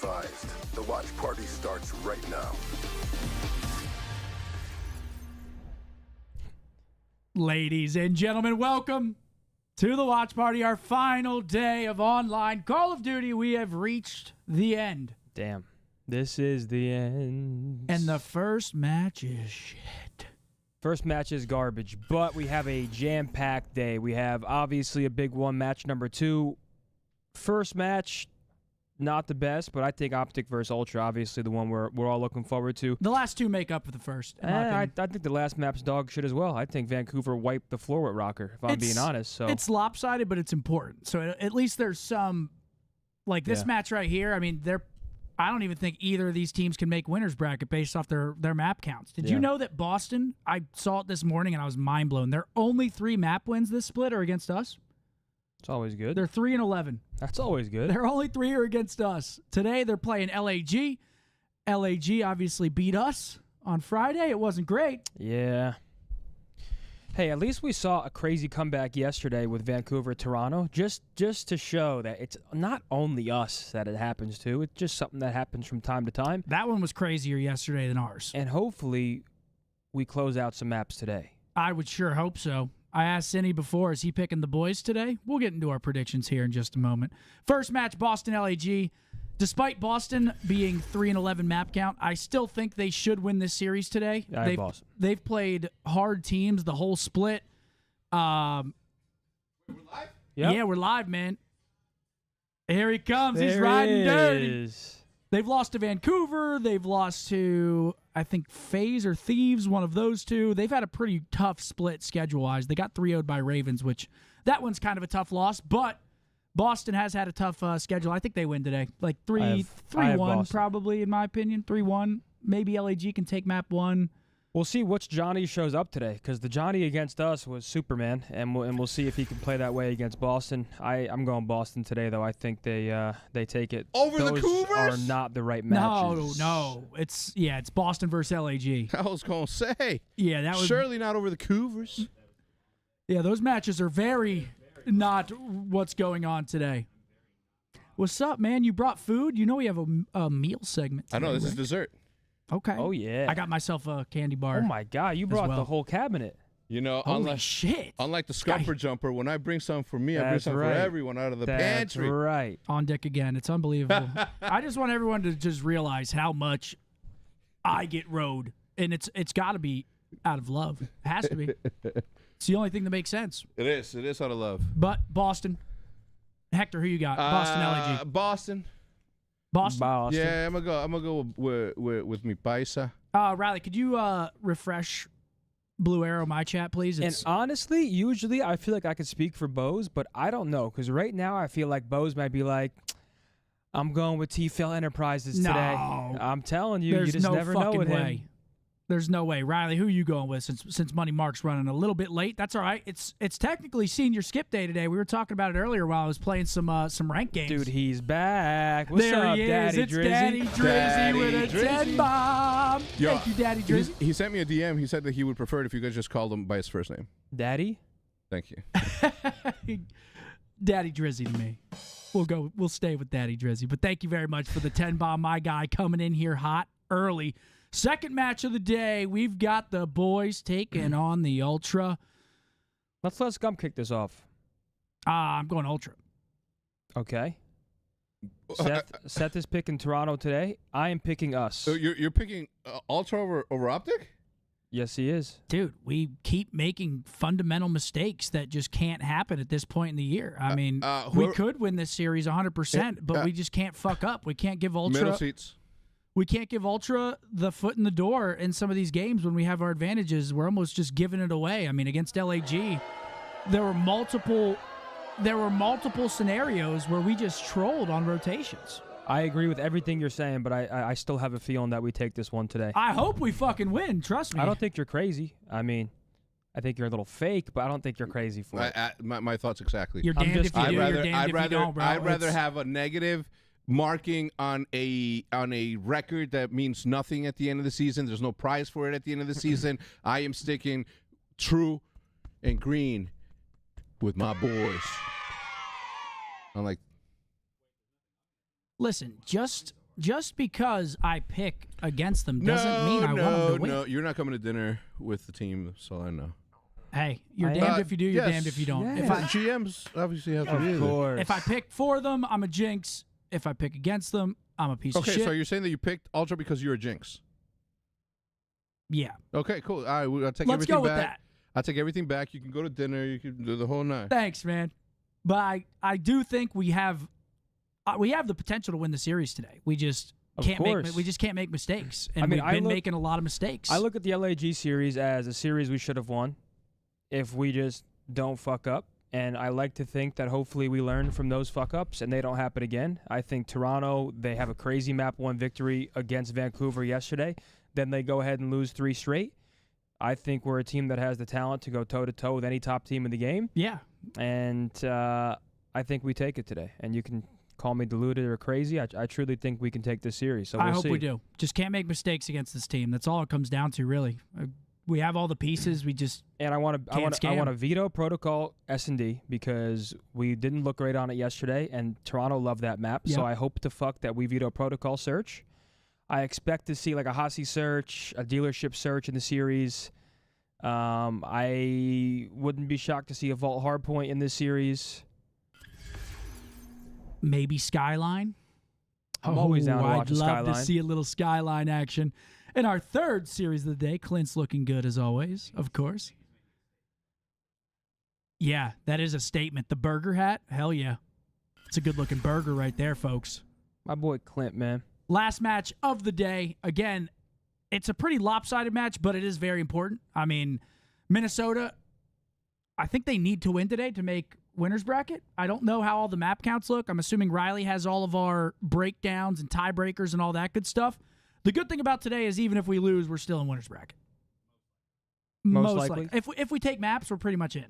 advised, the watch party starts right now. Ladies and gentlemen, welcome to the watch party, our final day of online Call of Duty. We have reached the end. Damn. This is the end. And the first match is shit. First match is garbage, but we have a jam-packed day. We have, obviously, a big one, match number 2. First match, not the best, but I think OpTic versus Ultra, obviously the one we're all looking forward to. The last two make up for the first. I think the last map's dog shit as well. I think Vancouver wiped the floor with Rocker, if I'm being honest. So it's lopsided, but it's important. So at least there's some, like this match right here, I mean, I don't even think either of these teams can make winners bracket based off their map counts. Did you know that Boston, I saw it this morning and I was mind blown, their only 3 map wins this split are against us? It's always good. They're 3-11. That's always good. Their only 3 are against us. Today they're playing LAG. LAG obviously beat us on Friday. It wasn't great. Yeah. Hey, at least we saw a crazy comeback yesterday with Vancouver-Toronto, just to show that it's not only us that it happens to. It's just something that happens from time to time. That one was crazier yesterday than ours. And hopefully we close out some maps today. I would sure hope so. I asked Cindy before, is he picking the boys today? We'll get into our predictions here in just a moment. First match, Boston-LAG. Despite Boston being 3-11 map count, I still think they should win this series today. They've played hard teams the whole split. We're live? Yep. Yeah, we're live, man. Here he comes. He's riding dirty. They've lost to Vancouver. They've lost to, I think, FaZe or Thieves, one of those two. They've had a pretty tough split schedule-wise. They got 3-0'd by Ravens, which that one's kind of a tough loss, but Boston has had a tough schedule. I think they win today. Like I 3-1 have Boston. probably, in my opinion. 3-1. Maybe LAG can take map 1. We'll see which Johnny shows up today, because the Johnny against us was Superman, and we'll see if he can play that way against Boston. I'm going Boston today, though. I think they take it. Over the Those Cougars? are not the right matches. No. It's Boston versus LAG. I was going to say. Yeah, that was Surely not over the Cougars. Yeah, those matches are very not what's going on today. What's up, man? You brought food? You know we have a meal segment today, I know, this is right? dessert. Okay. Oh, yeah. I got myself a candy bar. Oh, my God. You brought well. the whole cabinet. You know, Holy shit. unlike the scumper jumper, when I bring some for me, I bring That's some right. for everyone out of the That's pantry. right. On deck again. It's unbelievable. I just want everyone to just realize how much I get rode. And it's got to be out of love. It has to be. It's the only thing that makes sense. It is out of love. But Boston. Hector, who you got? Boston, LAG. Boston. Boston? Yeah, I'm gonna go with me paisa. Riley, could you refresh Blue Arrow my chat, please? And honestly, usually I feel like I could speak for Bose, but I don't know, because right now I feel like Bose might be like, I'm going with T-Fail Enterprises today. No. I'm telling you, There's you just no never know fucking with way. him. There's no way. Riley, who are you going with since Money Mark's running a little bit late? That's all right. It's technically senior skip day today. We were talking about it earlier while I was playing some ranked games. Dude, he's back. What's there up, he is. Daddy It's Drizzy? Daddy Drizzy Daddy with a Drizzy. 10 bomb. Yo, Thank you, Daddy Drizzy. He sent me a DM. He said that he would prefer it if you guys just called him by his first name. Daddy? Thank you. Daddy Drizzy to me. We'll stay with Daddy Drizzy. But thank you very much for the 10 bomb, my guy, coming in here hot early. Second match of the day, we've got the boys taking on the Ultra. Let's let Scum kick this off. I'm going Ultra. Okay. Seth is picking Toronto today. I am picking us. So you're picking Ultra over OpTic? Yes, he is. Dude, we keep making fundamental mistakes that just can't happen at this point in the year. I mean, we could win this series 100%, but we just can't fuck up. We can't give Ultra Middle seats. We can't give Ultra the foot in the door in some of these games when we have our advantages. We're almost just giving it away. I mean, against LAG, there were multiple scenarios where we just trolled on rotations. I agree with everything you're saying, but I still have a feeling that we take this one today. I hope we fucking win. Trust me. I don't think you're crazy. I mean, I think you're a little fake, but I don't think you're crazy for it. My thoughts exactly. You're damned if you do. You're damned if you don't, bro. I'd rather have a negative marking on a record that means nothing at the end of the season. There's no prize for it at the end of the season. I am sticking true and green with my boys. I'm like, listen, just because I pick against them doesn't mean I want them to win. No, you're not coming to dinner with the team. That's all I know. Hey, you're damned if you do. You're damned if you don't. Yeah. If I GMs obviously have to be Of there. course. if I pick for them, I'm a jinx. If I pick against them, I'm a piece of shit. Okay, so you're saying that you picked Ultra because you're a jinx. Yeah. Okay, cool. All right, I'll take Let's everything go with back. that. I'll take everything back. You can go to dinner. You can do the whole night. Thanks, man. But I do think we have the potential to win the series today. We just can't make mistakes. And we've been making a lot of mistakes. I look at the LAG series as a series we should have won if we just don't fuck up. And I like to think that hopefully we learn from those fuck-ups and they don't happen again. I think Toronto, they have a crazy map 1 victory against Vancouver yesterday. Then they go ahead and lose 3 straight. I think we're a team that has the talent to go toe-to-toe with any top team in the game. Yeah. And I think we take it today. And you can call me deluded or crazy. I truly think we can take this series. So I we'll see. hope we do. Just can't make mistakes against this team. That's all it comes down to, really. We have all the pieces. We just And I want scam. to veto protocol S&D because we didn't look great on it yesterday, and Toronto loved that map. Yep. So I hope to fuck that we veto protocol search. I expect to see like a Hossie search, a dealership search in the series. I wouldn't be shocked to see a vault hardpoint in this series. maybe Skyline. I'm always down to watch a I'd love Skyline. to see a little Skyline action. In our third series of the day, Clint's looking good as always, of course. Yeah, that is a statement. The burger hat, hell yeah. It's a good-looking burger right there, folks. My boy Clint, man. Last match of the day. Again, it's a pretty lopsided match, but it is very important. I mean, Minnesota, I think they need to win today to make winners bracket. I don't know how all the map counts look. I'm assuming Riley has all of our breakdowns and tiebreakers and all that good stuff. The good thing about today is even if we lose, we're still in winners bracket. Most likely. If we take maps, we're pretty much in.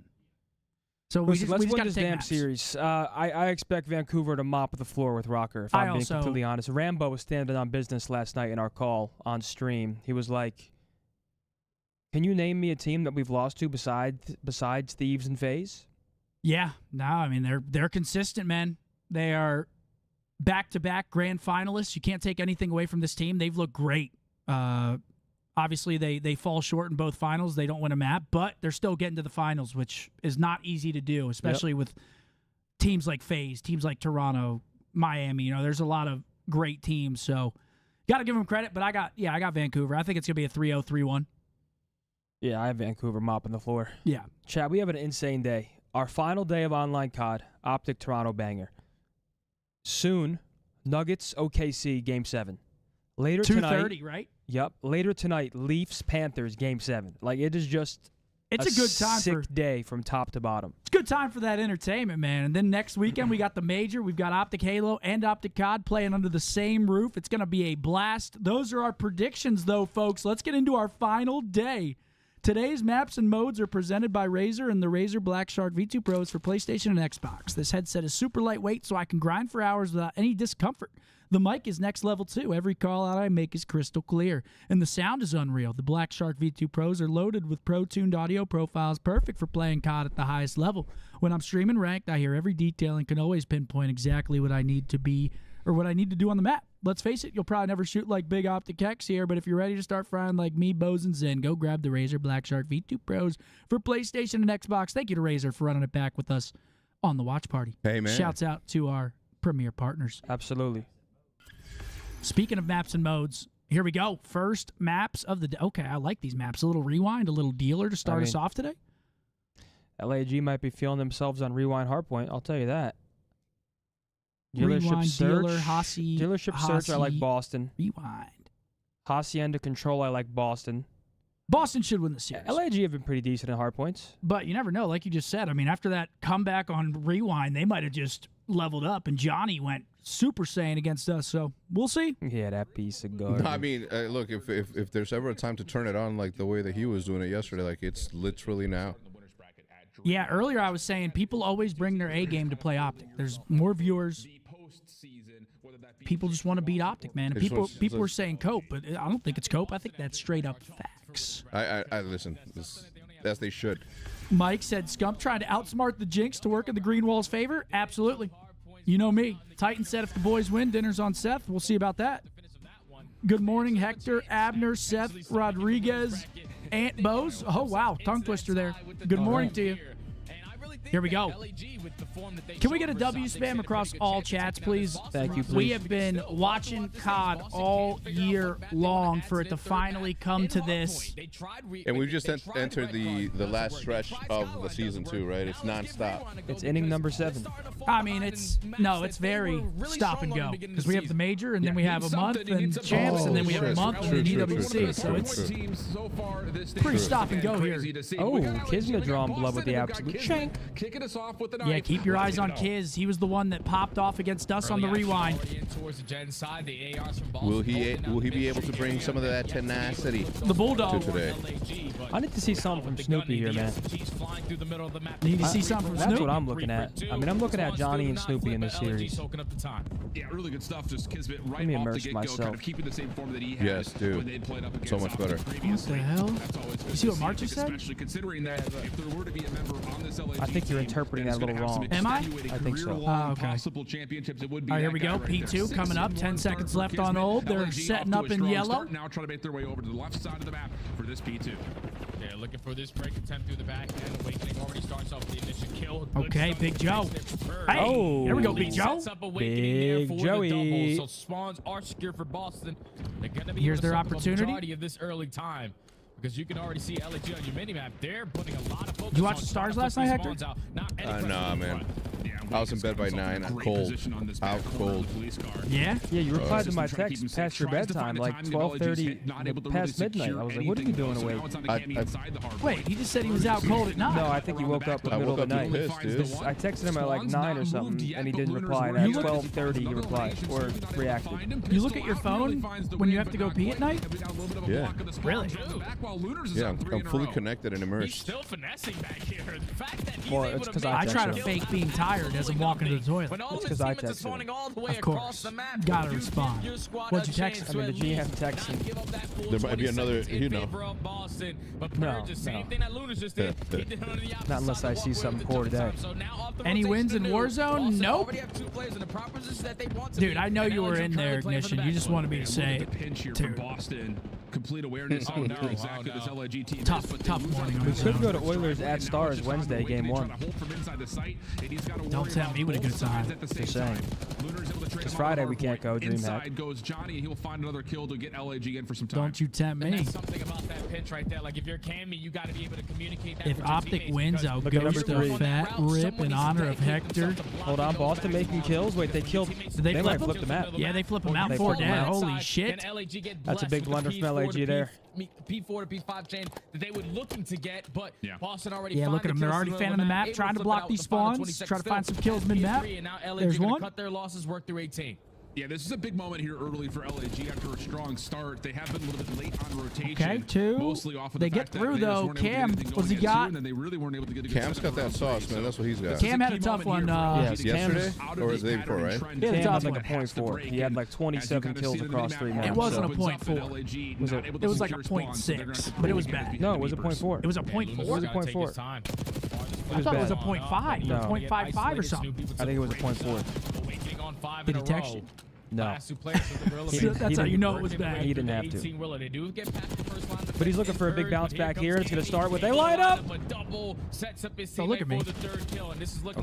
So Listen, we let's just win got to this take damn maps. series. I expect Vancouver to mop the floor with Rocker, if I'm being completely honest. Rambo was standing on business last night in our call on stream. He was like, can you name me a team that we've lost to besides Thieves and FaZe? Yeah, no, I mean they're consistent, man. They are back-to-back grand finalists. You can't take anything away from this team. They've looked great. Obviously, they fall short in both finals. They don't win a map, but they're still getting to the finals, which is not easy to do, especially with teams like FaZe, teams like Toronto, Miami. You know, there's a lot of great teams, so got to give them credit. But I got Vancouver. I think it's gonna be a 3-0, 3-1. Yeah, I have Vancouver mopping the floor. Yeah, Chad, we have an insane day. Our final day of online COD, OpTic Toronto banger. Soon, Nuggets OKC Game 7. Later tonight, 2:30, right? Yep. Later tonight, Leafs Panthers Game 7. Like, it is just It's a good time sick day from top to bottom. It's a good time for that entertainment, man. And then next weekend, we got the major. We've got OpTic Halo and OpTic COD playing under the same roof. It's going to be a blast. Those are our predictions, though, folks. Let's get into our final day. Today's maps and modes are presented by Razer and the Razer Black Shark V2 Pros for PlayStation and Xbox. This headset is super lightweight, so I can grind for hours without any discomfort. The mic is next level, too. Every call out I make is crystal clear. And the sound is unreal. The Black Shark V2 Pros are loaded with pro-tuned audio profiles, perfect for playing COD at the highest level. When I'm streaming ranked, I hear every detail and can always pinpoint exactly what I need to be or what I need to do on the map. Let's face it, you'll probably never shoot like big OpTic X here, but if you're ready to start frying like me, Bose, and Zen, go grab the Razer Black Shark V2 Pros for PlayStation and Xbox. Thank you to Razer for running it back with us on the watch party. Hey, man. Shouts out to our premier partners. Absolutely. Speaking of maps and modes, here we go. First maps of the day. Okay, I like these maps. A little rewind, a little dealer to start us off today. LAG might be feeling themselves on Rewind Hardpoint, I'll tell you that. Rewind, Search. dealer, Hossie. Dealership Search, I like Hossie. Boston. Rewind. Hacienda Control, I like Boston. Boston should win the series. LAG have been pretty decent in hardpoints. But you never know. Like you just said, I mean, after that comeback on Rewind, they might have just leveled up, and Johnny went Super Saiyan against us. So we'll see. Yeah, that piece of garbage. No, I mean, look, if there's ever a time to turn it on like the way that he was doing it yesterday, like it's literally now. Yeah, earlier I was saying people always bring their A game to play OpTic. There's more viewers. People just want to beat OpTic, man. And people were saying cope, but I don't think it's cope. I think that's straight up facts. I listen, as they should. Mike said, Scump trying to outsmart the Jinx to work in the Green Wall's favor? Absolutely. You know me. Titan said if the boys win, dinner's on Seth. We'll see about that. Good morning, Hector, Abner, Seth, Rodriguez, Aunt Bose. Oh, wow. Tongue twister there. Good morning to you. Here we go. Can we get a W spam across all chats, please? Thank you, please. We have been watching COD all year long for it to finally come to this. And we've just entered the last stretch of the season too, right? It's nonstop. It's inning number 7. I mean, it's very stop and go because we have the major and then we have a month and champs and then we have a month and then EWC. So it's pretty stop and go here. Oh, Kismet drawing blood with the absolute shank. Kicking us off with the Yeah, keep your eyes on Kiz. He was the one that popped off against us on the rewind. Will he be able to bring some of that tenacity The Bulldog. to today? I need to see something from Snoopy here, man. Need to see something from That's Snoop. what I'm looking at. I mean, I'm looking at Johnny and Snoopy in this series. Yeah, really good stuff. Just Kismet right Let me off the immerse get-go, myself. kind of keeping the same form that he had Yes, dude. when they played up So against much better. OpTic What the hell? That's always good You see what to Mark just said? especially considering that if there were to be a member on this LAG I think you're team interpreting that's that a little gonna have wrong. some Am I? extenuating I think so. career-long Okay. possible championships, it would be All right, here that we guy go. right P2 there. coming up. 10 seconds left on old. They're LAG setting off up to a in strong yellow. start, now trying to make their way over to the left side of the map for this P2. They're looking for this break attempt through the back end. Awakening already starts off the initial kill. Okay, Big Joe. Hey, Oh. here we go, Big Joe. Sets up Awakening there Big for Joey. the double. So spawns are secure for Boston. They're gonna be Here's able to their suck up a opportunity. majority of this early time. Because you can already see LAG on your minimap. They're putting a lot of focus You watch on the Stars trying to last put night, these Hector? spawns out. Not any Nah, pressure man. front. Yeah, I was in bed by 9. I'm cold. Out cold. Yeah? Yeah, you replied to my text past your bedtime, like 12:30, past midnight. I was like, what are you doing awake? Wait, he just said he was out cold at night. No, I think he woke up in the middle of the night. pissed, dude. I texted him at like 9 or something, and he didn't reply. And at 12:30, he replied or reacted. You look at your phone when you have to go pee at night? Yeah. Really? Yeah, I'm fully connected and He's immersed. still finessing back here. The fact that he's Well, able it's to 'cause make I I try to texted him. fake being tired as I'm walking to the toilet. When all It's of his 'cause I teammates are texted him. spawning all the way Of across course. the map, Gotta you respond. give your squad What'd a you text chance him? to I mean, at the GM least texted him. give up that full There might be 20 another, seconds in you know. favor of Boston. But No, Purge, the same no. thing that Lunars just did. He did it on the opposite Not unless side I of see what we're something at the poor time. today. So now off the Any rotation wins in to Warzone? Boston Nope. already have 2 players in the proper position that they want to Dude, be, I know and you were LNG in there, currently playing for the Ignition. You just backline. wanted me to say The it. pinch here Dude. from Boston. Complete awareness on no, exactly oh, this no. LAG team. Tough, is, but tough they lose morning out on the the Could zone. go to Oilers at Stars Wednesday, game 1. Don't tempt me with a good time. Just saying. It's Friday, we can't go, DreamHack. Inside goes Johnny, and he'll find another kill to get LAG in for some time. Don't you tempt And me. that's something about that pinch right there. Like if you're Cammy, you got to be able to communicate that If with your OpTic teammates wins, because I'll Look at number ghost a 3. fat rip in honor of Hector. Hold on, Boston making kills. Wait, they killed. Did they They might flip flip the map. Yeah, they flip him out They for flip him dead. out. Holy shit. That's a big blunder from LAG there. P4 to P5 chain that they were looking to get, but Yeah. Boston already Yeah, found look at the them. They're kills already in the fanning the map, able trying to flip it block out these with the final spawns, 26 try to find still. some kills mid-map. P3, and now LAG There's gonna one. cut their losses, work through 18. Yeah, this is a big moment here early for LAG after a strong start. They have been a little bit late on rotation. Okay, 2. Mostly off of They the get fact that through, they just though. weren't able to get Cam, anything what's he going at got? two, and then they really weren't able to get a good Cam's set got up that around sauce, three, man. That's what he's got. this is Cam had key a tough moment here one, for yeah, LAG to yesterday? get out of Or this the day before, pattern right? and trend. Yeah, the Cam tough had like one. a .4. He had like 27 kills across 3 maps. It wasn't so- a .4. Was it- It was like a .6, but it was bad. No, it was a .4. It was a It was .4. a .4. I was thought it was a bad. .5 No. or .55 or something. I think it was a .4. Did he text you? No. That's how you know it was bad. He didn't have to. But he's looking for a big bounce back here. It's going to start with a lineup. So look at me.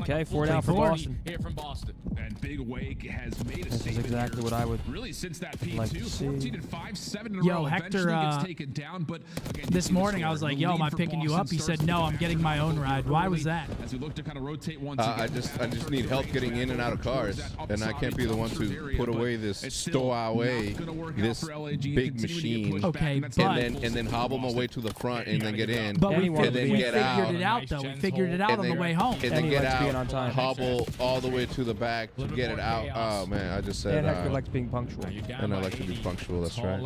Okay, 4 down for Boston. Here from Boston. And Big Wake has made a This is statement exactly here. what I would Really, since that P2, like to see. 14 and 5, 7 in a Yo, row. Hector, Eventually gets taken down, but again, you This see the morning I score. was like, The yo, lead am I for picking you Boston up? He starts said, no, to I'm get getting my own ride. Why was that? As we look to kind of rotate once I again. just need help getting in and out of cars, and I can't be the one to put away this stow away this big machine, Okay, but and then hobble my way to the front and then get in, But we, Anyone and then we get figured out, it out, though. We figured it out and on the then- way home. and then And he get likes being on out, time. hobble all the way to the back to get it out. Oh man, I just said, And Hector likes being punctual. and I like to be punctual. That's right.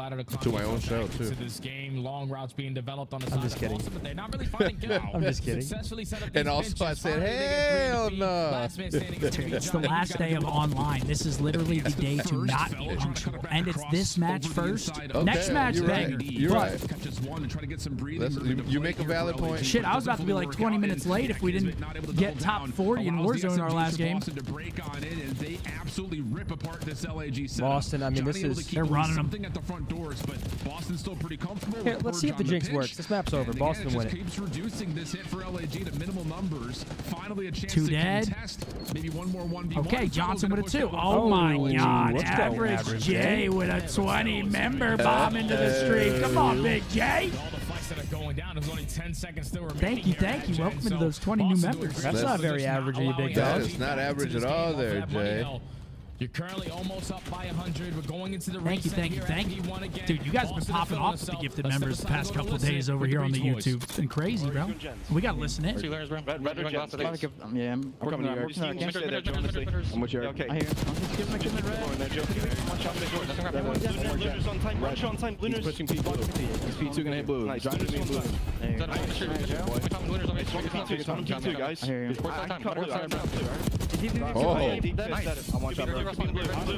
To my own show too. This game, long routes being developed on the I'm side just of kidding. Boston, but they're not really finding kills. I'm just kidding. Successfully set up And these also I pinches. said, Finally, they get hell 3 to beat. no. Last man standing is gonna be It's the Johnny. last day of online. This is literally the day to not be punctual. And it's this match first. Next match, you're right. banger. You're But right. Catches one and try to get some breathing That's- room to you play make a here valid for LAG. point. shit, I was about to be like 20 minutes late if we didn't get top 40 in Warzone in our last game. To break on in, and they absolutely rip apart this LAG setup. Boston, I mean, this Johnny able to is- keep They're running them. something at the front doors, but Boston's still pretty comfortable. Here, with let's see if Purge the on jinx pitch. works. This map's over. And Boston again, win it it. just keeps reducing this hit for LAG to minimal numbers. Finally, a chance 2 to dead. contest. Maybe one more 1v1. Okay, Johnson with a Push 2. it. Oh my Oh, God. let's go, Average Average J with a 20 member bomb into the stream. Come on, Big J. All the fights that are going down, there's only 10 seconds still remaining. Thank you. Welcome to those 20 new members. That's not very average, you big That dog. is not average at all there, Jay. You're currently almost up by 100. We're going into the Thank you. Dude, you guys have been popping off with the gifted members the past couple of days over here on the YouTube. It's been crazy, bro. We got to listen in. Yeah, I'm coming to you. I'm with you. Okay. I hear. Lunars on time. Run on time. He's Lunars. pushing P2. He's P2 gonna hit blue. Nice. Johnny's being blue. P2, guys. I hear you. I can cut blue. I can cut blue. Oh, Nice. I want shot Blue,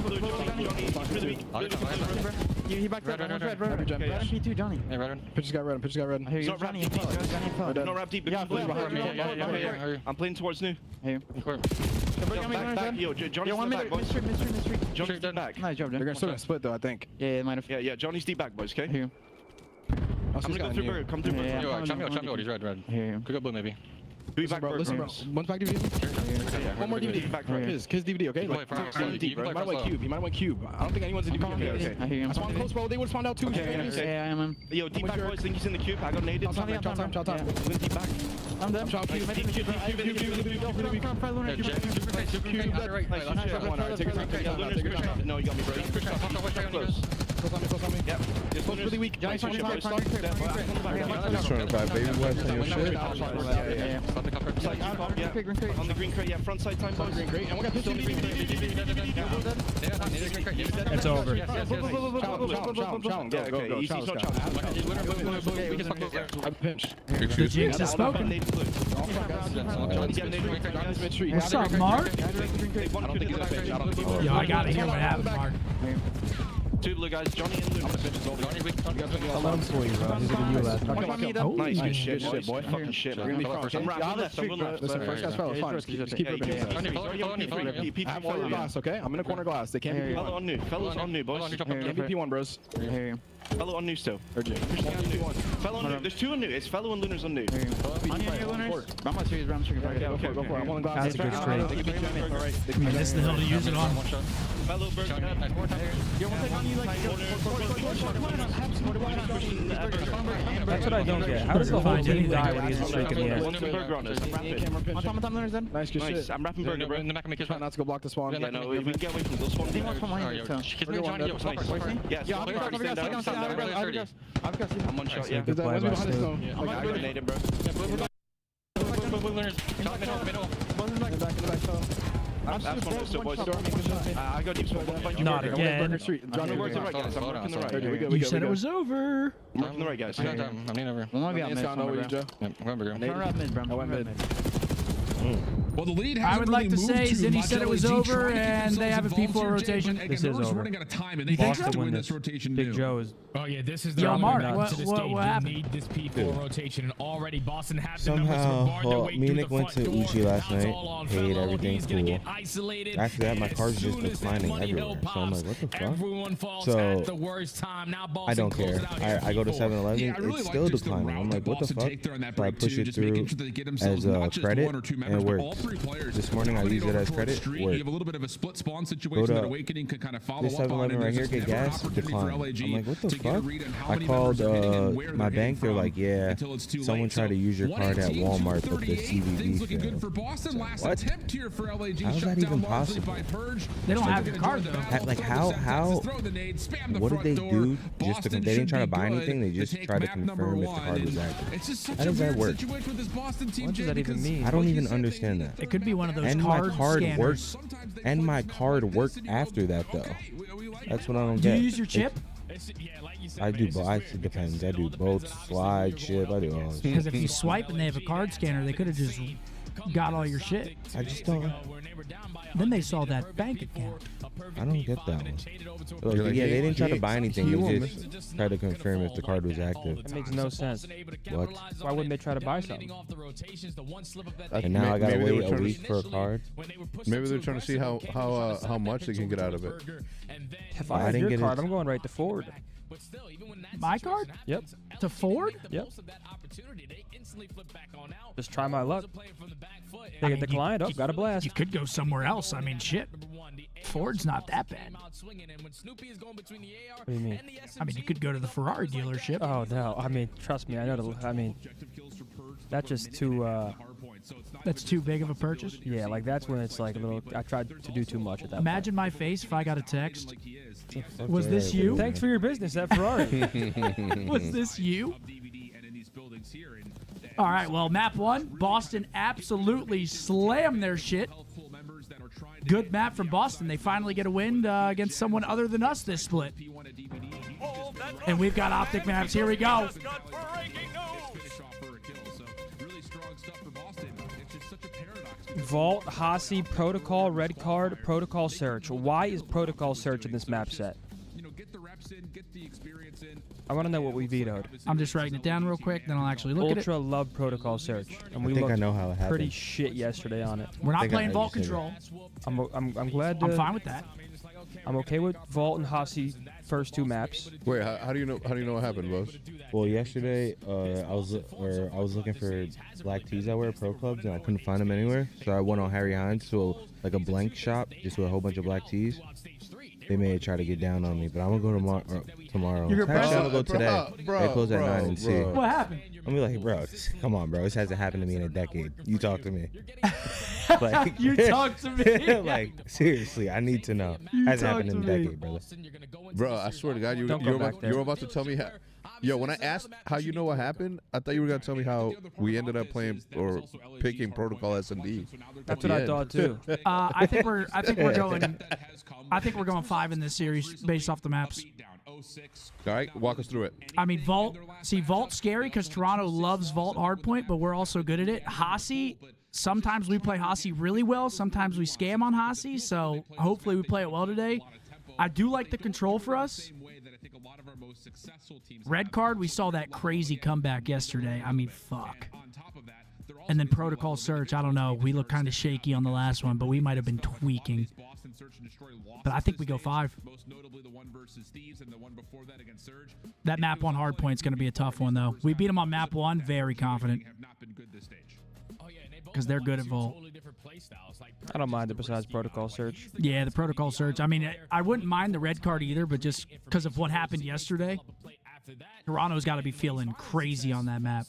He backed up. Red and P2, Johnny. Pitch got red. I hear you. Not Johnny wrap and deep. Johnny and Fell. Not wrap deep. Yeah, blue behind me. I'm playing towards new. I hear you. Back. Yo, Johnny's Yo, in one the back, minute. boys. Mystery. Johnny's deep back. Nice job, They're Jim. gonna still split though, I think. Yeah, it might have. Yeah, Johnny's deep back, boys, I okay? hear you. I'm gonna go through Burger. Come through Yeah, Burger. I'm coming. He's red. I hear you. Could go blue maybe. Be back, Burger. Listen, bro. One's back DVD. One more DVD. Back, Right. Burger. His DVD, okay? Like, Fire, deep, deep, bro. He right, might have went cube. He might have went cube. I don't think anyone's in DVD. Okay. I hear you. I spawned close, bro. They would have spawned out too. Okay, Yeah. okay. Yeah, I am. Yo, deep back, boys. Think he's in the cube. I got naded. Top time. Went deep back. I'm dead. Shot Q. Front, Lunar. No, you got me, bro. Close. Close on me. Yep. It's really weak. Yep. Just trying to Just trying to buy baby wipes on your shit. On the green crate, yeah. Front side time, boys. Green crate. And we got pistol on the green crate. It's over. Challenge. Go. Easy shot. I'm pinched. The jinx is spoken. What's up, Mark? Yo, I gotta hear what happened, Mark. Two blue guys, Johnny and Luke. I'll let him for you, bro. He's gonna you last time. Nice, good shit, shit, boy. Fucking shit, man. I'm wrapping left, I'm going left. Listen, first guy's fellas, fine. Just keep it I'm corner glass, okay? I'm in a corner glass. They can't be Fellow on new. Fellows on new, boys. Can't be P1, bros. Fellow on new still. Or J. Fellow on new. There's two on new. It's fellow and Lunar's on new. Okay. I'm on glass. That's a good trade. I mean, this is the hill to use it on. Fellow Berg. That's what I don't get. How does the whole team die when he isn't shaking the air? One's a Berg runners. Nice, good shit. I'm rapping Berger, bro. Try not to go block the spawn. Yeah, no, we can get away from those spawn. Yes, I'm one shot, yeah. Good play by Stu. I'm grenading, bro. That's one still, boys. I got deep spawn. Not again. Johnny, where's the right, guys? I'm working the right. You said it was over. I'm working the right, guys. I'm leaning over. I went mid. Well, the lead I hasn't would really like to moved say too Zinni much. said it was LAG over, trying to keep and they have a themselves P4 involved here, rotation. Jay, but This is Ignor's over. running out of time, and they think have so? to win this rotation. Big new. Joe is. Oh yeah, this is the Yo, round Mark, to what the stage. happened? They need this P4 rotation, and already Boston have the Somehow, numbers to bar their well, way me through and the Nick went front to door. Uchi last That's night, all on paid Fellow. everything He's gonna cool. get isolated, After that, my and car's as just soon as that declining money hill everywhere. So I'm like, pops, what the fuck? Everyone falls So, at the worst time. Now Boston I don't closes care. out here I go to P4. 7-Eleven, Yeah, I really it's like still just the declining. route I'm like, that what the Boston fuck? take there on that So I break push too, it just making through sure they get themselves as not just credit, one or two and members, it but worked. all three players. This morning I Dominating used it over as the credit, street. You worked. have a little bit of a split spawn situation Go that to Awakening can kind of follow this up on. 7-Eleven right here, get gas, decline. I'm like, what the fuck? I called my bank, they're like, yeah, someone tried to use your card at Walmart, but the CVV looking good for failed. Boston. Last What? attempt here for LAG. How is Shut that down even largely possible? by Purge. They don't Still have gonna your card, join the though. battle. Like, Throw how- the Zentasses, how- throw the nade, spam the What did front they door. do just to, Boston they didn't try to should be buy good anything, they to just take tried to map number confirm if the one, card was and active. it's just such How a does that weird work? situation with this Boston team, What does Jay, that even because mean? I don't like you even said, they understand need that. It could be one of those And my card card scanners. worked, Sometimes they and put my this card and worked you go, after that though. okay, we like That's it. what I don't Do you get. use your chip? I do both. It depends. I do both, slide, chip. I do all this. Because if you swipe and they have a card scanner, they could have just got all your shit. I just don't. Then they saw that bank account. I don't get that one. Like, You're like, yeah, he- they didn't try he- to buy anything. he They won't just tried to confirm if the card was active. That makes no sense. What? Why wouldn't they try to buy something? And now I gotta Maybe they were wait a trying to- week for a card. Maybe they're trying to see how much they can get out of it. If I I had didn't your get card, it. I'm going right to Ford. My card? Yep. To Ford? Yep. Just try my luck. They get declined. Oh, got a blast. You could go somewhere else. I mean, shit. Ford's not that bad. What do you mean? I mean, you could go to the Ferrari dealership. Oh no. I mean, trust me. I know. I mean, that's just too. That's too big of a purchase. Yeah, like that's when it's like a little. I tried to do too much at that. Imagine my face if I got a text. Fuck Was yeah, this baby. you? Thanks for your business at Ferrari. Was this you? All right, well, map one, Boston absolutely slammed their shit. Good map from Boston. They finally get a win against someone other than us this split. And we've got OpTic maps. Here we go. Vault, Hasi, Protocol, Red Card, Protocol Search. Why is Protocol Search in this map set? I want to know what we vetoed. I'm just writing it down real quick, then I'll actually look at it. Ultra love Protocol Search, and we I think I looked know how it pretty happened. shit yesterday on it. We're not think I playing heard Vault you say Control. I'm glad to. I'm fine with that. I'm okay with Vault and Hasi first two maps. Wait, how do you know what happened, Bose? Well, yesterday I was looking for black tees I wear at pro clubs and I couldn't find them anywhere. So I went on Harry Hines to like a blank shop just with a whole bunch of black tees. they may try to get down on me, but I'm gonna go tomorrow. You're gonna Actually, I'm gonna go today. They close at 9 and see. What happened? I'm gonna be like, bro, come on, bro. This hasn't happened to me in a decade. You talk to me. Like, You talk to me. like, seriously, I need to know. Hasn't happened in a decade, brother. Bro, I swear to God, you're about to tell me how. Yo, when I asked how you know what happened, I thought you were gonna tell me how we ended up playing or picking Protocol S&D. That's what I thought too. I think we're going 5 in this series based off the maps. All right, walk us through it. I mean, Vault. See, Vault's scary because Toronto loves Vault hardpoint, but we're also good at it. Hasi, sometimes we play Hasi really well. Sometimes we scam on Hasi, so hopefully we play it well today. I do like the control for us. Red card, we saw that crazy comeback yesterday. I mean, fuck. And then Protocol Search, I don't know. We look kind of shaky on the last one, but we might have been tweaking. But I think we go 5. That map 1 hardpoint's going to be a tough one, though. We beat them on map 1, very confident. Because they're good at Vault. I don't mind it besides Protocol Search. Yeah, the Protocol Search. I mean, I wouldn't mind the red card either, but just because of what happened yesterday, Toronto's got to be feeling crazy on that map.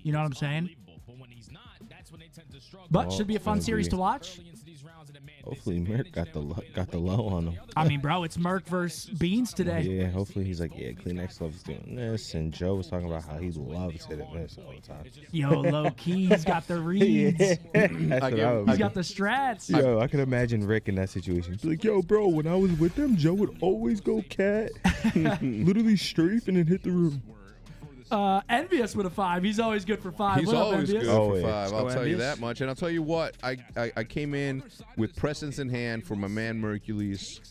You know what I'm saying? But should be a fun series to watch. Hopefully Merc got the low on him. I mean, bro, it's Merc versus Beans today. Yeah, hopefully he's like, yeah, Kleenex loves doing this, and Joe was talking about how he loves hitting this all the time. Yo, low key, he's got the reads. He's got the strats. Yo, I can imagine Rick in that situation. He's like, yo, bro, when I was with them, Joe would always go cat, literally strafe and then hit the room. Envious with a 5. He's always good for 5. He's what always up, good Envious? for 5. I'll tell you that much. And I'll tell you what, I came in with presents in hand for my man Mercules.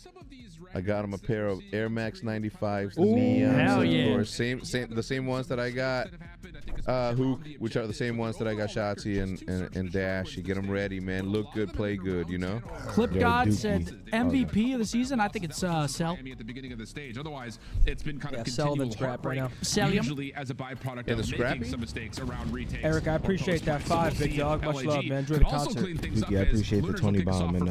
I got him a pair of Air Max 95s, the neons, hell yeah. of course. The same ones that I got Hook, which are the same ones that I got Shotzi and Dash. You get them ready, man. Look good, play good, you know? Clip God said MVP of the season. I think it's Cell. At the beginning of the stage. Otherwise, it's been kind of Cell continual than scrap right now. Usually as a byproduct of making some mistakes around retakes. Eric, I appreciate that 5, big dog. Much love, man. Enjoy the concert. Yeah, I appreciate the 20 bomb. And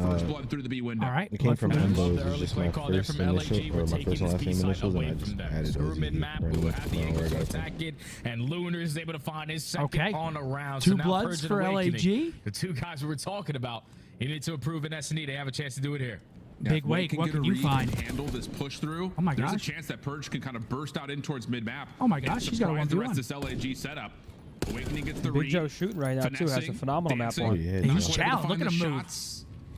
all right. it came from Endo. It was just my first initial, or my first and last name initials, and I just added those right where I got it from. And Lunar is able to find his second on a round. 2 bloods for LAG. The 2 guys we were talking about. He needs to improve in S&E. They have a chance to do it here. Big Wake, what can you find? Handle this push through. Oh my gosh. gosh. There's a chance that Purge can kind of burst out in towards mid map. Oh my gosh, he's got a 1v1. The rest of this LAG setup. Awakening gets the Big read. Joe shooting right now too. Has a phenomenal map on. Yeah, he's challenged. Look at him move.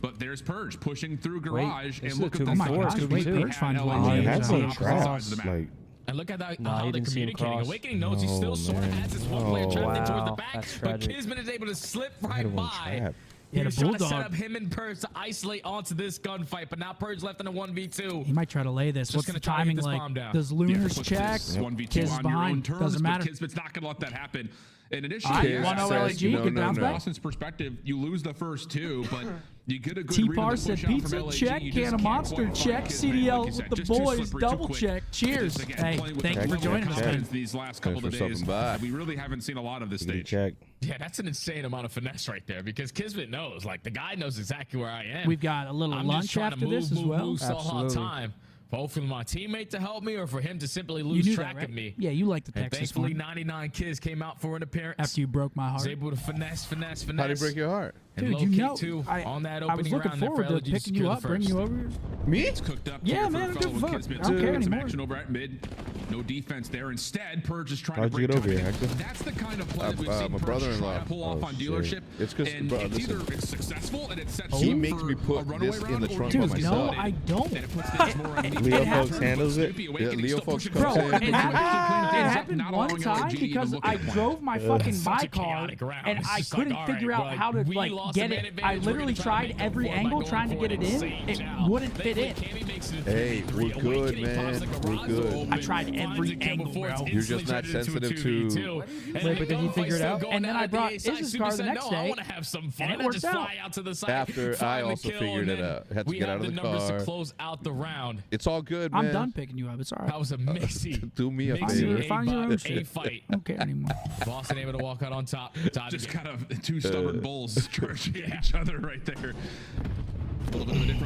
But there's Purge pushing through garage, and this look is at a the 2v4. gosh, wait, Purge finds one. He had some opposite traps. sides of the map. Like, And look at how, Nah, how he they're didn't see him communicating. cross. Awakening knows he still sort of has his one player trapped in towards the wow. back, That's but tragic. Kismet is able to slip I right had one by. trap. He Yeah, was the trying to set Bulldog. up him and Purge to isolate onto this gunfight, but now Purge left in a 1v2. He might try to lay this. Just What's the gonna try to timing get this like? bomb down. Does Lunar's push check? this 1v2 Kiz on your own behind. terms, Doesn't but matter. Kismet's not going to let that happen. And initially, All right, yeah, 1-0 LAG, good bounce back. Boston's perspective, you lose the first 2, but you get a good T-Par read of the said push out from pizza LAG. check, You can just of can't monster quite check, find Kismet, CDL like you said, with the just too boys, slippery, too double quick. check. Cheers. Just, again, Hey, playing with thank the you for joining us, confidence man. these last couple Thanks of for days. stopping by. We really haven't seen a lot of this good stage. check. Yeah, that's an insane amount of finesse right there because Kismet knows. Like, the guy knows exactly where I am. We've got a little I'm just lunch trying to after this as well. Move, stall out Absolutely. time. Hopefully my teammate to help me or for him to simply You lose knew track that, right? of me. Yeah, you like the And Texas thankfully, one. 99 Kids came out for an appearance. After you broke my was heart. able to finesse. How did it break your heart? And Dude, low you kick know, too on that I was opening looking round there for forward to LG to picking secure you the up, bringing you first. over here. Me? It's cooked up Yeah, here man, for good fellow fuck. Kismet. I don't care Some anymore. action over at mid. No defense there. Instead, Purge is trying How'd to you break get over timing. here, Hector? That's the kind of play that we've seen my Purge brother-in-law. try to pull off Oh, on shit. dealership. It's 'cause, and bro, it's listen. either it's successful and it sets He you makes for me put a runaway this in round, the or trunk you by Dude, just myself. no, let I it. don't. And it puts things more on the Leo happened. Folks handles it. Yeah, Leo Folks Bro, comes in. it happened Not one allowing time LAG to even because look at I the plan. drove my fucking Such my a car chaotic round. and It's I just couldn't like, figure all out right, how to we like lost get the man it. I advantage. We're literally gonna try tried to make every up for it by angle going trying to for get it in. insane It job. wouldn't fit in. Cammy makes it a Hey, 3-3. we're good, Awakening man. pops like a We're rise good. open, I tried finds every a kill angle, before it's bro. You're just instantly not turned into a sensitive 2v2. Wait, And but did he gunfight figure it still out? going And then on I at the brought A side. Iz's Subi car the said, next no, day, I want to have some fun. and it I worked just out. fly out to the side. After I find the also kill, figured and it then out. Had to we get have out of the numbers car. to close out the round. It's all good, man. I'm done picking you up. It's all right. That was a mixy. Do me a mixy favor. Find your own A shit. fight. I don't care anymore. Boston able to walk out on top. Just kind of two stubborn bulls charging at each other right there. A little bit of a different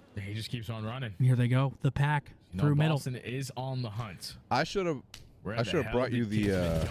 He just keeps on running. And here they go. The pack through middle. Boston is on the hunt. I should have brought you the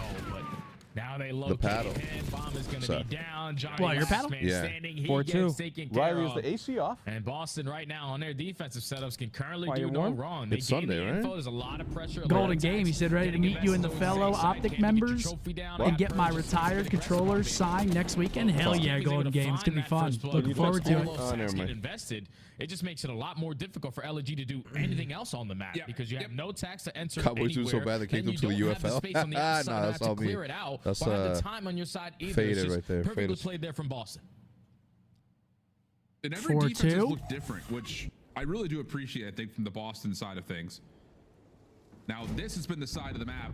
now they paddle. Bomb is going to be down. Johnny What, your paddle? Yeah. 4-2. Riley, is the AC off? And Boston right now on their defensive setups can currently Why, do you no warm? wrong. They It's gave Sunday, the right? info. There's a lot of pressure. Golden game. He said ready to meet you in the fellow OpTic members and get my retired controllers signed next weekend. Hell yeah, Golden game. It's going to be fun. Looking forward to it. Never mind. Invested. It just makes it a lot more difficult for LG to do anything else on the map because you have no tax to enter Cowboys do so anywhere, bad they kicked and them you to the don't have UFL. space on the outside Nah, that's to all me. clear it out. That's but at the time on your side either. faded It's just right there. perfectly Faded. played there from Boston. And every 4-2. defense has looked different, which I really do appreciate, I think, from the Boston side of things. Now, this has been the side of the map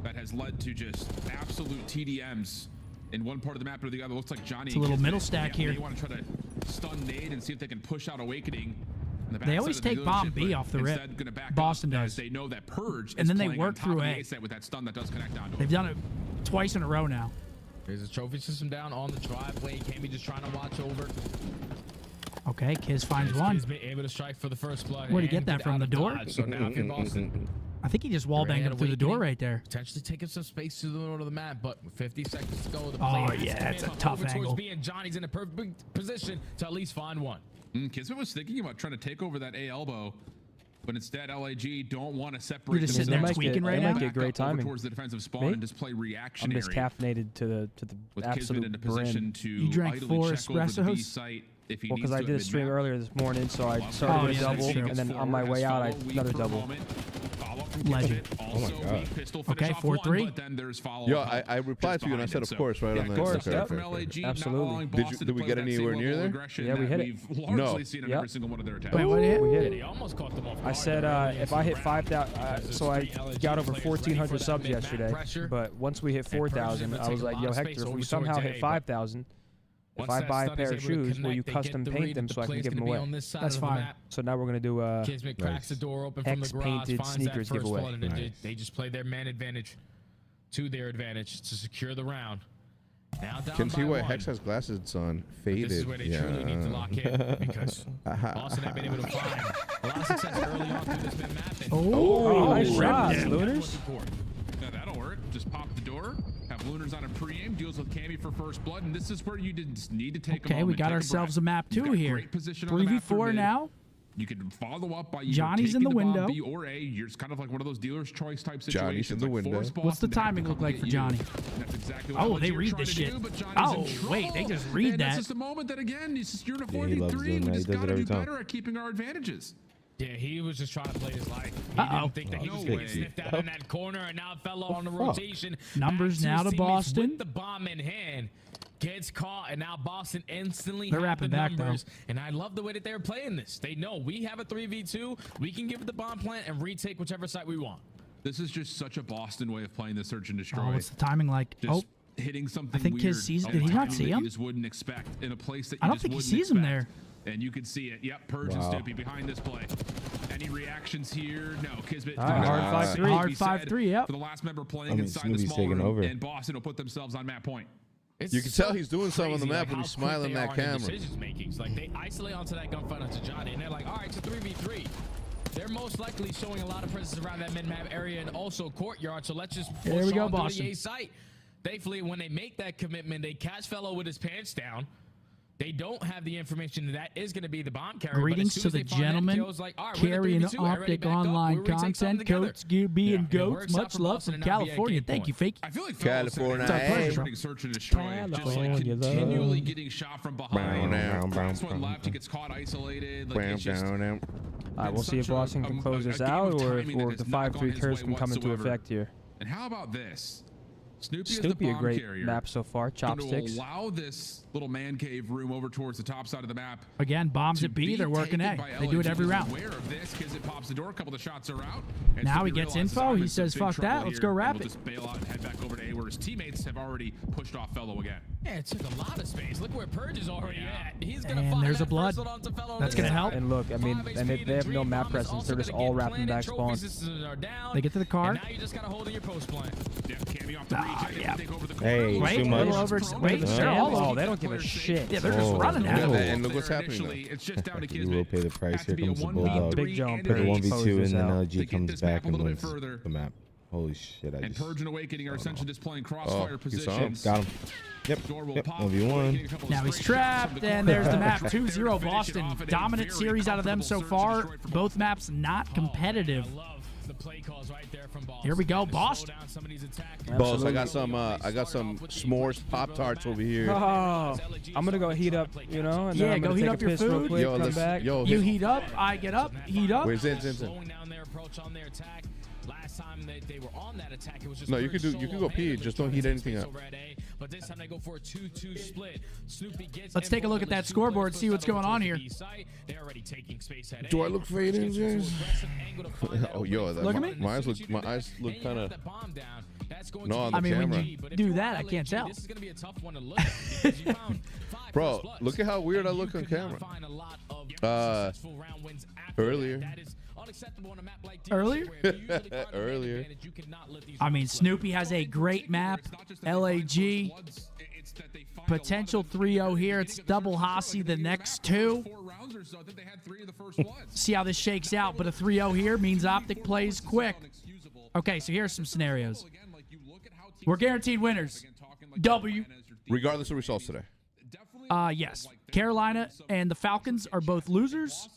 that has led to just absolute TDMs in one part of the map or the other. Looks like Johnny. It's a little middle stack here. They want to try to stun nade and see if they can push out Awakening. They always take bomb B off the rip. Boston does. They know that Purge and then they playing work on top through of the A. A set with that stun that does connect down to They've done it twice in a row now. There's a trophy system down on the driveway. Cammy just trying to watch over. Okay, Kiz finds one. Kiz able to strike for the first blood. Where'd he get that from? The door? So now if you're Boston, I think he just wall banged him through the door right there. potentially taking some space to the middle of the map, but with 50 seconds to go, the Oh, play yeah, has that's to a come tough over towards angle. B, and Johnny's in a perfect position to at least find one. Kismet was thinking about trying to take over that A elbow, but instead LAG don't want to separate. You're just sitting there tweaking right now? Get great timing. Towards the defensive spawn and just play I'm reactionary. just caffeinated to the with absolute Kismet in a position brim. to You drank idly 4 check over the B espressos? site if he Well, needs because I to did a at stream mid-map. earlier this morning, so I started with a double, and then on my way out, I another double. Legend. Oh my God. Okay, 4-3. But then there's follow Yo, I replied to you and I said, of course, right on of the. course, okay, yep. okay, okay. Absolutely. Did we get anywhere near there? Yeah, we hit it. We've largely No. seen in Yep. every single one of their attacks. Wait, what hit? We hit He it. almost caught them off I guard said early if in I the hit round. 5,000, so I got over 1,400 subs yesterday. Pressure. But once we hit And Persian 4,000, will I was take a like, lot yo, of Hector, space if we over somehow towards hit A, 5,000, if Once I that buy a stun pair is of able to shoes, will connect, you they get custom the paint read them that so I the can play's give them gonna be away? on this side That's of the fire. map. So now we're gonna do Kismet cracks the door open from the garage, X-painted finds sneakers that first giveaway. one, and then they just play their man advantage to their advantage to secure the round. Now down Can by see why one. Hex has glasses on. But Faded. this is where they truly need to lock in because Boston have been able to find a lot of success early on through this mid map. Oh, nice ripped shot, it. Lunars. Yeah, that'll work. Just pop the door, have Lunars on a pre-aim, deals with Cammy for first blood, and this is where you just need to take a Okay, moment. we got take ourselves breath. a map You've too got here. great position on the map for 3v4 mid. now. You can follow up by either Johnny's in taking the bomb window. B or A. You're just kind of like one of those dealer's choice type situations. Johnny's in the like, window. force What's the Boston to have timing to look come like get for you. Johnny? That's exactly what Oh, LG they are read trying this to shit. do, but Johnny's Oh, in trouble. wait, they just read And that. This is the moment that, again, you're in a Yeah, he loves 4v3. doing We that. He just does it got to every be time. better at keeping our advantages. Yeah, he was just trying to play his life. He Uh-oh. didn't think that he No was going way. to sniff out in that corner, and now fellow on the rotation. Numbers Back now his to teammates Boston. with the bomb in hand. Gets caught, and now Boston instantly They're have wrapping the back, though. numbers. And I love the way that they're playing this. They know we have a 3v2. We can give it the bomb plant and retake whichever site we want. This is just such a Boston way of playing the search and destroy. Oh, what's the timing like? Just Oh, hitting something I think weird. Kiz sees. at Did a he not time see that him? You just wouldn't expect in a place that you I don't just think he wouldn't sees him expect. there. And you can see it. Yep, Purge and Stoopy behind this play. Any reactions here? No. Kismet. Hard 5-3. Hard 5-3, yep. For the last member playing I mean, inside the Snoopy's small taking room, over. and Boston will put themselves on map point. You can tell he's doing something on the map when he's smiling at at that camera. Decisions makings. Like they isolate onto that gunfight onto Johnny, and they're like, all right, it's a 3v3. They're most likely showing a lot of presence around that mid-map area and also courtyard. So let's just push There we go, on through Boston. the A site. Thankfully, when they make that commitment, they catch fellow with his pants down. They don't have the information that is going to be the bomb carrier. Greetings to the gentlemen carrying OpTic online content. Coach B and Goats. Much love from California. Thank you, Fake. I feel like California. It's our pleasure. Running search and destroy, just like California. continually getting shot from behind. Brown, brown, Last one brown, left, he gets caught isolated. Like Bam, it's just, down, down. All right, we'll see if Boston can close this out, or if the 5-3 curse can come into effect here. And how about this? Snoopy is the Snoopy, a bomb great carrier. map so far. Going to Chopsticks. allow this little man cave room over towards the top side of the map. Again, bombs to at B. be They're working taken A. by They do it LAG. every He's round. aware of this because it pops the door. A couple of the shots are out. And Now Snoopy he gets realizes, info. I'm He in some says, big fuck trouble that. Let's here, go and wrap we'll it. just bail out and head back over to A, where his teammates have already pushed off fellow again. Yeah, it took a lot of space. Look where Purge is already at. He's going to And find there's that a blood. first one onto fellow on That's this gonna side. help. And look, I mean, 5 and HP, they have the no Dream map Bomb is presence. also They're just gonna all get wrapping planted. back Trophy spawn. systems are down. They get to the car. And now you just got to hold in your post plant. Yeah, Cammy off the regen. yeah. Take over the Hey, corner. Wait, too a much. little over. Wait, Huh? they're all Oh, over. they don't give a shit. Yeah, they're just Oh, running at Yeah, it. and look what's happening now. It's just down to You will Kismet. pay the price. Has to Here be a comes the 1v3 Bulldog. Big jump. and Put the an 1v2 Closes and then out. LG To get comes this map back a and little bit wins further. the map. Holy shit! I And just Purge and Awakening are essentially just playing crossfire you saw him. positions. got him. Yep. Door will Yep. pop. 1v1. Awakening a couple of Now he's straight shots from trapped, the and corner. there's the map. Right there to 2-0 finish it Boston. off in a Dominant very series out of them so comfortable search and far. destroy for Both maps not competitive. I love the play calls right there from Boston. Here we go, To slow Boston. down somebody's attack. Boss, I got some s'mores Pop Tarts over here. Oh, I'm gonna go heat up, you know, and then Yeah, I'm go gonna heat take up a your piss real food. quick, come back. yo, You heat up, I get up, heat up. Where's Zin? Slowing down their approach on their attack. Last time they were on that attack, it was just No, you could go pee, just don't heat anything up. But this time they go for a 2-2 split. Snoopy gets Let's take a look at that scoreboard, see what's going on here. They're already taking space at Do I look faded, James? Oh, yo, Look at me. My eyes look kind of. No, on the I mean, camera. when you do that, I can't tell. This is going to be a tough one to look at because you found 5 Bro, plus. look at how weird I look on camera. Earlier. Earlier? Earlier. I mean, Snoopy has a great map. LAG. Potential 3-0 here. It's double Hossie the next 2. See how this shakes out. But a 3-0 here means OpTic plays quick. Okay, so here's some scenarios. We're guaranteed winners. W. Regardless of results today. Yes. Carolina and the Falcons are both losers.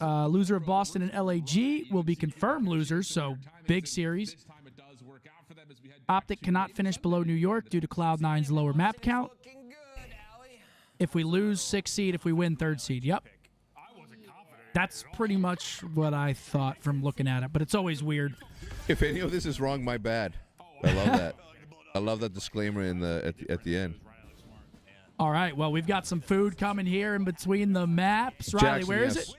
Loser of Boston and LAG will be confirmed losers, so big series. OpTic cannot finish below New York due to Cloud9's lower map count. If we lose, 6th seed. If we win, 3rd seed. Yep. That's pretty much what I thought from looking at it, but it's always weird. If any of this is wrong, my bad. I love that. I love that disclaimer in at the end. All right, well, we've got some food coming here in between the maps. Riley, Jackson, where is it?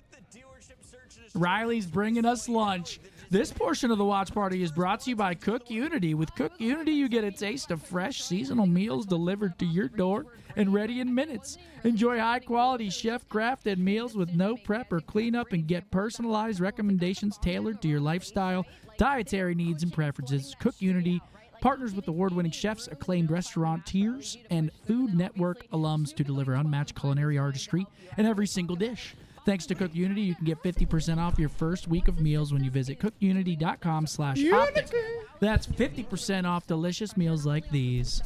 Riley's bringing us lunch. This portion of the watch party is brought to you by Cook Unity. With Cook Unity, you get a taste of fresh, seasonal meals delivered to your door and ready in minutes. Enjoy high-quality, chef-crafted meals with no prep or cleanup and get personalized recommendations tailored to your lifestyle, dietary needs, and preferences. Cook Unity partners with award-winning chefs, acclaimed restaurateurs, and Food Network alums to deliver unmatched culinary artistry in every single dish. Thanks to Cook Unity, you can get 50% off your first week of meals when you visit cookunity.com/optic. That's 50% off delicious meals like these.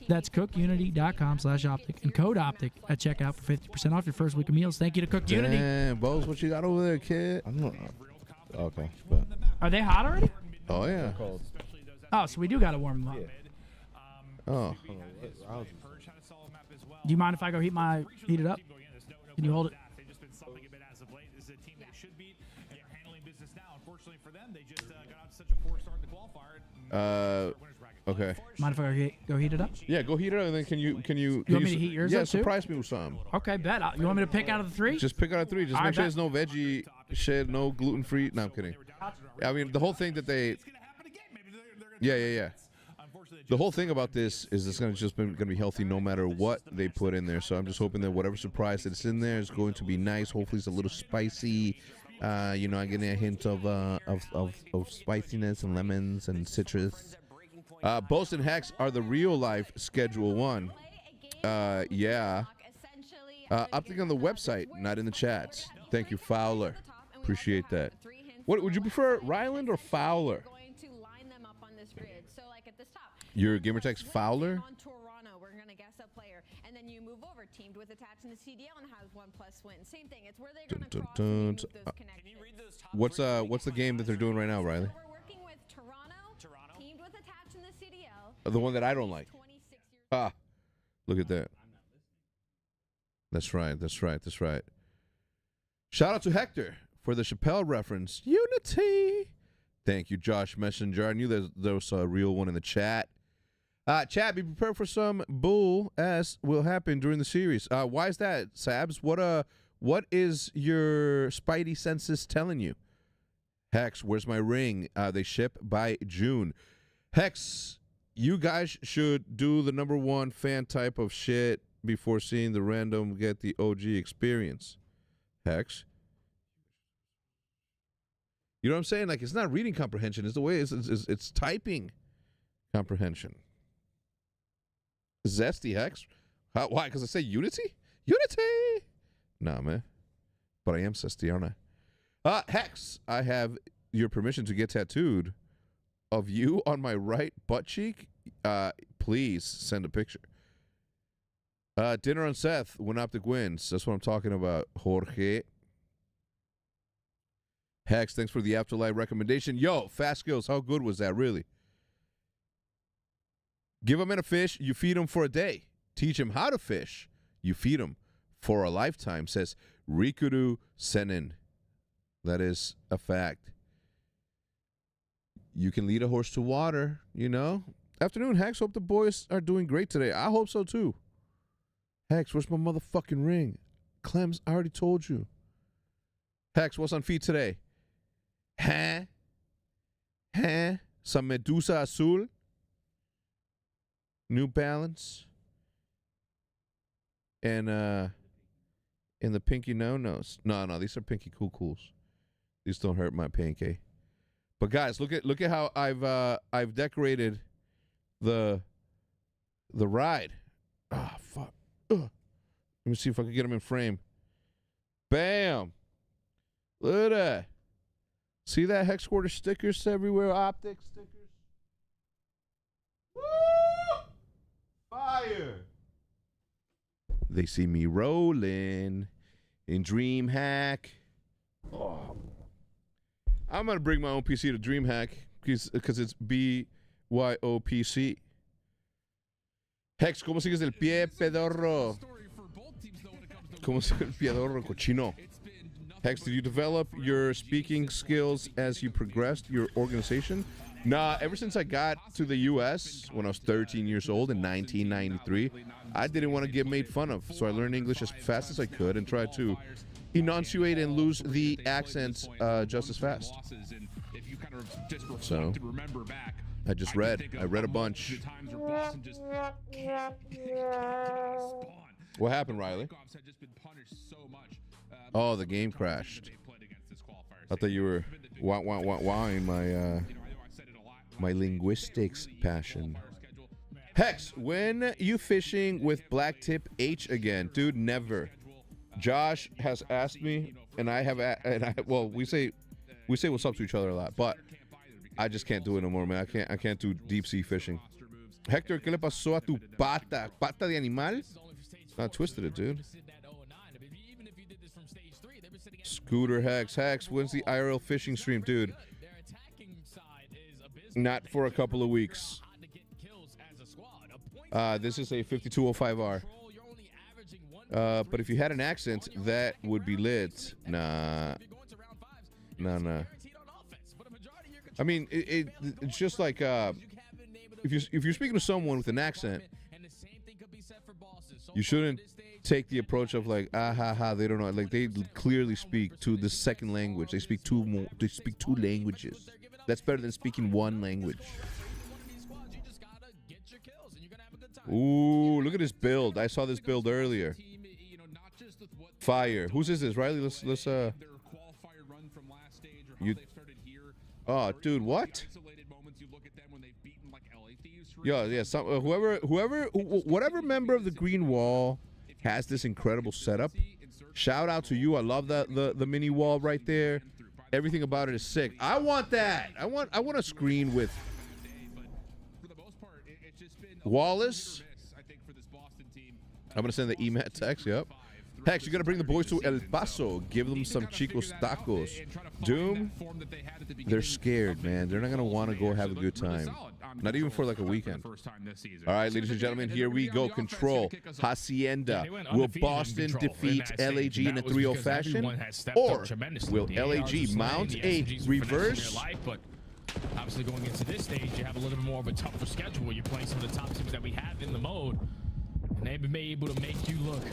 That's cookunity.com/optic and code OpTic at checkout for 50% off your first week of meals. Thank you to Cook Unity. Damn, Bose, what you got over there, kid? Okay. But. Are they hot already? Oh, yeah. Oh, so we do got to warm them up. Oh. Do you mind if I go heat it up? Can you hold it? Okay. Mind if I go heat it up? Yeah, go heat it up, and then can you You want me to heat yours yeah, up too? surprise me with something. Okay, bet. You want me to pick out of the 3? Just pick out of 3. Just All make right, sure bet. there's no veggie shit, no gluten-free. No, I'm kidding. I mean, the whole thing that they... Yeah. The whole thing about this is it's going to be healthy no matter what they put in there. So I'm just hoping that whatever surprise that's in there is going to be nice. Hopefully it's a little spicy. I'm getting a hint of spiciness and lemons and citrus. Bose and Hex are the real life Schedule 1. Yeah. OpTic on the website, not in the chats. Thank you, Fowler. Appreciate that. What would you prefer, Ryland or Fowler? Your gamertag's Fowler? On Toronto, we're going to guess a player, and then you move over, teamed with attaching the CDL and has 1+ win. Same thing. It's where they're going to cross and move those connections. What's the game that they're doing right now, Riley? So we're working with Toronto, teamed with attaching the CDL. The one that I don't like. Ah, look at that. That's right. Shout out to Hector for the Chappelle reference. Unity. Thank you, Josh Messenger. I knew there was a real one in the chat. Chat, be prepared for some bull as will happen during the series. Why is that, Sabs? What is your spidey senses telling you? Hex, where's my ring? They ship by June. Hex, you guys should do the #1 fan type of shit before seeing the random get the OG experience. Hex. You know what I'm saying? Like, it's not reading comprehension. It's the way it's typing comprehension. Zesty, Hex. Why? Because I say Unity? Unity! Nah, man. But I am zesty, aren't I? Hex, I have your permission to get tattooed of you on my right butt cheek. Please send a picture. Dinner on Seth when OpTic wins. That's what I'm talking about, Jorge. Hex, thanks for the Afterlife recommendation. Yo, Fast Skills, how good was that, really? Give a man a fish, you feed him for a day. Teach him how to fish, you feed him for a lifetime, says Rikudu Senin. That is a fact. You can lead a horse to water, you know? Afternoon, Hex. Hope the boys are doing great today. I hope so, too. Hex, where's my motherfucking ring? Clems, I already told you. Hex, what's on feet today? Huh? Some Medusa Azul. New Balance. And the Pinky No-Nos. No, these are Pinky Cool-Cools. These don't hurt my pancake. But guys, look at how I've decorated the ride. Ah, fuck. Ugh. Let me see if I can get them in frame. Bam. Look at that. See that? Hex Quarter stickers everywhere. OpTic stickers. Woo! Fire. They see me rolling in DreamHack. Oh. I'm going to bring my own PC to DreamHack because it's BYOPC. Hex, ¿cómo sigues el pie, pedorro? ¿Cómo sigues el pedorro, cochino? Hex, did you develop your speaking skills as you progressed your organization? Nah, ever since I got to the U.S. when I was 13 years old in 1993, I didn't want to get made fun of, so I learned English as fast as I could and tried to enunciate and lose the accents just as fast. So I just read. I read a bunch. What happened, Riley? Oh, the game crashed. I thought you were wowing my linguistics passion. Hex, when you fishing with black tip H again? Dude, never. Josh has asked me, and I have, well, we say what's up to each other a lot, but I just can't do it no more, man. I can't do deep sea fishing. Hector, ¿qué le pasó a tu pata? ¿Pata de animal? I twisted it, dude. Scooter Hex, when's the IRL fishing stream, dude? Not for a couple of weeks. This is a 5205R. But if you had an accent, that would be lit. Nah. I mean, it's just like if you're speaking to someone with an accent, you shouldn't take the approach of like, they don't know. Like, they clearly speak to the second language. They speak two languages. That's better than speaking one language. Ooh, look at this build. I saw this build earlier. Fire. Whose is this, Riley? Let's you. Oh, dude, what? Yeah. Whatever member of the Green Wall has this incredible setup. Shout out to you. I love the mini wall right there. Everything about it is sick. I want that. I want a screen with Wallace. I'm gonna send the EMAT text. Yep. Hex, you gotta bring the boys to El Paso. Give them some Chicos tacos. Doom, they're scared, man. They're not gonna want to go have a good time. Not even for like a weekend. All right, ladies and gentlemen, here we go. Control Hacienda. Will Boston defeat LAG in a 3-0 fashion, or will LAG mount a reverse? Obviously, going into this stage, you have a little bit more of a tougher schedule. You're playing some of the top teams that we have in the mode, and they've been able to make you look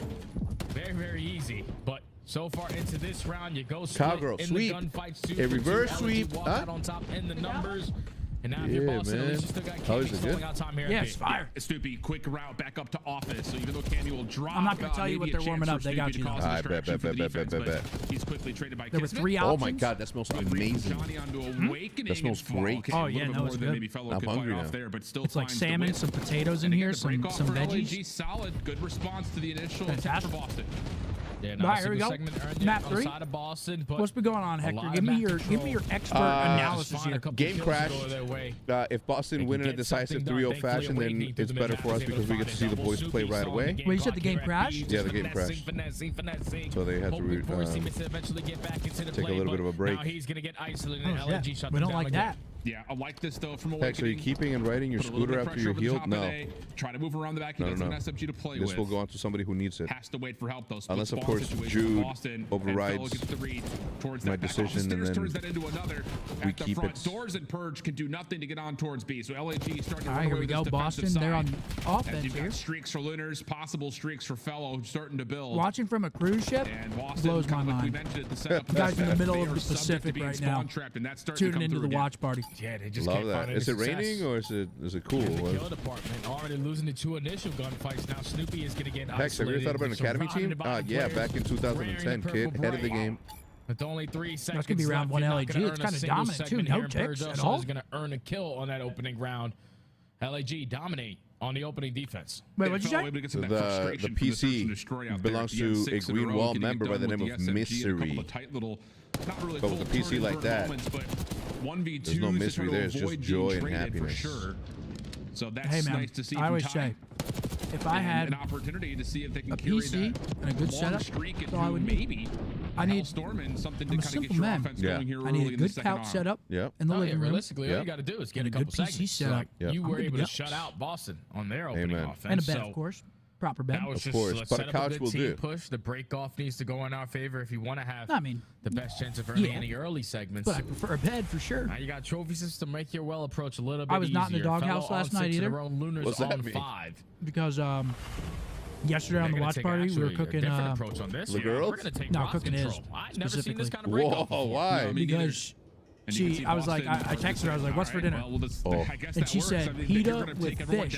very, very easy. But so far into this round, you go Cowgirl in sweep, the gunfights, a reverse sweep. Walk out on top in the numbers. And now if you're Boston, at least you still got Cammy slowing out time here. Yes, fire. Stoopy, quick route back up to office. So even though Cammy will drop, I'm not going to tell you what they're warming up. They got you. I bet. He's quickly traded by There were 3 options. Oh my God, that smells amazing. That smells great. Oh yeah, no, it's good. I'm hungry now. It's like salmon, some potatoes in here, some veggies. Solid, good response to the initial attempt for Boston. Yeah, all right, here we go. Map 3. Boston, what's been going on, Hector? Give me your expert analysis here. Game crash. If Boston win in a decisive 3-0 fashion, then it's better for us because we get to see the boys play right away. Wait, you said the game crashed? Yeah, the game crashed. So they had to take a little bit of a break. Oh, yeah. We don't like that. Yeah, I like this though from Heck, so you're keeping and riding your scooter after you're healed? No. Try to move around the back. He No. gets an SMG to play This with. will go on to somebody who needs it. Has to wait for help though. Unless, of course, Jude overrides my decision, and then turns that into another. we At the keep front, it. Doors and Purge can do nothing to get on towards B. So LAG starting to All right, run here away we with go. this Boston, defensive they're on side. offense And you've here. got streaks for Lunars, possible streaks for Fellow starting to build. Watching from a cruise ship And Boston, blows my kind of like we mind. mentioned at the setup, You guys in the middle they of are the subject to Pacific being right now, spawn trapped, and that's starting to tuning come into through the again. watch party. Yeah, they just Love can't that. find any Is it success. raining or is it cool? In the kill department, already losing the 2 initial gunfights. Now Snoopy is going to get Heck, have you ever thought about an academy team? Yeah, back in 2010, kid, head of the game. With only 3 seconds That's gonna be round left, one you're not LAG. gonna It's earn a kinda single dominant, too. segment No here, and ticks Purge at also all. is going to earn a kill on that opening round. LAG dominate on the opening defense. Wait, what'd you say? The PC belongs to a Green Wall member by the name of Misery. But with a PC like that, there's no misery there. It's just joy and happiness. So that's Hey, man, nice to see. I always say, if I had an opportunity to see if they can a carry PC that and a good long setup, streak that's all I would need. maybe I need Stormin something to I'm a kind of get simple your man. offense Yeah. going here I early need a in the good second couch arm. setup Yep. in the Oh, yeah, living room. realistically, all Yep. you got to do is get And a a couple good PC seconds. setup. Yep. You I'm were good able to to go. shut out Boston on their opening Amen. offense. And a bed, so of course. Proper bed. that was Of just course, let's but a set up couch good will team do. push. The break off needs to go in our favor if you want to have I mean, the best chance of earning yeah. any early segments. but I prefer a bed for sure. Now you got trophy systems to make your well approach a little bit I was not in the easier. doghouse Fellow last on night 6 in a either. row, Lunars What's that on mean? 5. Because yesterday on They're the gonna watch take party, we were actually a cooking. different approach on this. the Yeah, girls? We're gonna take No, rock cooking is, control. I've never seen this kind of Whoa, breakoff before. why? Because I was like, I texted her. I was like, "What's for dinner?" And she said pita with fish.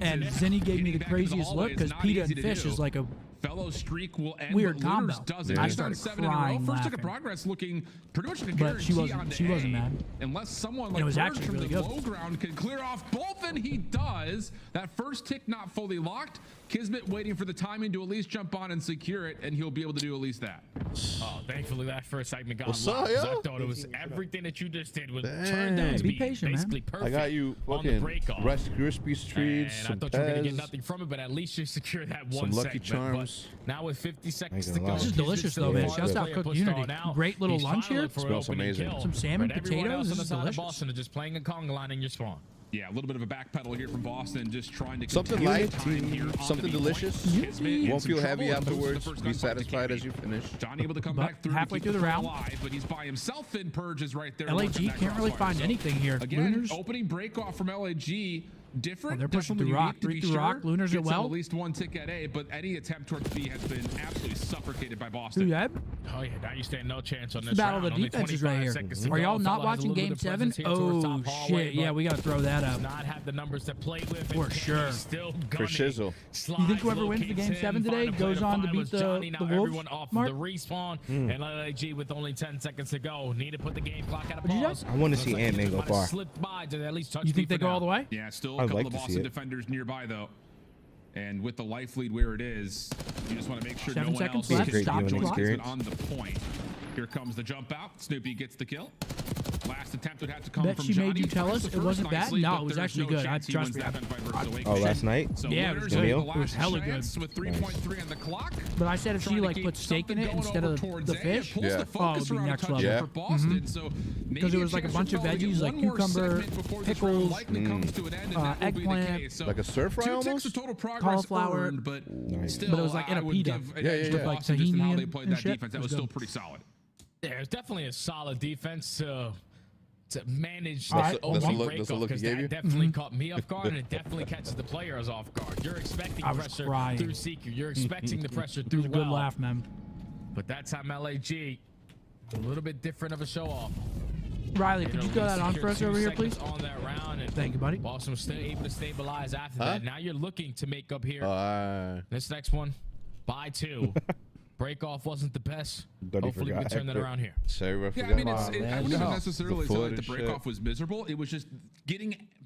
And Zinni gave me the craziest look because pita and fish is like a Fellow streak will end, weird but Lunars combo. doesn't. I He's done started 7 in a row. crying, First took a laughing. progress looking pretty much a But guarantee she wasn't- on she wasn't A, mad. unless someone And like it was Purge actually from really the good. low ground can clear off both, and he does. That first tick not fully locked. Kismet waiting for the timing to at least jump on and secure it, and he'll be able to do at least that. Oh, thankfully that first segment got What's locked. up, 'Cause yo? I thought it was everything that you just did was Dang. turned out to Be be patient, man. basically perfect. I got you on the fucking break-off. Rice Krispies treats, And I some thought you were gonna get Pez. nothing from it, but at least you secured that Some one Lucky segment. Charms. But now with 50 seconds to gonna go, lie. This is Kismet's delicious, still though, man. far Shouts the out player Cook pushed Unity. on out. Great little He's lunch trying to here. look for an Smells opening amazing. kill. Some salmon, But everyone potatoes. else This on the is side of delicious. Boston are just playing a Kong line in your spawn. Yeah, a little bit of a backpedal here from Boston, just trying to Something continue light, time here on something the B delicious. point. Kismet in Won't some feel heavy trouble and loses the afterwards. first Be gunfight to satisfied as KB. you finish. John able to come But back through halfway to keep through the crew round. alive, but he's by himself. And Purge is right there. LAG working that can't really crossfire. find So, anything here. Again, Lunars, opening break off from LAG. Different. they're pushing definitely through rock, unique to be through rock. sure. Lunars at Gets well. at least one tick at A, but any attempt towards B has been absolutely suffocated by Boston. Who that? Oh yeah, now you stand no chance on The this battle round. of the Only defenses right 25 here. seconds to Are go. y'all not Fellow has a watching little Game bit of 7? presence here towards Oh top hallway, shit! Yeah, but we gotta throw that does up. not have the numbers to play with. For and sure. he's still For gunning. shizzle. You think whoever wins the Game 7 today goes on to beat the Wolves, Everyone off Mark? the respawn, and LAG with only 10 seconds to go. Need to put the game clock at a What'd you pause. say? I wanna Looks see like Ant-Man he go might have far. slipped by to at least touch You think B they for go now. all the way? Yeah, still a I'd couple like of to see Boston it. defenders nearby though. And with the life lead where it is, you just want to make sure 7 no one seconds else left. can Stop the join clock. Kismet on the point. Here comes the jump out. Snoopy gets the kill. Last attempt would have to come Bet from she Johnny. made you tell Tries us the it first wasn't bad? nicely, No, but it was there's actually no good. chance he Trust wins me. that gunfight versus Oh, Awakening. last night? So Yeah, it Lunars was with good. the It was last hella good. chance With 3.3 on the clock. But I said if she Trying to like keep put steak in something it going instead over of towards the A. It fish, pulls Yeah. the focus it'd be around a next touch level. here Yeah. for Boston. So Because it was like a bunch of veggies, like cucumber, pickles, eggplant, like a stir fry almost? cauliflower, earned, but still, but it was like in a I would pita. give Yeah, yeah, to yeah. Like Boston just in how tahini they played and that shit. defense. That It was was still good. pretty solid. There's definitely a solid defense to manage That's that the- that's the opening look- that's the breakup, look he because gave that you? definitely caught me off guard, and it definitely catches the players off guard. You're expecting I was pressure crying. through Seeker. You're expecting the pressure It through was a good well. laugh, man. But that time LAG, a little bit different of a show off. Riley, could you throw that on for us over here, please? On that round, and Thank you, buddy. Boston was still able to stabilize after Huh? that. Now you're looking to make up here. Uh, This next one, by 2. Breakoff wasn't the best. Thought he Hopefully we can forgot. turn that around here. Sarah Yeah, forgot. I mean, I wouldn't even no. necessarily The say foot like the and break shit. off was miserable. It was just getting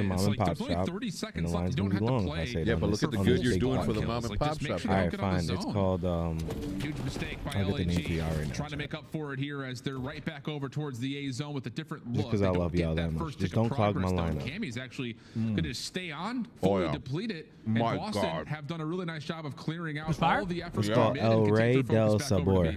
a mom and pop shop, and the line's gonna be long if I say Yeah, that. but look at the good you're doing for the mom and pop shop. All right, fine. It's called Huge mistake by I'll get the name for LAG, y'all right now. trying to make up for it here as they're right back over towards the A zone with a different look. Just because I love y'all that much. First Just tick of don't clog my progress, though. lineup. Cammy's actually going to stay on, fully deplete it. And My Boston God. have done a really nice job of clearing out fire? all the efforts. It's called El Rey del Sabor.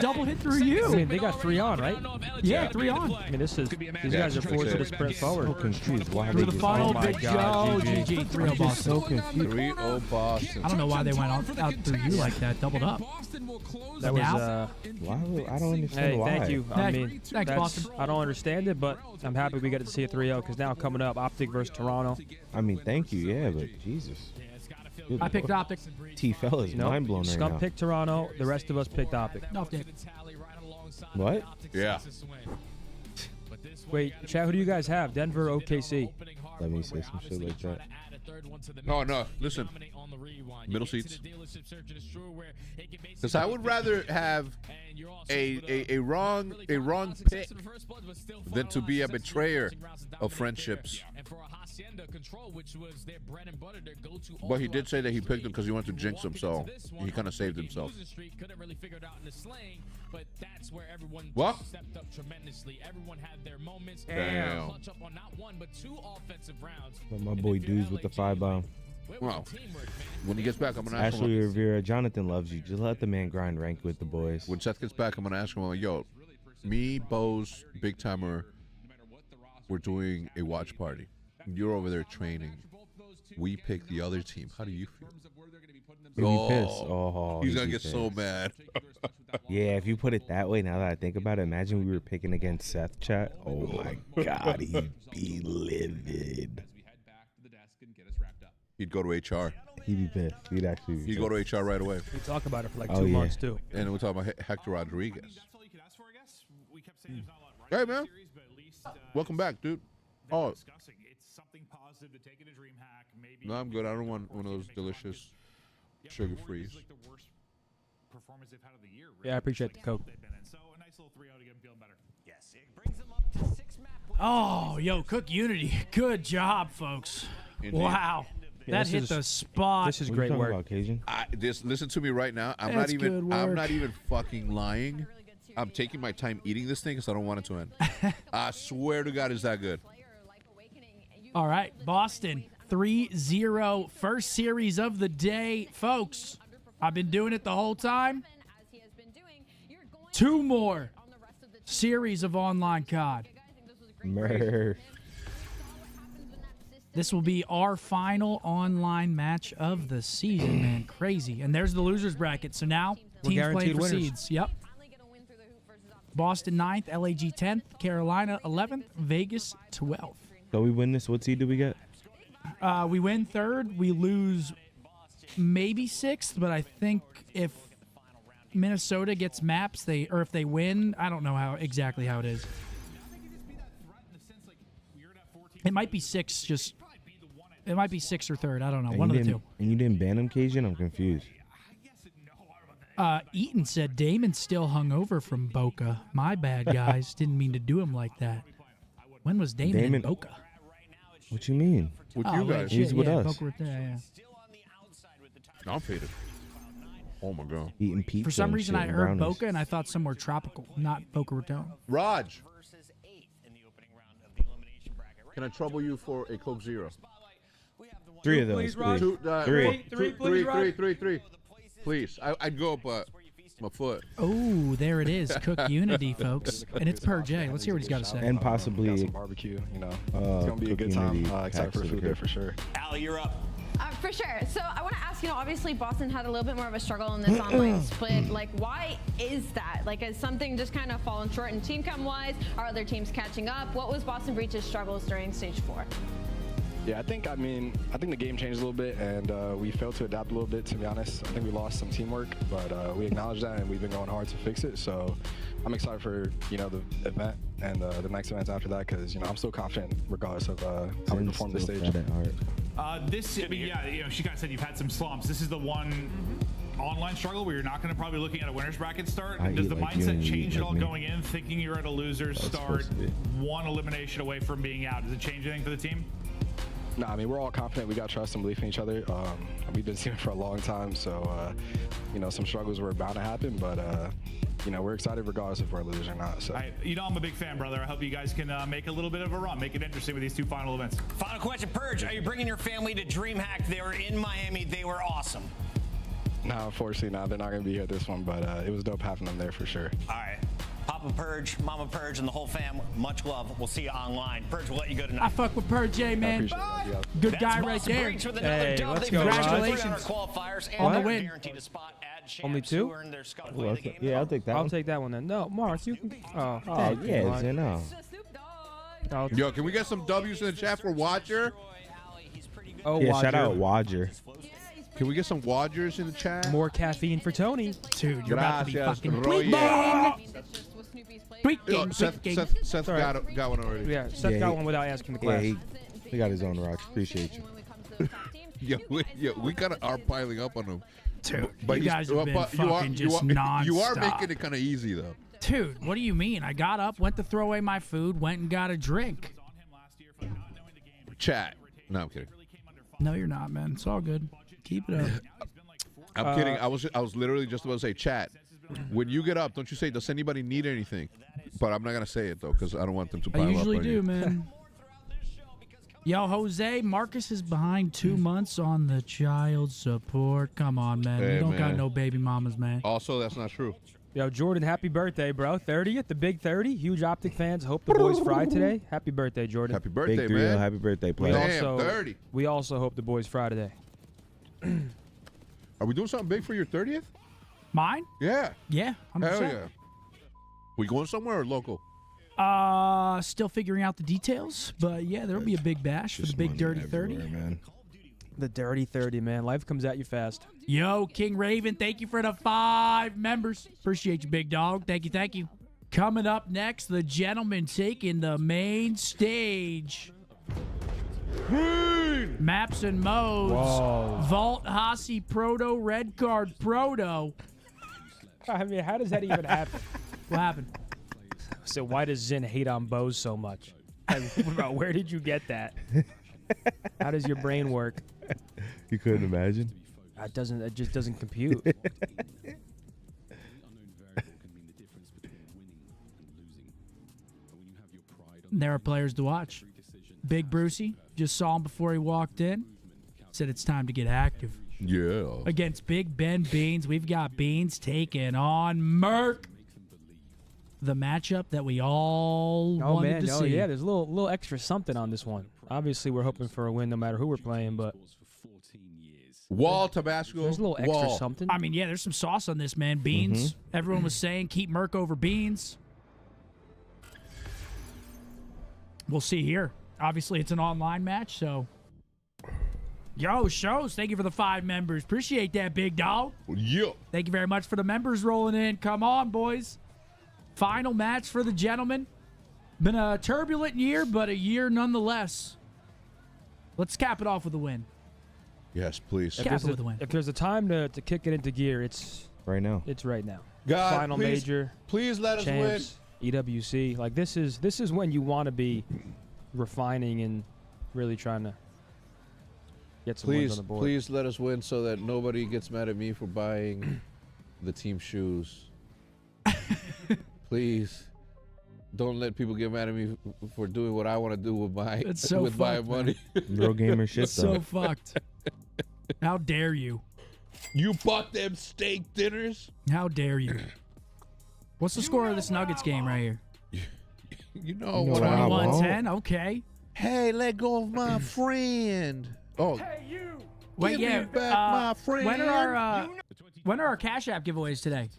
just double hit through you. I mean, they got 3 on, right? Yeah, 3 on. I mean, these guys are forced to sprint forward. So confused. Why To they the just final, oh my Big God, Joe, GG. GG, 3-0 I'm Boston. so confused. 3-0 Boston. I don't know why they went out through you like that, doubled up. That was, Why? I don't understand hey, why. thank you. I mean, Thanks, Boston. I don't understand it, but I'm happy we get to see a 3-0 because now coming up, OpTic versus Toronto. I mean, thank you, yeah, but Jesus. Good I picked Lord. OpTic. T-Fella's mind blown right Scump now. picked Toronto. The rest of us picked OpTic. No, Dick. What? Yeah. Wait, chat, who do you guys have? Denver, OKC? Let me say some shit like that. No. Listen. Middle seats. Because I would rather have a wrong pick than to be a betrayer of friendships. But he did say that he picked him because he wanted to jinx him, so he kind of saved himself. What? Damn. But my boy Dudes with the 5-bomb. Well, when he gets back, I'm going to ask Ashley him. Rivera, Jonathan loves you. Just let the man grind rank with the boys. When Seth gets back, I'm going to ask him, like, yo, me, Bose, Big Timer, we're doing a watch party. You're over there training. We pick the other team. How do you feel? He'll be pissed. Oh, he's going to get so mad. Yeah, if you put it that way, now that I think about it, imagine we were picking against Seth, chat. Oh, my God. He'd be livid. He'd go to HR. He'd be pissed. He'd actually be He'd go to HR right away. We talk about it for like 2 months, too. And we're talking about Hector Rodriguez. Hey, man. Welcome back, dude. Oh. No, I'm good. I don't want one of those delicious sugar-frees. Yeah, I appreciate the Coke. Oh, yo, Cook Unity. Good job, folks. Indeed. Wow. Yeah, that hit the spot. This is great work. Listen to me right now. I'm not even fucking lying. I'm taking my time eating this thing because I don't want it to end. I swear to God, is that good? All right, Boston, 3-0, first series of the day. Folks, I've been doing it the whole time. 2 more series of online COD. Murph. This will be our final online match of the season, man. Crazy. And there's the losers bracket. So now, We're teams playing for winners. seeds. Yep. Boston 9th, LAG 10th, Carolina 11th, Vegas 12th. So we win this. What seed do we get? We win 3rd. We lose maybe 6th, but I think if Minnesota gets maps, or if they win, I don't know exactly how it is. It might be 6, it might be 6th or 3rd. I don't know. And One of you the didn't- two. And you didn't ban him, Cajun? I'm confused. Eaton said Damon's still hungover from Boca. My bad, guys. Didn't mean to do him like that. When was Damon in Boca? What you mean? With Oh, you wait, guys. shit, He's with yeah, us. Boca, yeah. I'm faded. Oh, my God. Eating pizza. For some and reason, shit I and heard brownies. Boca, and I thought somewhere tropical, not Boca Raton. Raj. Can I trouble you for a Coke Zero? 3 of those, please. Three. Please. I'd go up my foot. Oh, there it is. Cook Unity, folks. And it's per J. Let's hear what he's got to say. And possibly got some barbecue, you know. It's going to be a good time. Excited for food there for sure. Allie, you're up. For sure. So I want to ask, obviously Boston had a little bit more of a struggle in this online split. Like, why is that? Like, has something just kind of fallen short in team chem wise? Are other teams catching up? What was Boston Breach's struggles during stage 4? Yeah, I think the game changed a little bit, and we failed to adapt a little bit, to be honest. I think we lost some teamwork, but we acknowledge that, and we've been going hard to fix it. So I'm excited for, the event and the next events after that, because, I'm still confident regardless of how we perform this stage. She kind of said you've had some slumps. This is the one online struggle where you're not going to probably looking at a winner's bracket start. Does the mindset change at all going in, thinking you're at a loser's start, one elimination away from being out? Does it change anything for the team? No, I mean, we're all confident. We got trust and belief in each other. We've been teaming for a long time, so, some struggles were bound to happen, but, we're excited regardless if we're losers or not. So. I'm a big fan, brother. I hope you guys can make a little bit of a run, make it interesting with these 2 final events. Final question, Purge. Are you bringing your family to DreamHack? They were in Miami. They were awesome. No, unfortunately, no. They're not going to be here at this one, but it was dope having them there for sure. All right. Papa Purge, Mama Purge, and the whole fam, much love. We'll see you online. Purge, we'll let you go tonight. I fuck with Purge J, man. Good That's guy right Boston there. Breach with another dub. let's They go, finished Raj. with Congratulations. 3 qualifiers and On the they're win. guaranteed a spot at champs Only 2? who earned their Scott play of the game. Yeah, I'll take that one. I'll take that one then. No, Mark, you can. Oh, Yeah, you know. Yo, can we get some W's in the chat for Watcher? Oh, Yeah, Wadger. shout out Wadger. Can we get some Wadgers in the chat? More caffeine for Tony. Dude, you're about to be Gracias, fucking Roy. bling. Seth got one already. Yeah, Seth got one without asking the class. Yeah, he got his own rocks. Appreciate you. we kind of are piling up on him. Dude, but you guys have been fucking just nonstop. You are making it kind of easy, though. Dude, what do you mean? I got up, went to throw away my food, went and got a drink. Chat. No, I'm kidding. No, you're not, man. It's all good. Keep it up. I'm kidding. I was literally just about to say, chat. When you get up, don't you say, does anybody need anything? But I'm not going to say it, though, because I don't want them to pile up. I usually on do, you. Man. Yo, Jose, Marcus is behind 2 months on the child support. Come on, man. Hey, we don't got man. no baby mamas, man. Also, that's not true. Yo, Jordan, happy birthday, bro. 30th, the big 30. Huge OpTic fans. Hope the boys fry today. Happy birthday, Jordan. Happy birthday, Big 3-0. man. Happy birthday, We player. also, 30. we also hope the boys fry today. Are we doing something big for your 30th? Mine? Yeah. Yeah, 100%. Hell yeah. We going somewhere or local? Still figuring out the details, but yeah, there'll be a big bash for the big dirty 30. Man. The dirty 30, man. Life comes at you fast. Yo, King Raven, thank you for the 5 members. Appreciate you, big dog. Thank you. Coming up next, the gentleman taking the main stage. Maps and modes. Whoa. Vault, Hasi, Proto, Red Card, Proto. I mean, how does that even happen? What happened? So why does Zin hate on bows so much? Bro, where did you get that? How does your brain work? You couldn't imagine? It just doesn't compute. There are players to watch. Big Brucey, just saw him before he walked in. Said it's time to get active. Yeah. Against Big Ben Beans, we've got Beans taking on Merc. The matchup that we all wanted to see. Yeah, there's a little extra something on this one. Obviously, we're hoping for a win no matter who we're playing, but Wall, Tabasco. there's a little extra something. I mean, yeah, there's some sauce on this, man. Beans. Everyone was saying keep Merc over Beans. We'll see here. Obviously, it's an online match, so. Yo, Shows, thank you for the 5 members. Appreciate that, big dog. Yeah. Thank you very much for the members rolling in. Come on, boys. Final match for the gentlemen. Been a turbulent year, but a year nonetheless. Let's cap it off with a win. Yes, please. Cap it with a win. If there's a time to kick it into gear, it's right now. It's right now. God, Final please, major. Please let us champs, win. EWC. Like this is when you want to be refining and really trying to get some wins on the board. Please let us win so that nobody gets mad at me for buying the team shoes. Please. Don't let people get mad at me for doing what I want to do with my my money. Real gamer shit, though. So fucked. How dare you? You bought them steak dinners? How dare you? What's the score of this Nuggets game right here? You know 21-10. Okay. Hey, let go of my friend. Oh. Hey, you. Wait, Give yeah. me back my friend. When are our Cash App giveaways today?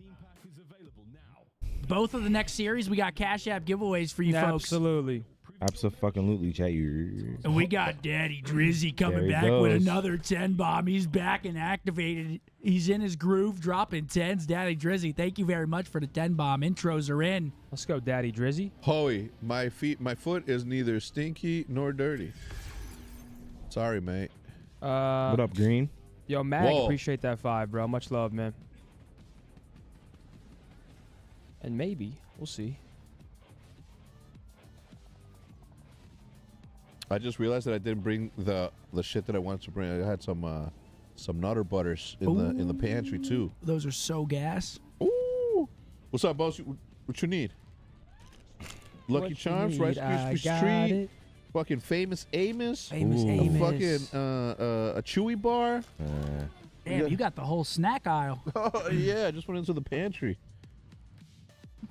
Both of the next series, we got Cash App giveaways for you folks. Absolutely. Absolutely, chat. You. And we got Daddy Drizzy coming back with another 10 bomb. He's back and activated. He's in his groove, dropping 10s. Daddy Drizzy, thank you very much for the 10 bomb. Intros are in. Let's go, Daddy Drizzy. Hoey, my foot is neither stinky nor dirty. Sorry, mate. What up, Green? Yo, Mag, appreciate that 5, bro. Much love, man. And maybe we'll see. I just realized that I didn't bring the shit that I wanted to bring. I had some Nutter Butters in the pantry too. Those are so gas. Ooh, what's up, boss? What you need? Lucky Charms, Rice Krispie Treat, fucking Famous Amos, a fucking a Chewy bar. Damn, you got the whole snack aisle. Oh yeah, I just went into the pantry.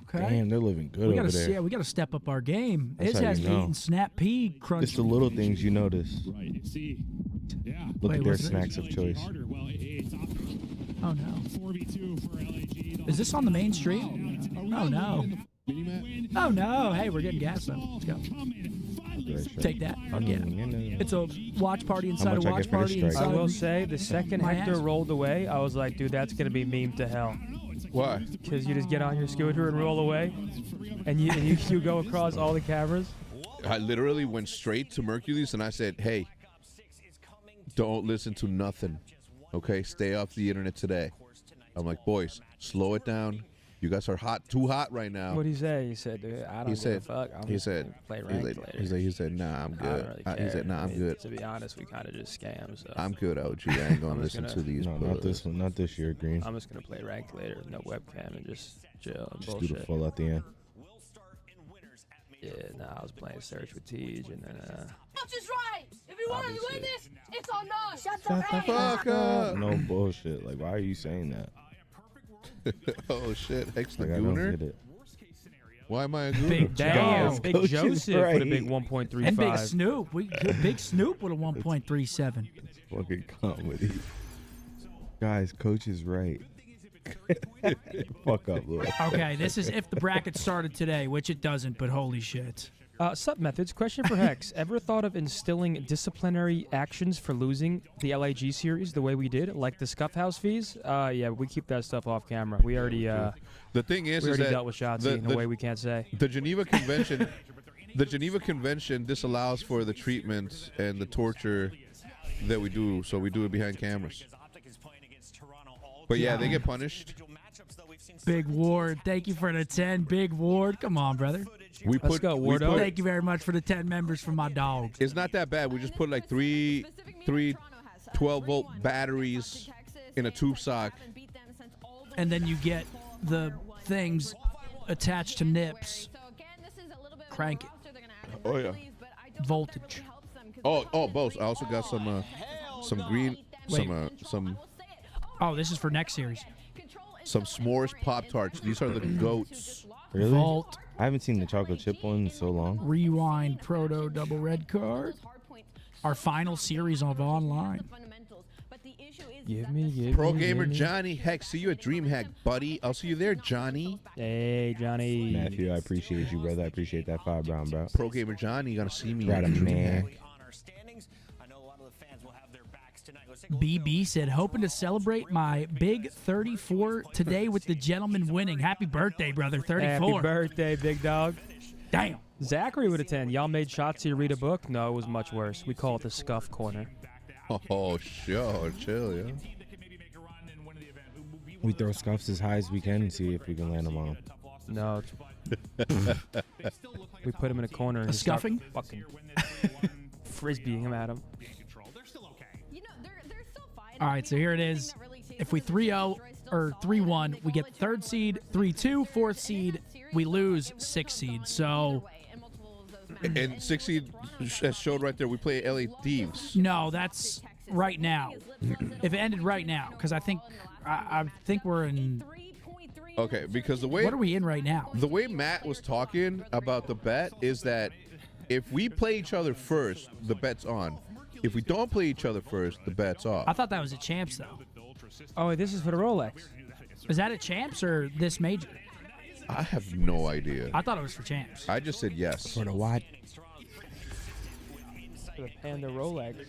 Okay. Damn, they're living good over there. Yeah, we got to step up our game. That's His how has you know. eaten Snap Pea Crunch. It's the little things you notice. Right. See. Yeah. Look Wait, at their what's it? snacks of choice. Well, it's Oh no. 4v2 for LAG. Is this on the main street? Oh no. Oh no. Hey, we're getting gas though. Let's go. Take that. Fuck yeah. It's a watch party inside a much I watch get for this party strike? I inside. will say, the second My Hector ass. rolled away, I was like, dude, that's going to be meme to hell. Why? Because you just get on your scooter and roll away, and you go across all the cameras. I literally went straight to Mercury's and I said, hey, don't listen to nothing. Okay, stay off the internet today. I'm like, boys, slow it down. You guys are too hot right now. What'd he say? He said, dude, I don't give a fuck. I'm he said, play ranked later. He said, nah, I'm good. I don't really He said, nah, I'm good. To be honest, we kind of just scam. So I'm good, OG. I ain't gonna listen to these. No, not this one. Not this year, Green. I'm just gonna play ranked later, no webcam, and just chill and Just bullshit. do the full at the end. Yeah, I was playing Search with Tej, and then That's just right. If you want to win this, it's on us. Shut the fuck up. No bullshit. Like, why are you saying that? Oh shit, Hex the Like, I don't Gooner. get it. Why am I a gooner? Big damn, Big Coach is Joseph right. with a big 1.35. And Big Snoop. Big Snoop with a 1.37. Fucking comedy. Guys, coach is right. Fuck up, Lord. Okay, this is if the bracket started today, which it doesn't, but holy shit. Sup, Methodz. Question for Hex. Ever thought of instilling disciplinary actions for losing the LIG series the way we did, like the Scuff House fees? Yeah, we keep that stuff off camera. We already the thing is, we already that dealt with Shotzi in a way we can't say. The Geneva Convention, disallows for the treatment and the torture that we do, so we do it behind cameras. But yeah, they get punished. Big Ward, thank you for the 10. Big Ward, come on, brother. Let's go, Wardo. Thank you very much for the 10 members from my dogs. It's not that bad. We just put like three 12-volt batteries in a tube sock. And then you get the things attached to nips. Crank it. Oh yeah. Voltage. Oh, both. I also got some green, some. Oh, this is for next series. Some s'mores Pop-Tarts. These are the goats. Really? Vault. I haven't seen the chocolate chip one in so long. Rewind Proto double red card. Our final series of online. Give me, Pro Gamer Johnny. Heck, see you at DreamHack, buddy. I'll see you there, Johnny. Hey, Johnny. Matthew, I appreciate you, brother. I appreciate that $5, bro. Pro Gamer Johnny, you gotta see me Right, at man. DreamHack. BB said, hoping to celebrate my big 34 today with the gentleman winning. Happy birthday, brother. 34. Happy birthday, big dog. Damn. Zachary with a 10. Y'all made Shotzi read a book? No, it was much worse. We call it the Scuff Corner. Oh, sure. Chill, yeah. We throw scuffs as high as we can and see if we can land them on them. No. We put him in a corner and scuffing? Fucking frisbeeing him at him. All right, so here it is. If we 3-0 or 3-1, we get third seed. 3-2, fourth seed, we lose sixth seed. So, and sixth seed showed right there. We play LA Thieves. No, that's right now. If it ended right now, because I think we're in. Okay, because the way what are we in right now? The way Matt was talking about the bet is that if we play each other first, the bet's on. If we don't play each other first, the bet's off. I thought that was a champs, though. Oh, wait, this is for the Rolex. Is that a champs or this major? I have no idea. I thought it was for champs. I just said yes. For the what? For the Panda Rolex.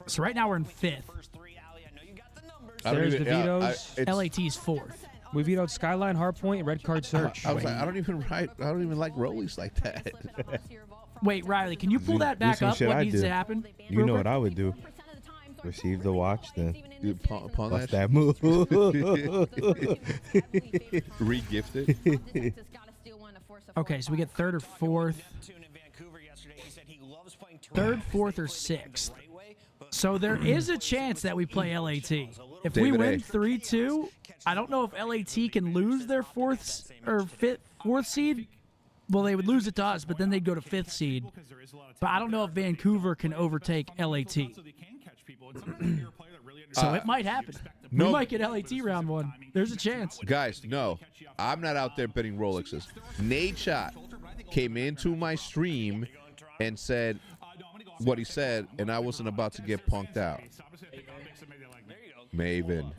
So right now we're in fifth. There's the vetoes. LAT's fourth. We vetoed Skyline, Hardpoint, Red Card Search. I was like, I don't even like rollies like that. Wait, Riley, can you pull that back up? What needs to happen? You know what I would do? Receive the watch, then pawn that move. Re-gift it. Okay, so we get third or fourth. Third, fourth, or sixth. So there is a chance that we play LAT. If we win 3-2, I don't know if LAT can lose their fourth seed. Well, they would lose it to us, but then they'd go to fifth seed. But I don't know if Vancouver can overtake LAT. So it might happen. We might get LAT round one. There's a chance. Guys, no. I'm not out there betting Rolexes. Nate Shot came into my stream and said what he said, and I wasn't about to get punked out. Maven.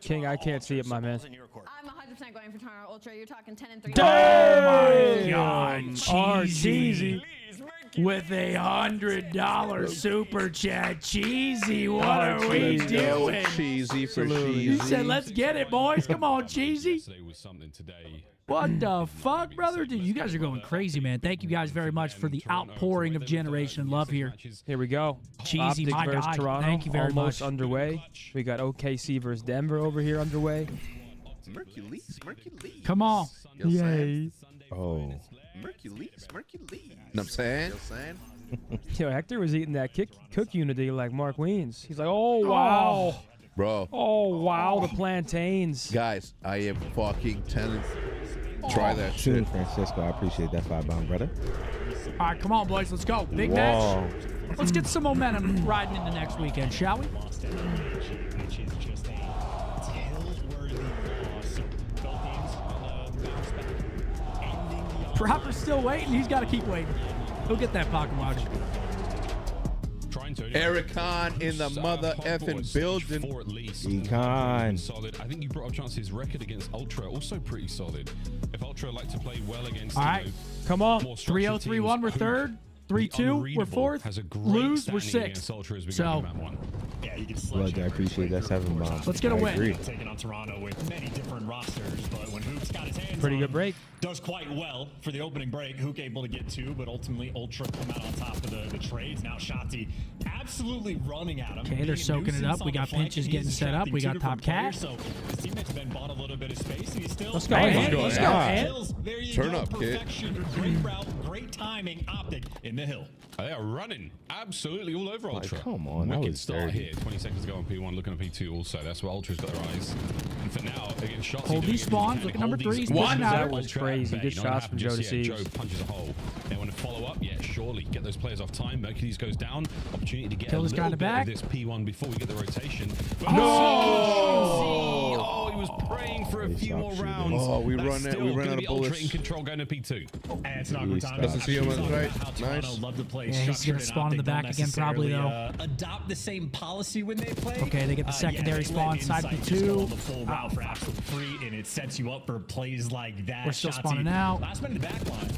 King, I can't see it, my man. I'm 100% going for Toronto Ultra. You're talking 10 and 3. Oh my God, cheesy. with a $100 super chat. Cheesy, what are we doing? Cheesy for cheesy. He said, let's get it, boys. Come on, Cheesy. What the fuck, brother? Dude, you guys are going crazy, man. Thank you guys very much for the outpouring of generation love here. Here we go. Cheesy, OpTic my versus guy. Toronto. Thank you very almost much. underway. We got OKC versus Denver over here underway. Mercules. Come on. Yay. Oh. Mercules. You know what I'm saying? Yo, Hector was eating that cook unity like Mark Weens. He's like, oh, wow. Bro. Oh, wow, the plantains. Guys, I am fucking telling. Try that Tune shit. Francisco, I appreciate that 5-pound, brother. All right, come on, boys. Let's go. Big match. Let's get some momentum riding into next weekend, shall we? Proper's still waiting. He's got to keep waiting. He'll get that pocket watch. Eric Khan in the mother effing building. Econ. Solid. I think you brought up chances record against Ultra, also pretty solid. If Ultra like to play well against, all right, come on. 3-0, 3-1, we're third. 3-2, we're fourth. Lose, we're sixth. So, yeah, you can Blood, I appreciate that 7-bomb. Let's get a win. Taking on Toronto with many different rosters, but when Hook's got his hands pretty on good break. Does quite well for the opening break. Hook able to get 2, but ultimately Ultra come out on top of the trades. Now Shotzi absolutely running at him. Okay, they're soaking it up. We got pinches getting set up. We got top cat. So his teammates been bought a little bit of space, and he's still. Let's go, Let's go, There you Turn go. up, kid. Perfection. Great route, great timing. OpTic in the hill. They are running absolutely all over Ultra. Like, come on, that Wicked was start dirty. here. 20 seconds ago on P1, looking at P2 also. That's where Ultra's got their eyes. And for now, against shots. Hold these spawns. Look at number 3. That was crazy. Good shots from Joe Deceives. Joe punches a hole. They want to follow up. Yeah, surely. Get those players off time. Mercules goes down. Opportunity to get Kill a this guy in little the bit back. of this P1 before we get the rotation. But No! Oh, he was praying for a few more rounds. Oh, we That's run still out gonna of be Ultra bullets. in control going to P2. And it's not good time. Doesn't see him on the right. Nice. Love to play Yeah, he's gonna spawn in the back again probably, though. Adopt the same policy when they play. Okay, they get the secondary spawn, side P2. P2. The full route for absolute free, and it sets you up for plays like that. We're still Shotzi, spawning out. Last man in the back line.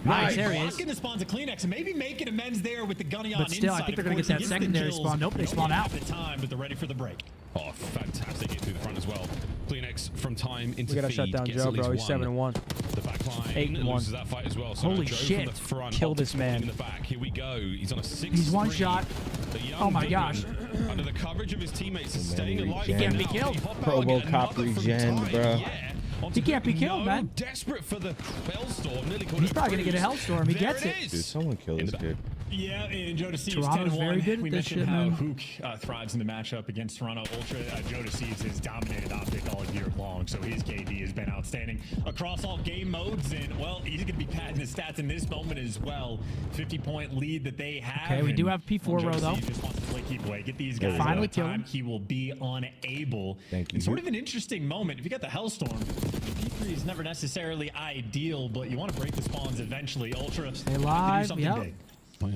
Nice, there he is. Blocking the spawns of Kleenex and maybe making amends there with the gunny on But still, I inside. think they're going to get that secondary spawn. Nope, they spawn out. The time, but they're ready for the break. Oh, fantastic hit through the front as well. Kleenex from time into We got to feed. shut down Gets Joe, at least bro. He's 7-1. The back line 8-1. loses that fight as well. So Holy Joe shit. From the front, Kill Optic this man. In the back. Here we go. He's on a 6-3. He's one shot. The young Oh my Goodman, gosh. Under the coverage of his teammates, is staying man, alive. He can't be now. killed. Can he pop out Pro and Bowl get cop another from regen, time? bro. Yeah. He can't be killed, man. Desperate for the Hellstorm. Nearly called He's it probably going to get a bruised. Hellstorm. He There gets it. is. Dude, someone kill this kid. Yeah, and Joe Deceives Toronto's 10-1. very good at We this mentioned shit, how man. Hook thrives in the matchup against Toronto Ultra. Joe Deceives has dominated OpTic all year long, so his KD has been outstanding across all game modes. And, well, he's going to be patting his stats in this moment as well. 50-point lead that they have. Okay, we do have P4 Joe row, though. Deceives just wants to play keep away. Get these guys Finally out of kill time. him. He will be unable. Thank you. And sort of an interesting moment. If you got the Hellstorm, P3 is never necessarily ideal, but you want to break the spawns eventually. Ultra Stay have to do alive. something Yep. big.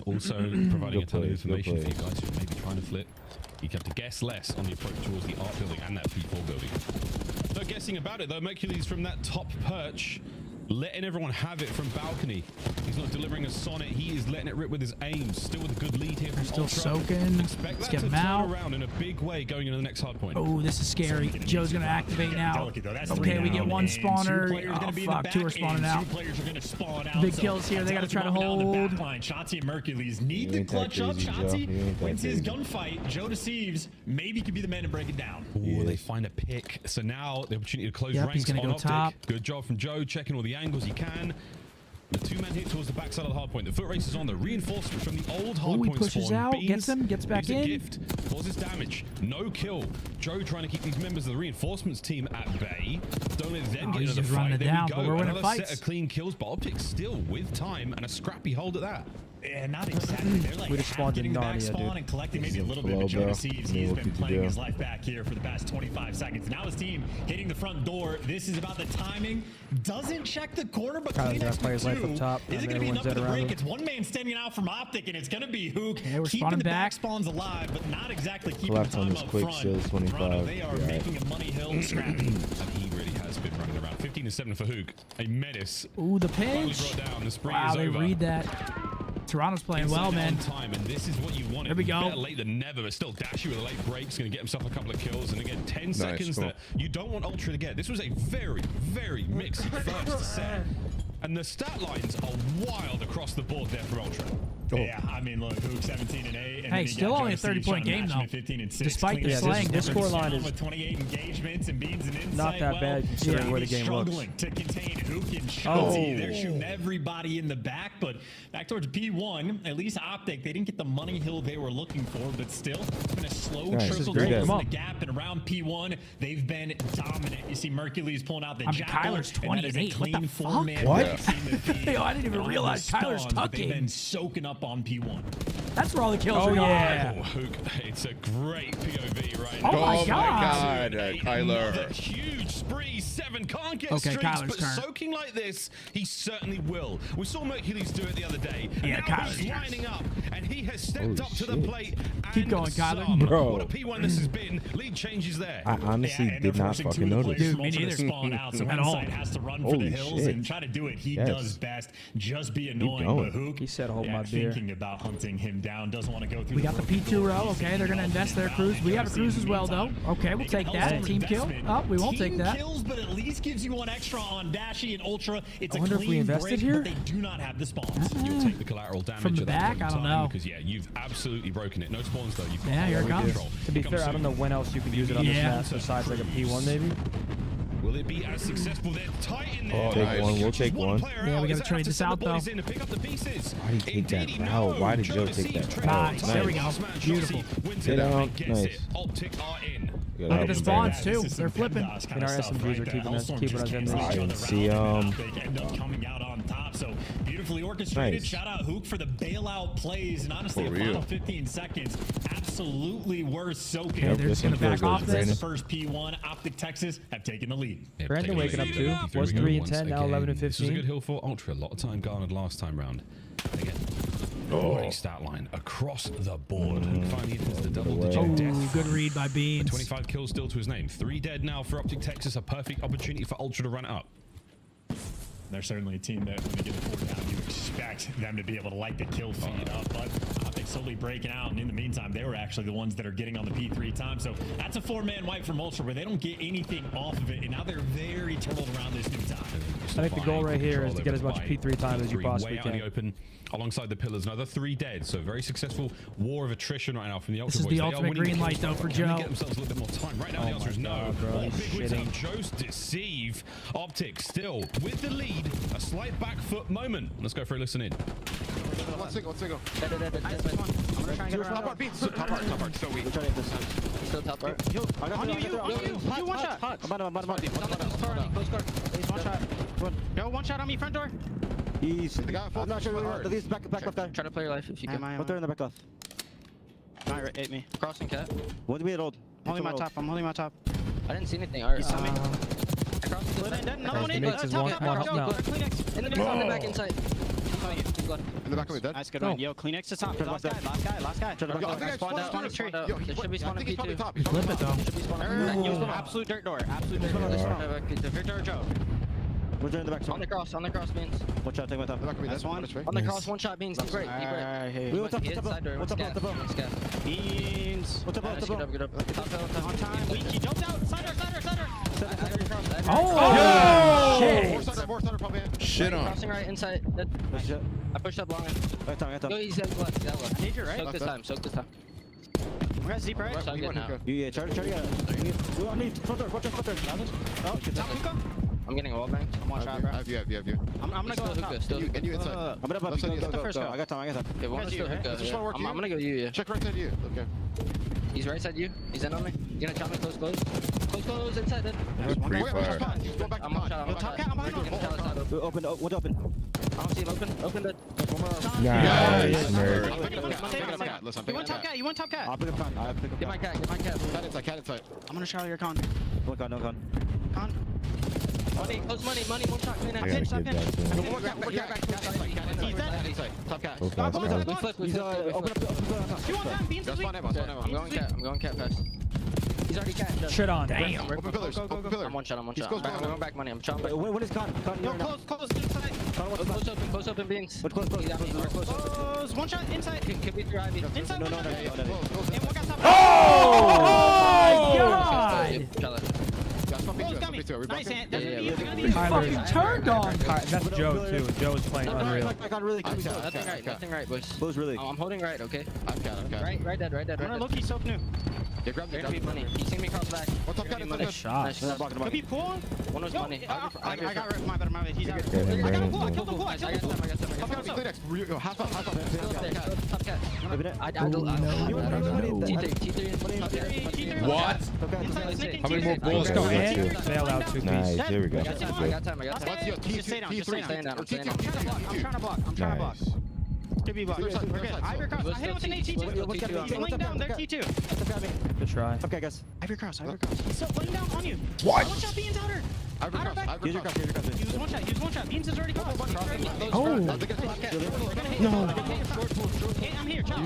Also providing a ton of plays, good information for you plays. guys who may be trying to flip. You have to guess less on the approach towards the art building and that P4 building. No guessing about it though. Mercules from that top perch, letting everyone have it from balcony. He's not delivering a sonnet. He is letting it rip with his aims. Still with a good lead here from Still Ultra. soaking. Expect Let's that get to him turn out. around in a big way going into the next hard point. Oh, this is scary. Joe's going to activate now. Okay, we get one spawner. Oh, fuck. 2 are spawning out. Big kills here. They got to try to hold. Shotzi and Mercules need You to ain't that clutch up. crazy, Joe. Shotzi You ain't that wins his crazy. gunfight. Joe Deceives maybe could be the man to break it down. Ooh, they find a pick. So now the opportunity to close Yep, ranks he's gonna on go OpTic. top. Good job from Joe, checking all the angles he can. The 2-man hit towards the backside of the hard point. The foot race is on. The reinforcement from the old hard Oh, he point pushes spawn. out, Beans gets him, gets back gives a in. gift, causes damage. No kill. Joe trying to keep these members of the reinforcements team at bay. Don't let them get he's into the just running fight. it There down, we go. but we're winning Another fights. set of clean kills, but OpTic still with time and a scrappy hold at that. Yeah, not exactly. They're like We just spawned in getting the back Narnia, spawn dude. and collecting maybe a little Flow, bit. But Joe bro. Deceives, I mean, he's what been could you playing do? his life back here for the past 25 seconds. Now his team hitting the front door. This is about the timing. Doesn't check the corner, but Kyle's gonna Kleenex play his life with up 2. top, Is and it going to be everyone's enough for dead the around break? him. It's one man standing out from OpTic, and it's going to be Hook. Okay, we're keeping spawning the back back. spawns alive, but not exactly keeping Left the on time is up quick, front. still 25. Toronto, they are Yeah. making a money hill scrappy. And he really has been running around. 15-7 for Hook. A menace. Ooh, the Finally pinch. brought down. The spree Wow, is they over. read that. Toronto's playing well, Inside man. on time, and this is what you want. There we go. Better late than never, but still Dashy with a late break is going to get himself a couple of kills. And again, 10 seconds cool. that you don't want Ultra to get. This was a very, very mixed first set. And the stat lines are wild across the board there for Ultra. Yeah, I mean, look, Hook 17 and 8. And Hey, still only a 30-point game, though. 15 and 6. Despite the slaying. This score line is with 28 engagements and beans and insight. not that bad considering where the game looks. Struggling to contain Hook and Shotzi. They're shooting everybody in the back, but back towards P1, at least OpTic, they didn't get the money hill they were looking for, but still, it's been a slow trickle towards the gap, and around P1, they've been dominant. You see Mercules pulling out the Jackal. Kyler's 28. What the fuck? Yo, I didn't even realize Kyler's tucking. They've been soaking up on P1. That's where all the kills are going. Oh, Hook, it's a great POV right now. Oh my God, Kyler. Another huge spree. 7 can't get Okay, streaks, Kyler's but turn. soaking like this, he certainly will. We saw Mercules do it the other day. And Yeah, now Kyler's he's turn. lining up, and he has stepped up to the plate. Keep and going, Kyler. some. Bro. What a P1 this has been. Lead changes there. I honestly did not fucking notice. Dude, me neither. Spawn out, so At all. Inside has to run for Holy the hills shit. and try to do it. He Yes. does best. Just be annoying, going. but Hook, He said, hold my beer. thinking about hunting him down, doesn't want to go through. We got the P2 row. Okay, they're going to invest their cruise. We have a cruise as well, though. Okay, we'll take that. Team kill. Oh, we won't take that. Kills, but at least gives you one extra on Dashy and Ultra. It's I wonder a if we clean invested break, here? but they do not have the spawns. You'll take the collateral damage From the at that back? point in I don't time know. Because, yeah, you've absolutely broken it. No spawns, though. You've got Yeah, here it comes. control. To be Comes fair, I don't soon. know when else you could use it on this Yeah. map besides like a P1 maybe. Will it be as successful? They're tight in there. Take one. We'll take one. Yeah, we got to trade this out, though. Why did he take that route? Why did Joe take that route? Nice. There we go. Beautiful. Sit down. Nice. OpTic are in. Look at the spawns, too. They're flipping. And our SMGs are keeping us in this. I didn't see They end up coming out on top. So beautifully orchestrated. Nice. Shout out Hook for the bailout plays, and honestly, For the final real. 15 seconds absolutely worth soaking. Okay, they're just going to back off The this. first P1, OpTic Texas have taken the lead. Brandon waking up too. Was 3 and 10, now 11 and This was a 15. good hill for Ultra. A lot of time garnered last time round. Again, great stat line across the board. And finally it is the double-digit death. Oh, good read by Beans. 25 kills still to his name. 3 dead now for OpTic Texas. A perfect opportunity for Ultra to run it up. They're certainly a team that when they get the 4 down, you expect them to be able to light the kill feed up. But OpTic slowly breaking out, and in the meantime, they were actually the ones that are getting on the P3 time. So that's a 4-man wipe from Ultra where they don't get anything off of it, and now they're very turtled around this new time. I think the goal right here is to get as much P3 time as you possibly way out in the can. open alongside the pillars. Another 3 dead. So very successful war of attrition right now from the Ultra This is boys. the They are ultimate winning green kills, light, though, but for can they Joe. get themselves a little bit more time? Right now the answer is no. bro, Oh, he's big wins shitting. out. Joe's deceive. OpTic still with the lead. A slight back foot moment. Let's go for a listen in. One single. I'm gonna try and get around. Top art, so weak. Still top part. You one shot. I'm on. Close guard. One shot. Yo, one shot on me, front door. He's the guy. I'm not sure. He's back left guy. Try to play your life if you can. Put there in the back left. Not hit me. Crossing cat. What do we hold? Holding my top. I'm holding my top. I didn't see anything. Alright. Another one in. Makes his one up now. Kleenex. In the middle, on the back inside. In the back of it, dead. That's good one. Yo, Kleenex to top. Last guy. Spawned out. There should be spawning P2. Flip it, though. Absolute dirt door. Absolute dirt door. Dirt door, Joe. We're in the back. On the cross, Beans. Watch out, take my top. That's one. On the cross, one shot, Beans. Deep break. What's up? What's up? Beans. What's up? Good up. On time. He jumped out. Cider. Oh, shit. More thunder probably. Shit on. Crossing right inside. I pushed up long. Go, he's left. I need you, right? Soak this time. We're at deep right. So I'm good now. Yeah, try to get. I need front door. Watch out, front door. I'm getting wall banked. I'm one shot, bro. I have you. I'm gonna go hookah. Still And you inside. I'm gonna go. I got time. Yeah, one still hookah. I'm gonna go you, yeah. Check right side you. Okay. He's right side you. He's in on me. You gonna chop me close? Close inside then. I'm one shot. Top cat. I'm behind. Open. What open? I don't see it open. Open it. Nice, nerd. You want top cat? I'll pick up con. Get my cat. Cat inside. I'm gonna shower your con. No con. Con. Money. Close money. One shot. Clean that. I gotta Pitch. get that too. More cat. He's dead. Top cat. So fast, bro. We flip. Open up. You want that? Beans this week? I'm I'm going cat fast. He's already catched. Shit on. Damn. Open pillars. Open pillar. I'm one shot. He's close I'm going back money. I'm trying back. What is Con? No, close inside. Close open beings. Close. Close. One shot inside. Could be through Ivy. Inside. No. And one got top. Oh my God! Nice hand. Fucking turned on. That's Joe too. Joe is playing unreal. Nothing right, boys. Blue's really. I'm holding right, okay? I've got it. Right dead. I'm gonna look, he's soak new. Yeah, grab Be money. He seen me cross back. Nice shot. Nice. Could be cool. One was money. I got my bad. He's out. Get him, I Brandon. got him. I got them. Half up. Top cat. T3. What? How many more bullets Okay, coming? we got two. Bail out 2 Nice. piece. Here we go. I got time. Just stay down. Staying down. I'm trying to block. Nice. Could be blocked. We're good. Ivory cross. I hit him with an T2. He's laying down. They're T2. Good try. Okay, guys. Ivory cross. He's still laying down on you. What? One shot Beans outer. Ivory cross. Use your cross. He was one shot. Beans is already crossed. Oh. No. I'm here. Ciao.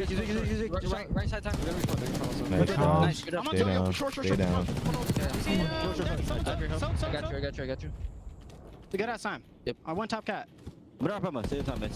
Right side time. Nice. Good up. Stay down. Stay down. I got you. We got that time. Yep. I went top cat. Stay top mid.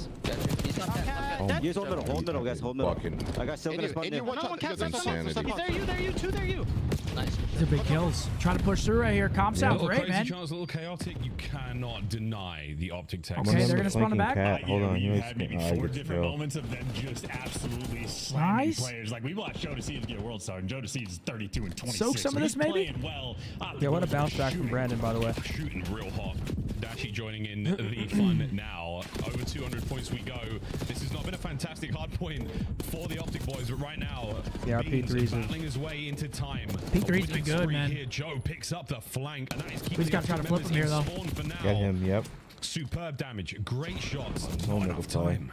He's top cat. Oh. Use hold middle, guys. Hold middle. Fucking I got still gonna spawn there. One He's insanity. there, you. Nice. These are big kills. Trying to push through right here. Calm sound Little great, crazy man. chance, a little chaotic. You cannot deny the OpTic tech. Okay, they're gonna spawn the back. Cat. Hold on. You Here's, had maybe I 4 get to different go. moments of them just absolutely slamming Nice. players. Like we watched Joe DeCeves get a world star, and Joe DeCeves is 32 and 26. Soak some of this, He's maybe? playing well. Yeah, what a bounce back from Brandon, by the way. Shooting real hot. Dashi joining in the fun now. Over 200 points we go. This has not been a fantastic hard point for the OpTic boys, but right now, Yeah, Beans P3's is battling his way into time. P3's been Big good, spree man. Here. Joe picks up the flank, and that is keeping We just gotta the try to flip members him here, in though. spawn for now. Get him. Yep. Superb damage. Great shots. Oh, Not no, enough play. time.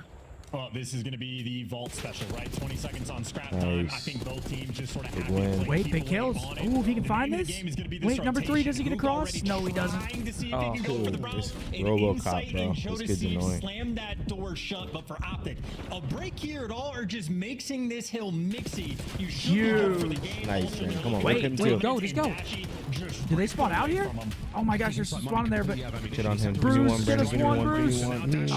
Well, this is going to be the vault special, right? 20 seconds on scrap time. Nice. I think both teams just sort of Big have to win. play Wait, people big kills. on it. Ooh, if he can The find name of the this. game is gonna be this Wait, number 3, does he get rotation. across? Who's No, he already doesn't. trying to see if Oh, he can go for the brow. this And RoboCop, Insight bro. and Joe This kid's DeCeves annoying. slam that door shut, but for OpTic, a break here at all, or just mixing this hill mixy. You should go for the game. Nice, man. Come on. Wait, Look at him, wait, too. go, just go. Do they spawn out here? Oh my gosh, they're spawning there, but Shit on him. Bruce, 3v1, get us Brandon. one, 3v1, Bruce. 3v1. Nearly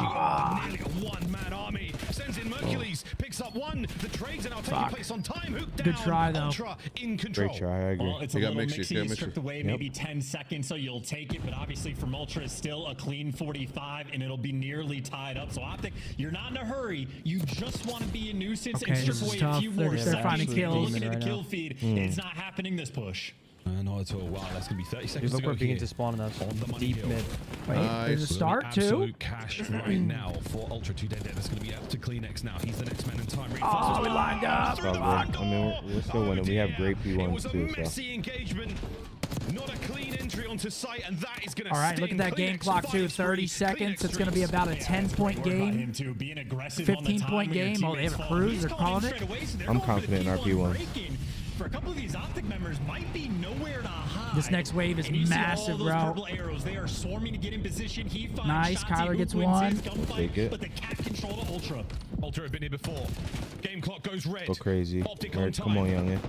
a one-man army. Sends in Mercules, picks up one. The trades are now taking Fuck. place on time. Hook down. Good try, though. Ultra in control. Great try. I agree. Well, it's You a got little mixed, you mixy, got stripped mixed. away Yep. maybe 10 seconds, so you'll take it. But obviously from Ultra, it's still a clean 45, and it'll be nearly tied up. So OpTic, you're not in a hurry. You just want to be a nuisance Okay, and strip this is away tough. a few They're more finding seconds. kills. Looking at the Right kill now. feed, it's not happening this push. Not at all. Wow, that's going to be 30 Dude, seconds look to where go Beans here. is spawning us. On the money Deep hill. mid. Wait, there's a start, too. Absolute cash right now for Ultra 2 dead. That's going to be up to Kleenex now. He's the next man in time. Oh, we lined up. It's all good. I mean, we're still winning. We have great It P1s, was a too, so. messy engagement. Not a clean entry onto site, and that is going to All right, look at that game clock, too. 30 seconds. It's going to be about a 10-point game. 15-point game. Oh, they have a cruise. They're calling it. I'm confident in our P1s. For a couple of these OpTic members might be nowhere to hide. This next wave is And you see massive, all those bro. purple arrows. They are swarming to get in position. He finds Nice, shots. Kyler He gets wins one. his gunfight, Take it. But the cat control to Ultra. Ultra have been here before. Game clock goes red. Go crazy. OpTic All on right, time. come on, youngin.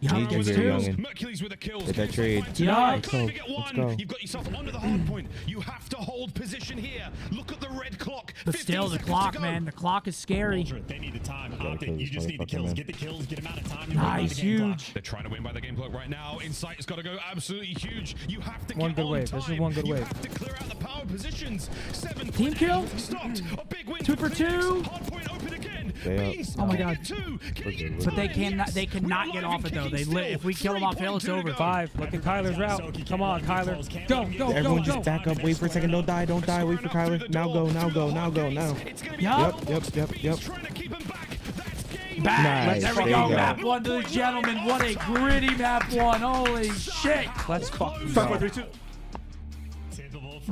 Young Need you gets here, 2. youngin. Mercules with the kills. Get that trade. Yeah. Let's go. Get Let's one. go. You've got yourself onto the hard point. You have to hold position here. Look at the red clock. But 15 still, the seconds clock, to go. man. The clock is scary. Ultra, they need the time. Gotta kill OpTic, you this just need the motherfucker, kills. man. Get the kills. Get him out of time. Nice, huge. They're trying to win by the game clock right now. Insight has got to go absolutely huge. You have to One get good on wave. time. This is one good you wave. have to clear out the power positions. 7 Team kill. Stopped. A big win 2 for 2. Hard point open again. Stay up. Beans, Oh my can God. he get 2? Can he get But they 3? cannot. They Yes. cannot We're get alive off it and though. kicking They still. if we kill them off hill, it's 3.2 to over. go. 5. Look at Kyler's route. Come on, Kyler. Go, go, Everyone go, just go. back up. Wait for a second. Don't die. Don't die. Wait for Kyler. Now go. Now go. Now go. Now. Yep. Trying to keep him back. That's game. Back. Nice. There we There go. you go. Map 1 to the gentlemen. What a gritty map 1. Holy shit. Let's fucking 5, 4, go. 3, 2.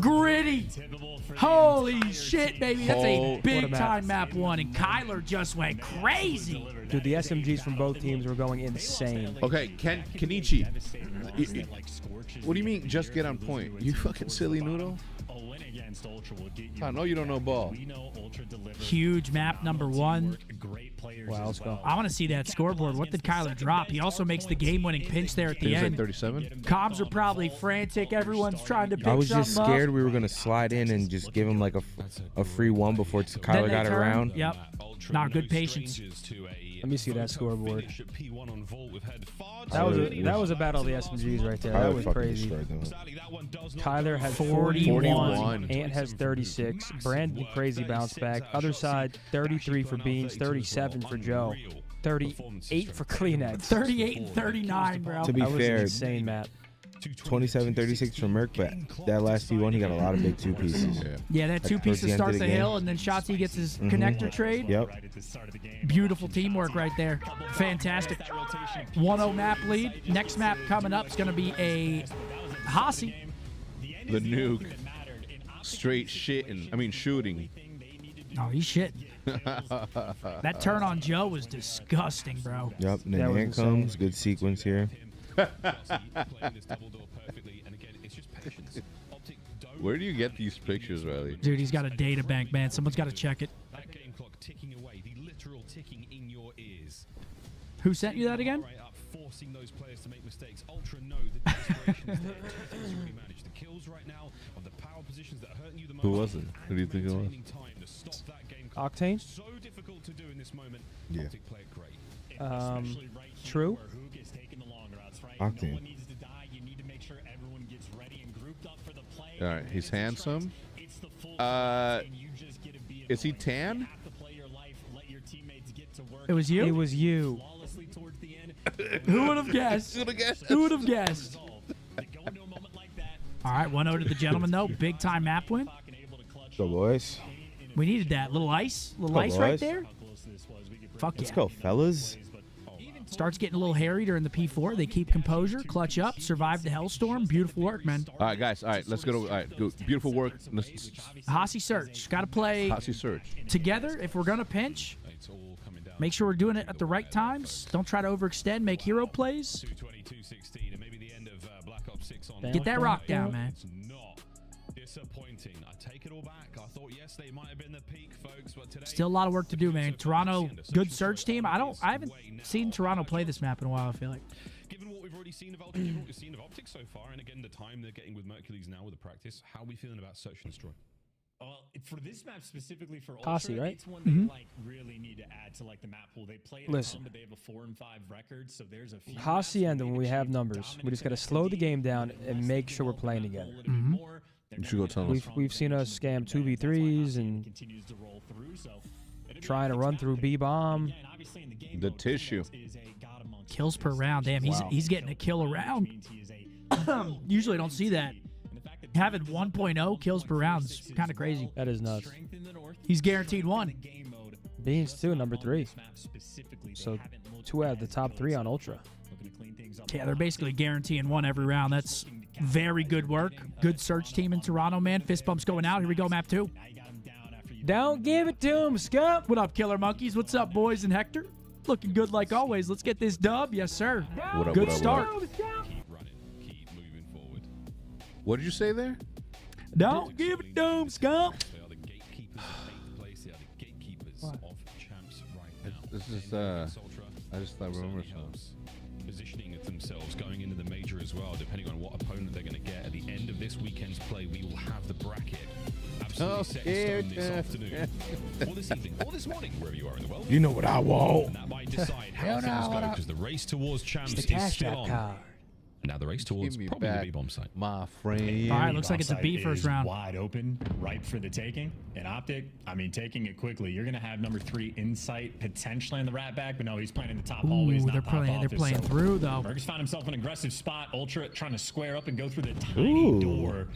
Gritty. Holy shit, baby. That's a What a big map. time map 1. And Kyler just went crazy. Dude, the SMGs from both teams were going insane. Okay, Kenichi. What do you mean just get on point? You fucking silly noodle. against Ultra will get you. I know you don't know ball. We know Ultra delivers. Huge map number 1. Great players. Wow, let's go. I want to see that scoreboard. What did Kyler drop? He also makes the game-winning pinch there at the end. Like 37. Comms are probably frantic. Everyone's trying to pick I was something just scared up. we were gonna slide in and just give him like a free one before Kyler got it around. Yep. Nah, good patience. Let me see that scoreboard. That was a battle of the SMGs right there. That was crazy. Kyler had 41. Ant has 36. Brandon crazy bounce back. Other side 33 for Beans, 37 for Joe, 38 for Kleenex. 38 and 39, bro. To be that was fair, an insane map. 27-36 for Merc, but that last P1 he got a lot of big 2 pieces. Yeah, that 2 pieces starts the hill, and then Shotzi gets his connector trade. Yep. Beautiful teamwork right there. Fantastic. 1-0 map lead. Next map coming up is going to be a Hossie. The nuke. Straight shitting. I mean shooting. Oh, he's shitting. That turn on Joe was disgusting, bro. Yep, and then Ant comes. Good sequence here. Where do you get these pictures, Riley? Dude, he's got a data bank, man. Someone's got to check it. That game clock ticking away, the literal ticking in your ears. Who sent you that again? Forcing those players to make mistakes. Ultra know the desperation is there to physically manage the kills right now of the power positions that are hurting you the most. Who was it? Who do you think it was? Octane? So difficult to do in this moment. Yeah. OpTic played great. True. Octane. All right, he's handsome. Is he tan? It was you? It was you. Who would have guessed? Who would have guessed? All right, 1-0 to the gentleman, though. Big time map win. Go, boys. We needed that. Little ice. Little ice right there. Fuck yeah. Let's go, fellas. Starts getting a little hairy during the P4. They keep composure, clutch up, survive the hellstorm. Beautiful work, man. All right, guys. All right, let's go to. All right, go. Beautiful work. Hossie Search. Got to play Hossie Search together if we're going to pinch. Make sure we're doing it at the right times. Don't try to overextend. Make hero plays. Get that rock down, man. Disappointing. I take it all back. I thought yesterday might have been the peak, folks, but today Still a lot of work to do, man. Toronto, good search team. I haven't seen Toronto play this map in a while, I feel like. Given what we've already seen of OpTic, given what we've seen of OpTic so far, and again the time they're getting with Mercules now with the practice, how are we feeling about Search and Destroy? Well, for this map specifically for Hossie, Ultra, right? it's one they like really need to add to like the map pool. They play it at home, but they have a 4 and 5 record, so there's a few Hacienda, when we have numbers, we just got to slow the game down and make sure we're playing together. You should go tell us. We've seen us scam 2v3s and trying to run through B-bomb. The tissue. Kills per round. Damn, he's getting a kill a round. Usually don't see that. Having 1.0 kills per round is kind of crazy. That is nuts. He's guaranteed 1. Beans too, number 3. So 2 out of the top 3 on Ultra. Yeah, they're basically guaranteeing 1 every round. That's very good work. Good search team in Toronto, man. Fist bumps going out. Here we go, map 2. Don't give it to him, Scump. What up, Killer Monkeys? What's up, boys and Hector? Looking good like always. Let's get this dub. Yes, sir. What up, good what up, start. what up? What did you say there? Don't give it to him, Scump. This is I just remember something. Positioning themselves going into the major as well, depending on what opponent they're going to get. At the end of this weekend's play, we will have the bracket absolutely set in stone this afternoon, or this evening, or this morning, wherever you are in the world. You know what I want. And that might decide how things go, because the race towards champs is still on. Now the race towards probably the B-bomb site. My friend. All right, looks like it's a B first round. Wide open, ripe for the taking. And OpTic, I mean, taking it quickly. You're going to have number 3 Insight potentially in the rat back, but no, he's playing in the top hallways. They're playing through though. Burgess found himself in an aggressive spot. Ultra trying to square up and go through the tiny door.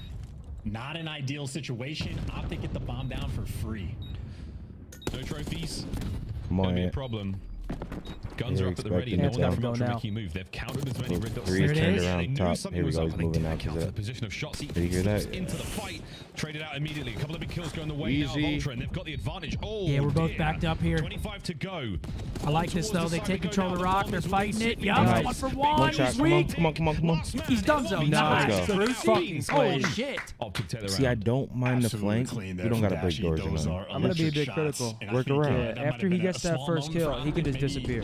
Not an ideal situation. OpTic get the bomb down for free. No trophies. Come on, Gonna be a problem. Guns are up at the ready. No one there from Ultra making move. They've counted as many red dots. Turned around top. Here we go. He's moving out to the position of shots. Did you hear that? Into the fight. Traded out immediately. A couple of big kills going the way now of Ultra, and they've got the advantage. Oh, yeah, we're both backed up here. 25 to go. I like this, though. They take control of the rock. They're fighting it. Yup, 1 for 1. He's weak. Come on. He's done so. Nice. Holy shit. See, I don't mind the flank. We don't got to break doors or nothing. I'm going to be a bit critical. Work around. Yeah, after he gets that first kill, he can just disappear.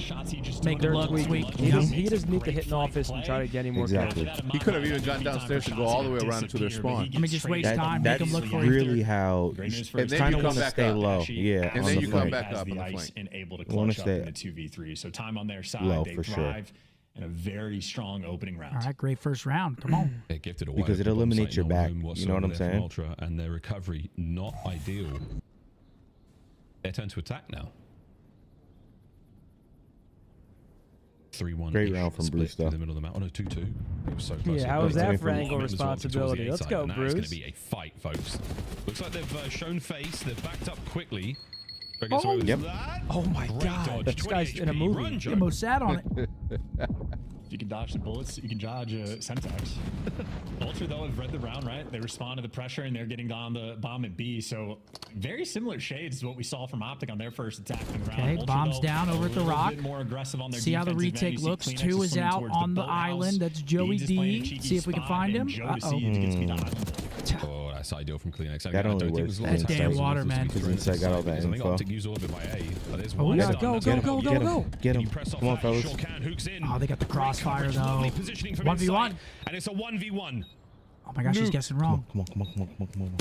Make it look weak. He just need to hit an office and try to get any more kills. He could have even gone downstairs and go all the way around to their spawn. Let me just waste time. Make him look for really how and you kind of want to stay low. Yeah, and then you come back up on the flank. And able to clutch up in the 2v3. So time on their side, low, they for thrive in a very strong opening round. All right, great first round. Come on. They're gifted away because it eliminates your back. You know what I'm saying? Ultra, and their recovery not ideal. Their turn to attack now. 3-1. Great round from Bruce, though. In the middle of the map. Oh no, 2-2. It was so close. Yeah, how was that for angle responsibility? Let's go, Bruce. It's going to be a fight, folks. Looks like they've shown face. They've backed up quickly. Oh, yep. Oh my God! This guy's in a movie. He almost sat on it. If you can dodge the bullets, you can dodge Semtex. Ultra, though, have read the round, right? They respond to the pressure, and they're getting on the bomb at B. So very similar shades to what we saw from OpTic on their first attack in the round. Okay, Ultra, bombs though, down over at the rock. More aggressive on their see how the retake looks. 2 is out on the island. That's Joey D. See if we can find him. Oh, that's ideal from Kleenex. That only works. That damn water, man. Because inside got all that info. I think OpTic used all of it by A. Oh, we gotta go. Get him. Come on, fellas. Oh, they got the crossfire, though. 1v1. And it's a 1v1. Oh my gosh, he's guessing wrong. Come on.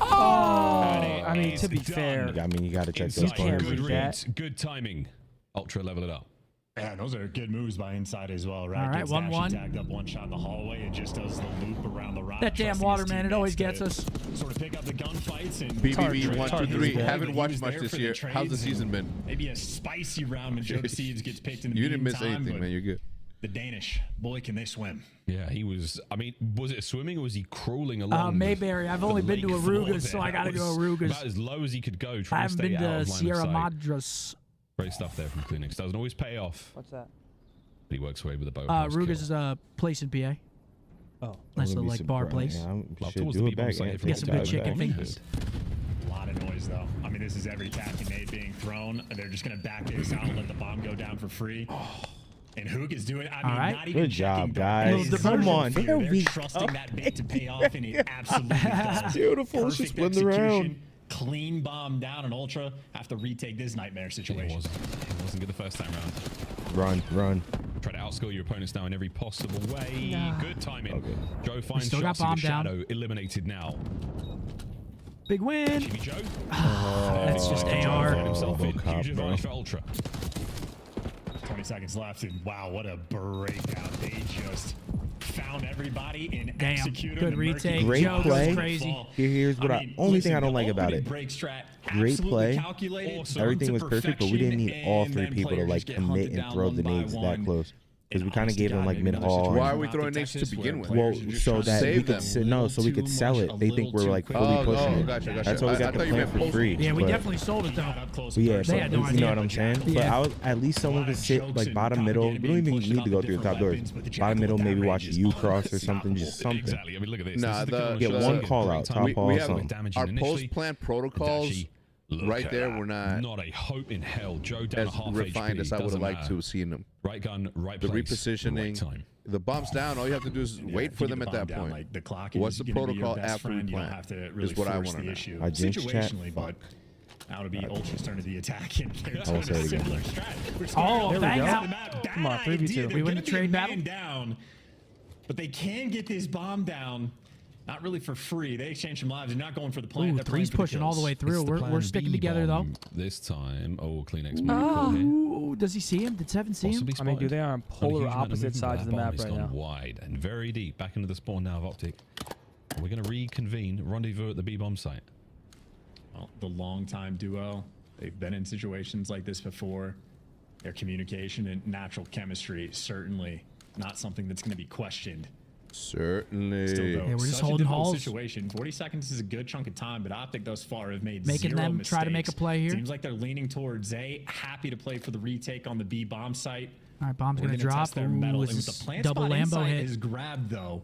Oh! I mean, to be fair. I mean, you got to check those corners. Good reads. Good timing. Ultra level it up. Yeah, those are good moves by inside as well, right? All right, 1-1. Tagged up one shot in the hallway. It just does the loop around the rock. That damn water, man. It always gets us. Sort of pick up the gunfights and BBB 1, 2, 3. Haven't watched much this year. How's the season been? Maybe a spicy round when Joe Seeds gets picked in the You didn't miss meantime, anything, man. You're good. The Danish, boy, can they swim? Yeah, he was. I mean, was it swimming or was he crawling along? Mayberry. I've only been to Arugas, so I got to go Arugas. About as low as he could go. I haven't been to Sierra Madres. Great stuff there from Kleenex. Doesn't always pay off. What's that? But he works away with a bow. Arugas is a place in PA. Oh, nice little like bar place. Yeah, should do it back. Get some good chicken fingers. A lot of noise though. I mean, this is every tacky nade being thrown. They're just gonna back this out and let the bomb go down for free. And Hook is doing. I mean, not even good job, guys. Come on, they're trusting that bait to pay off, and it absolutely does. Beautiful. Let's just win the round. Clean bomb down, and Ultra have to retake this nightmare situation. It wasn't good the first time round. Run. Try to outscle your opponents now in every possible way. Nah. Good timing. Okay. Joe finds still got shots. Shadow eliminated now. Big win. Jimmy Joe. That's just AR. Himself in. Huge advantage for Ultra. 20 seconds left, and wow, what a breakout. They just found everybody in executed. Good retake. Great Joe play. goes crazy. Here's what only thing I don't like about it. Great play. Everything was perfect, but we didn't need all 3 people to like commit and throw the nades that close. Because we kind of gave them like mid-haul. Why are we throwing nades to begin with? Well, so that we could so we could sell it. They think we're like fully pushing it. Gotcha. That's why we got the plant for free. Yeah, we definitely sold it though. Yeah, they had no you idea. know what I'm saying? But I was at least someone could sit like bottom middle. We don't even need to go through the top doors. Bottom middle, maybe watch a U-cross or something, just something. Exactly. I mean, look at this. Nah, get one call out, top we call, something. Our post-plant protocols right there were not a hope in hell. Joe down as a half refined HP, as I would have liked to have seen them. Right gun, right the place, repositioning, right time. The bombs down. All you have to do is wait for them at that point. Like the clock What's the protocol after we plant? Is what I want to know. Situationally, but now to be Ultra's turn to the attack, and they're doing a similar strat. Oh, bang out! Come on, 3v2. We win the trade battle. Down, but they can get this bomb down. Not really for free. They exchange some lives. They're not going for the plan. Ooh, 3's pushing all the way through. We're sticking together though. This time, Kleenex. Oh, does he see him? Did Seven see him? I mean, dude, they are on polar opposite sides of the map right now. Wide and very deep, back into the spawn now of OpTic. We're going to reconvene, rendezvous at the B bomb site. Well, the long-time duo. They've been in situations like this before. Their communication and natural chemistry certainly not something that's going to be questioned. Certainly. Still, though, yeah, we're just such holding a difficult halls. Situation. 40 seconds is a good chunk of time, but OpTic thus far have made making zero them mistakes. try to make a play here. Seems like they're leaning towards A. Happy to play for the retake on the B bomb site. All right, bomb's gonna drop. Their metal. Ooh, With this the is plant double spot Lambo inside hit. is grabbed though.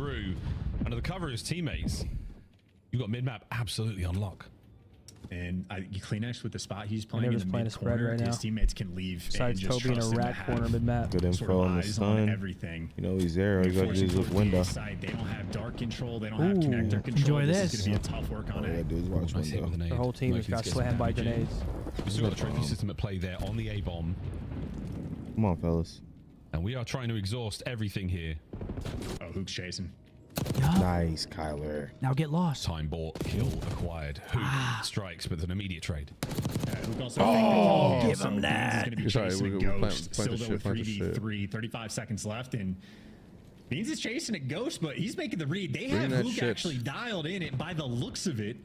through under the cover of his teammates. You've got mid-map absolutely on lock. And Kleenex with the spot he's playing in the playing mid a spread corner, right now. his teammates can leave. Besides and just Toby in a trust him to rat corner have mid-map. Good sort info of on the eyes sun. everything. You know he's there. All you gotta do is look window. Side, they don't have dark control. They don't have connector control. Enjoy this. this. is going to be a tough work on All you it. gotta do is watch Nice hit with window. an The aid. whole team has got slammed by grenades. We've still got the trophy system at play there on the A-bomb. Come on, fellas. And we are trying to exhaust everything here. Oh, Hook's chasing. Nice, Kyler. Now get lost. Time bought, kill acquired. Who strikes with an immediate trade? Give him that. Sorry, we're still there with 3v3, 35 seconds left, and Beans is chasing a Ghost, but he's making the read. They have Hook actually dialed in it by the looks of it.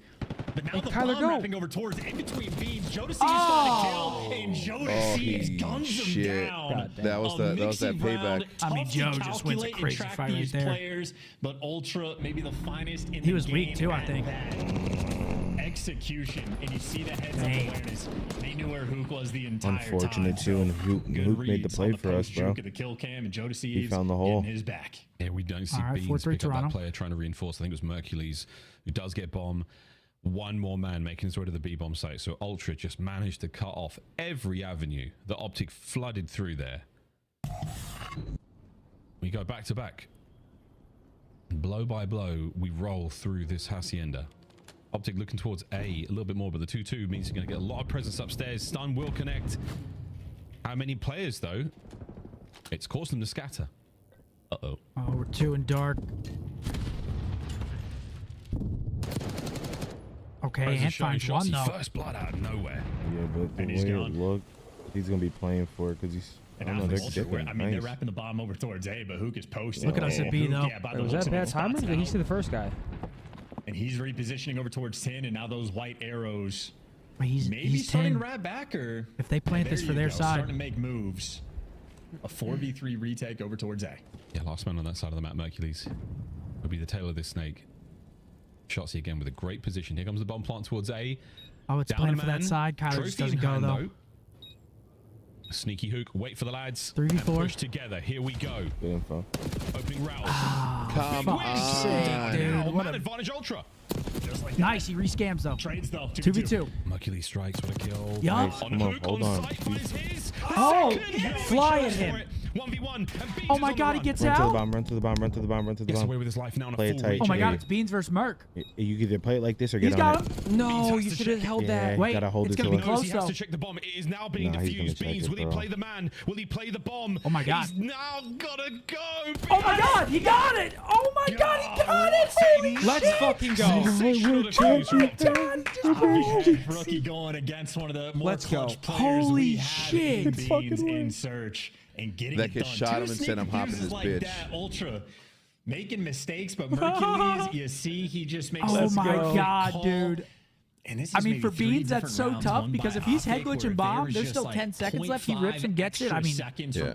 But now the bomb wrapping over towards in between Beans. Jodeci is starting to kill, and Jodeci guns him down. That was that payback. I mean, Joe just wins a crazy fight right there. Players, but Ultra, maybe the finest in he was weak too, I think. Execution, and you see the heads up awareness. They knew where Hook was the entire Unfortunate time. too, and Hook made the play for us, bro. The kill cam, and Jodeci he found the hole. his back. Yeah, we don't see Beans pick up that player trying to reinforce. I think it was Mercules who does get bomb. One more man making his way to the B-bomb site. So Ultra just managed to cut off every avenue. The OpTic flooded through there. We go back to back. Blow by blow, we roll through this Hacienda. OpTic looking towards A little bit more, but the 2-2 means you're going to get a lot of presence upstairs. Stun will connect. How many players, though? It's caused them to scatter. Uh-oh. Oh, we're 2 in dark. Okay, Ant finds one, though. First blood out of nowhere. Yeah, but the way it looked, he's going to be playing for it because he's... And I mean, they're wrapping the bomb over towards A, but Hook is posting. Look at us at B, though. Was that bad timing? Did he see the first guy? And he's repositioning over towards 10, and now those white arrows he's starting 10. to wrap back, or if they plant this for their side, starting to make moves. A 4v3 retake over towards A. Yeah, last man on that side of the map, Mercules, will be the tail of this snake. Shotzzy again with a great position. Here comes the bomb plant towards A. Oh, it's planted for that side. Kyler just doesn't go, though. Sneaky Hook, wait for the lads. 3v4. Push together. Here we go. Good info. Opening route. Come on, dude. What an advantage Ultra. Like nice, he rescams though. Trades though. 2v2. Mercules strikes, what a kill. Yeah. Nice. Come on, hold on. Oh, fly at him. 1v1. Oh my god, he gets out. out. Run to the bomb. Gets away with his life now. Play it tight. Oh my god, it's Beans versus Merc. You either play it like this or get He's on got it. him. No, you should have held that. Wait, gotta hold it's it gonna be till close he though. has to check the bomb. It is now being defused. Beans, will he play the man? Will he play the bomb? Oh my god. He's now gotta go. Oh my god, he got it. Oh my god, he got it. Holy Let's fucking go. Rookie going against one of the more Let's go. clutch players Holy we have shit. in Beans in search and getting that it kid done. shot him and Two said, "I'm hopping sneaky this fuses bitch." like that, Ultra making mistakes, but Mercules, you see, he just makes. Oh my a god, call. dude. And this is I mean, maybe for 3 Beans, that's different so rounds tough won because by if he's OpTic, head glitch where and bomb, there was there's just still like 10 seconds left. He rips and gets it. I mean, seconds from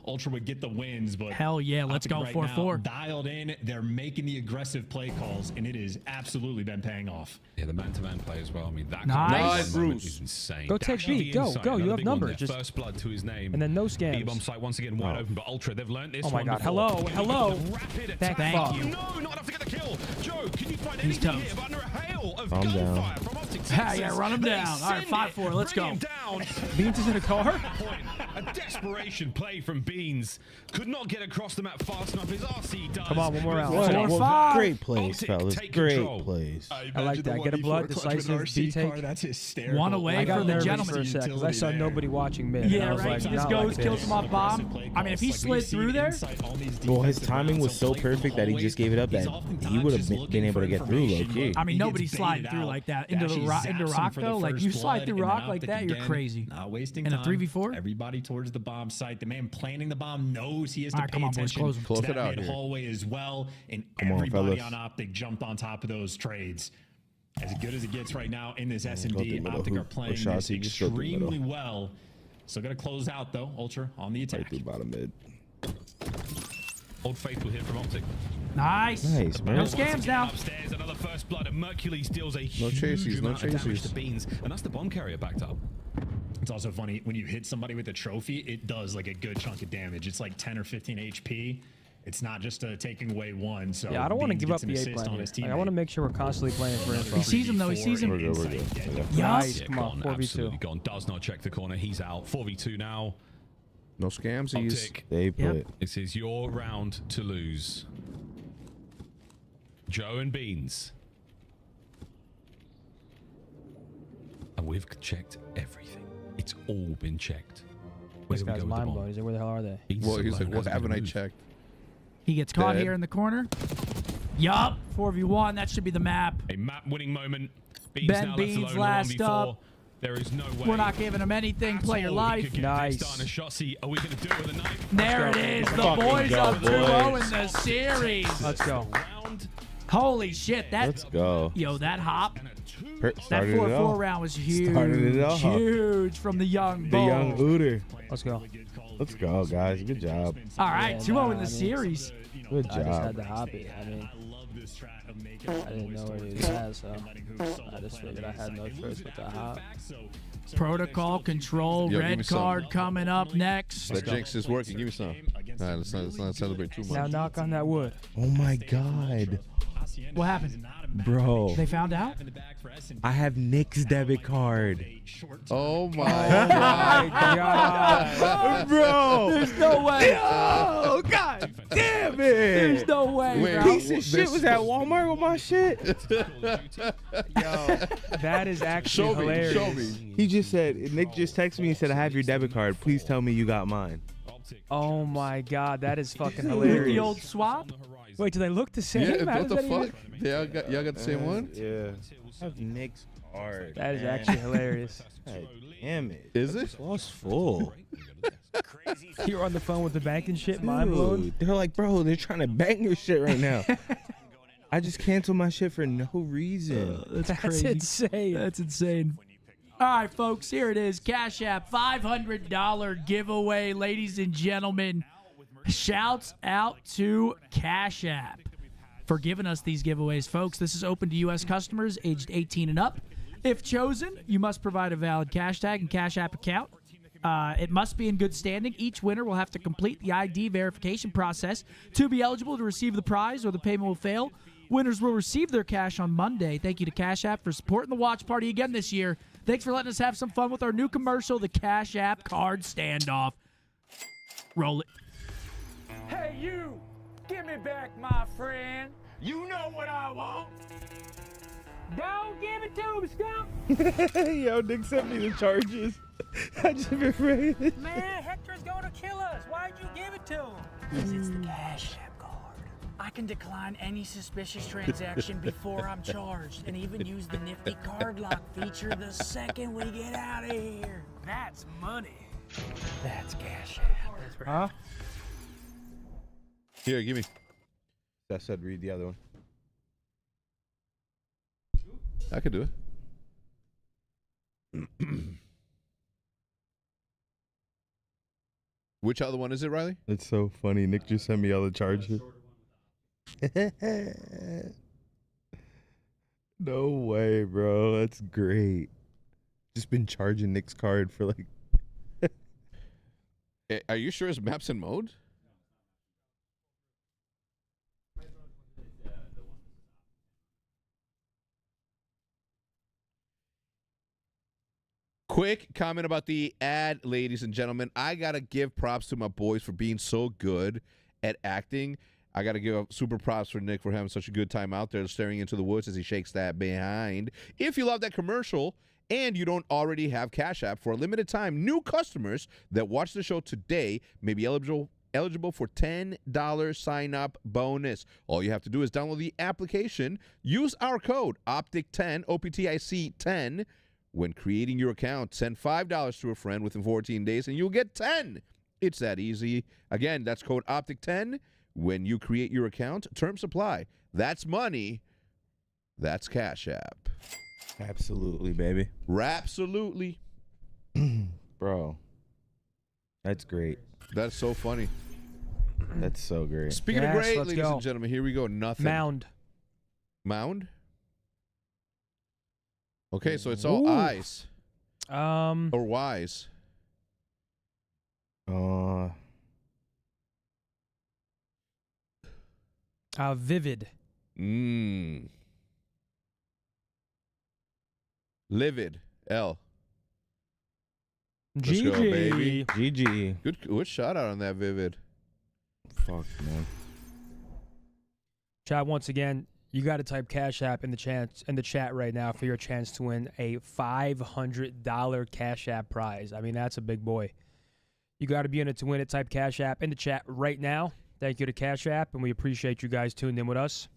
Ultra would get the wins, but hell yeah, let's go right 4-4. Dialed in, they're making the aggressive play calls, and it has absolutely been paying off. Yeah, the man-to-man play as well. I mean, that nice. is insane. Go take B. Go. You have numbers. Just first blood to his name. And then no scams. B-bomb site once again wide open, but Ultra, they've learned this. Oh my god. Before. Hello. Rapid Thank attack. you. No, not enough to get the kill. Joe, can you find anything here but under a hail of Calm gunfire from OpTic? Yeah, run him down. All right, 5-4. Let's go. Beans is in a car. A desperation play from Beans. Could not get across the map fast enough. His RC does. Come on, one more round. 4-5. Great plays, OpTic, fellas. take Great control. plays. I like that. Get a blood, decisive, B take. That's hysterical. One away I got for the nervous gentleman. for a sec because I saw nobody watching mid. Yeah, I was right. like, He just not goes, like kills this. him off bomb. I mean, if he slid through there, Well, his timing was so perfect that he just gave it up that he would have been able to get through low key. I mean, nobody's sliding through like that into rock though. Like you slide through rock like that, you're crazy. Not wasting in a time. 3v4. Everybody towards the bomb site. The man planting the bomb knows he has to pay come on, boys, attention close to it that out mid here. hallway as well. And Come on, everybody fellas. on OpTic jumped on top of those trades. As good as it gets right now in this Go S&D, through middle. OpTic are Hoop. playing Or shot, this so you just go through extremely middle. well. Still got to close out though. Ultra on the attack. Right through bottom mid. Old Faithful here from OpTic. Nice. Nice, man. No scams now. Upstairs, another first blood, and Mercules deals a huge chases, no amount of damage chases. to Beans, and that's the bomb carrier backed up. It's also funny when you hit somebody with a trophy, it does like a good chunk of damage. It's like 10 or 15 HP. It's not just taking away one. So Yeah, I don't want to Beans give up gets an the A assist on plan. his Like, I want to teammate. make sure we're constantly playing for info. He sees him though. He sees him. We're good. Yes. Nice. Yeah, Come on, gone, 4v2. absolutely gone. Does not check the corner. He's out. 4v2 now. No scams. He's OpTic, They put. this is your round to lose. Joe and Beans. And we've checked everything. It's all been checked. Where This do we guy's go with the mind bomb? blown. He's like, where the hell are they? Beans well. is He's like, alone, what hasn't haven't made I a move. checked? He gets caught Dead. here in the corner. Yup, 4v1. That should be the map. A map-winning moment. Ben Beans last up. There is no way. We're not giving him anything. Play your life. Nice. Are we going to do it with a knife? There it is. The boys up 2-0 in the series. Let's go. Holy shit. Let's go. Yo, that hop. That Started it 4-4 off. round was huge. Started it off. Huge from the young The bull. young Ooter. Let's go. Let's go, guys. Good job. All right, 2-0 in the series. Good I just had job. to hop it. I mean, I didn't know what he had, so I just figured I had no choice but to hop. Protocol control. Yo, give me red some. card coming up next. That jinx is working. Give me some. Nah, let's not celebrate too much. Now knock on that wood. Oh my God. What happened? Bro. They found out? I have Nick's debit card. Oh my God. Bro. There's no way. Oh, God damn it. There's no way, Wait, bro. Piece of shit was at Walmart with my shit. Yo, that is actually hilarious. Show me. He just said, Nick just texted me and said, I have your debit card. Please tell me you got mine. Oh my God, that is fucking The hilarious. old swap? Wait, do they look the same? Yeah, How what does the that fuck? even- Y'all got the same one? Yeah. I have Nick's card. That is man. actually hilarious. God damn it. Is it? Lost full. You're on the phone with the bank and shit, mind blown. Dude, they're like, bro, they're trying to bang your shit right now. I just canceled my shit for no reason. That's crazy. insane. That's insane. All right, folks, here it is. Cash App, $500 giveaway. Ladies and gentlemen, shouts out to Cash App for giving us these giveaways. Folks, this is open to U.S. customers aged 18 and up. If chosen, you must provide a valid cash tag and Cash App account. It must be in good standing. Each winner will have to complete the ID verification process to be eligible to receive the prize, or the payment will fail. Winners will receive their cash on Monday. Thank you to Cash App for supporting the watch party again this year. Thanks for letting us have some fun with our new commercial, the Cash App Card Standoff. Roll it. Hey, you! Give me back my friend! You know what I want! Don't give it to me, Skunk! Yo, Nick sent me the charges. I just been ready. Man, Hector's gonna kill us! Why'd you give it to him? Because it's the Cash App card. I can decline any suspicious transaction before I'm charged, and even use the nifty card lock feature the second we get out of here. That's money. That's Cash App. That's right. Huh? Here, give me. I said read the other one. I could do it. Which other one is it, Riley? It's so funny. Nick just sent me all the charges. No way, bro. That's great. Just been charging Nick's card for like. Are you sure it's maps in mode? Quick comment about the ad, ladies and gentlemen. I got to give props to my boys for being so good at acting. I got to give super props for Nick for having such a good time out there staring into the woods as he shakes that behind. If you love that commercial and you don't already have Cash App, for a limited time, new customers that watch the show today may be eligible for $10 sign-up bonus. All you have to do is download the application, use our code OpTic10, OPTIC 10, when creating your account. Send $5 to a friend within 14 days, and you'll get 10. It's that easy. Again, that's code OpTic10 when you create your account. Terms apply. That's money. That's Cash App. Absolutely, baby. Rapsolutely. Bro. That's great. That's so funny. That's so great. Speaking of great, ladies and gentlemen, here we go. Nothing. Mound. Mound? Okay, so it's all eyes. Or Y's. Vivid. Livid. L. Let's GG. go, baby. GG. Good shout out on that, Vivid. Fuck, man. Chat, once again, you got to type Cash App in the chat right now for your chance to win a $500 Cash App prize. I mean, that's a big boy. You got to be in it to win it. Type Cash App in the chat right now. Thank you to Cash App, and we appreciate you guys tuning in with us.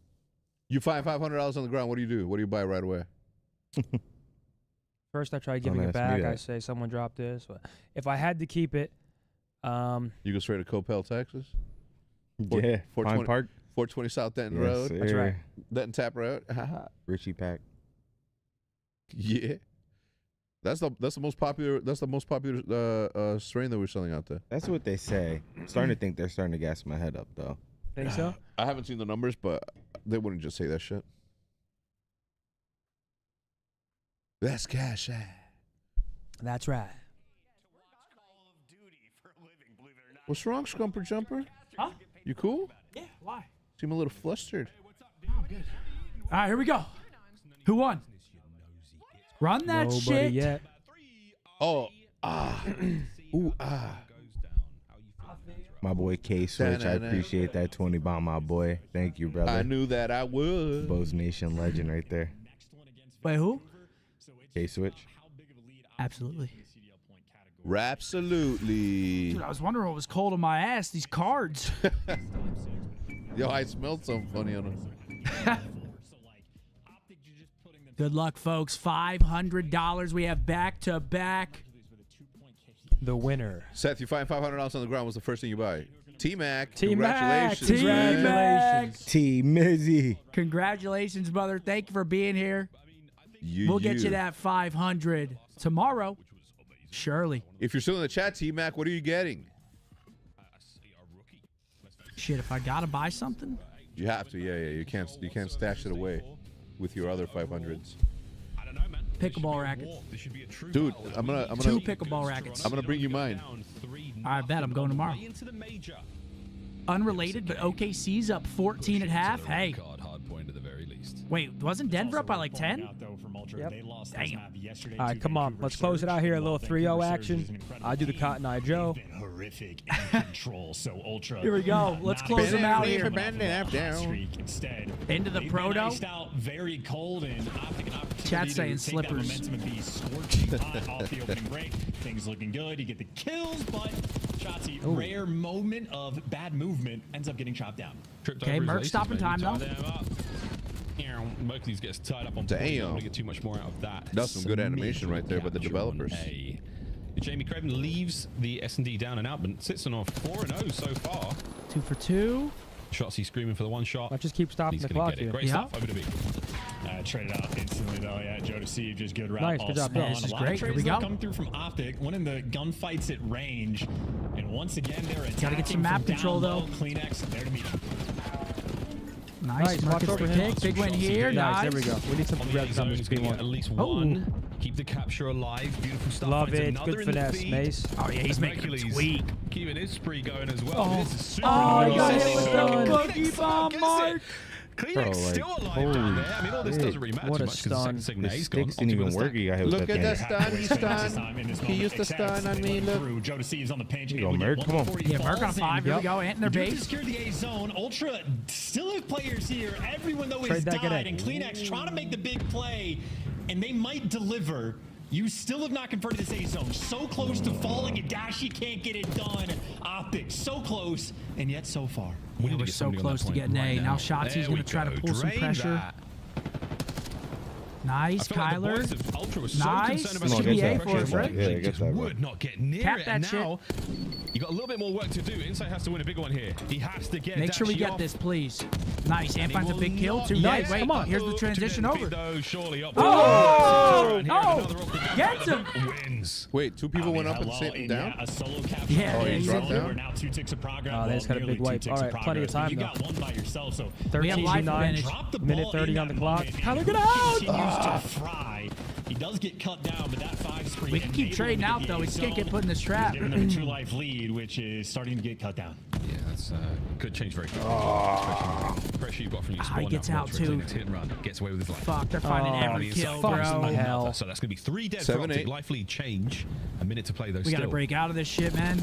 You find $500 on the ground. What do you do? What do you buy right away? First, I try giving it back. I say someone dropped this. But if I had to keep it, you go straight to Coppell, Texas. Yeah, Pine Park, 420 South Denton yes, Road. Sir. That's right. Denton Tap Road. Richie Pack. Yeah, that's the most popular. That's the most popular strain that we're selling out there. That's what they say. I'm starting to think they're starting to gas my head up, though. Think so? I haven't seen the numbers, but they wouldn't just say that shit. That's cash. That's right. What's wrong, Scumper Jumper? Huh? You cool? Yeah, why? Seem a little flustered. Oh, good. All right, here we go. Who won? Run that Nobody shit. Yet. Oh, ooh, My boy K-Switch, I appreciate that 20 bomb, my boy. Thank you, brother. I knew that I would. Bose Nation legend right there. Wait, who? K-Switch. Absolutely. Rapsolutely. Dude, I was wondering what was cold on my ass. These cards. Yo, I smelled something funny on them. Good luck, folks. $500. We have back-to-back. The winner. Seth, you find $500 on the ground. What's the first thing you buy? T-Mac. T-Mac. Congratulations. T-Mac. T-Mizzy. Congratulations, brother. Thank you for being here. We'll get you that 500 tomorrow. Surely. If you're still in the chat, T-Mac, what are you getting? Shit, if I gotta buy something? You have to, yeah. You can't stash it away with your other 500s. Pickleball rackets. Dude, I'm gonna 2 pickleball rackets. I'm gonna bring you mine. I bet I'm going tomorrow. Unrelated, but OKC's up 14 at half. Hey. Wait, wasn't Denver up by like 10? Yep. Damn. All right, come on. Let's close it out here. A little 3-0 action. I do the Cotton Eye Joe. Horrific in control. So Ultra. Here we go. Let's close them out here. Instead, Into the proto. Out very cold and Chat's saying slippers. Momentum and be scorching hot off the opening break. Things looking good. You get the kills, but Shotzi, rare moment of bad movement, ends up getting chopped down. Okay, Merc stopping time though. Mercules gets tied up on point. Damn. Don't get too much more out of that. That's some good animation right there by the developers. Jamie Craven leaves the S&D down and out, but sits on a 4-0 so far. 2 for 2. Shotzi screaming for the one shot. Let's just keep stopping the clock here. Great stuff. Over to B. Traded out instantly though. Yeah, Joe to see just good route. Nice, good job. Man, this is great. Here we go. Coming through from OpTic, winning the gunfights at range, and once again they're attacking. Gotta get some map control though. Kleenex there to meet them. Nice. Marcus for pick. Big win here. Nice. There we go. We need some progress on this At least one. Keep the capture alive. Beautiful stuff. Love it. Good finesse, Mace. Oh yeah, he's making a tweak. Keeping his spree going as well. Oh, This is super he got nice. hit with the boogie bomb, Mark. Kleenex still alive down there. I mean, all this doesn't really matter What too a much because stun. the second The A's gone. sticks didn't even work. He got hit with Look that at thing. that stun. He stunned. He used the stun on me. Look. Joe to see is on the pinch. Here you go, Merc. Come on. Yeah, Merc on 5. Here we go. Ant in their base. Secure the A zone. Ultra still have players here. Everyone though Trade is that, get died, it. and Kleenex trying to make the big play, and they might deliver. You still have not converted this A zone. So close to falling, and Dashi can't get it done. OpTic so close, and yet so far. Yeah, we're so close to getting A. Now Shotzi's going to try to pull some pressure. Nice, Kyler. Nice. This should be A for us, right? Yeah, I guess that would not get near Tap it. that And shit. now, you got a little bit more work to do. Inside has to win a big one here. He has to get Make sure we Dashi get off. this, please. Nice. Ant finds a big kill. 2 Nice. dead. Wait, Come on. here's the transition over. Surely up Oh! Gets him. Wins. Wait, 2 people went up and sat down? A solo capture. Yeah, he dropped down? We're now 2 ticks of progress. Oh, they just got a big wipe. All right, plenty of time You though. got one by yourself, so 13:09. drop the Minute ball 30 in on the that clock. moment, Kyler, and get out! Continues to fry. He does get cut down, but that 5 spree. We can keep trading out, though. We just can't get put in this trap. Giving them a 2-life lead, which is starting to get cut down. Yeah, that's could change very quickly. Pressure you got from your spawn. He gets out too. Hit and run. Gets away with his life. Fuck, they're finding every kill, bro. Hell. So that's going to be 3 dead. 7-8. Life lead change. A minute to play though. We got to break out of this shit, man.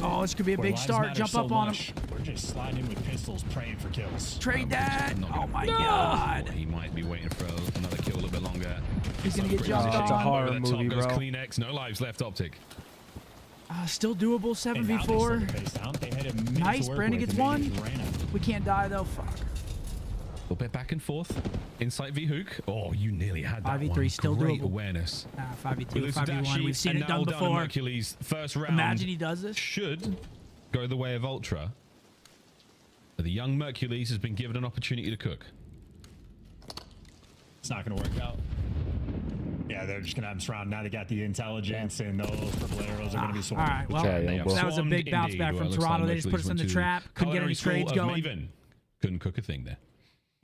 Oh, this could be a big start. Jump up on him. We're just sliding in with pistols, praying for kills. Trade that. Oh my god. He might be waiting for another kill a little bit longer. He's going to get jumped It's a on. horror Over the top movie, goes bro. Kleenex. No lives left. OpTic. Still doable. 7v4. Nice. Brandon gets 1. We can't die though. Fuck. little bit back and forth. Insight v Hook. Oh, you nearly had that 5v3 one. still Great doable. awareness. 5v2, 5v1. We've seen it done before. Hercules first round. Imagine he does this. Should go the way of Ultra. But the young Mercules has been given an opportunity to cook. It's not going to work out. Yeah, they're just going to have him surrounded. Now they got the intelligence, and those purple arrows are going to be swarmed. All right, well, that was a big bounce back from Toronto. They just put us in the trap. Couldn't get any trades going. Maven. Couldn't cook a thing there.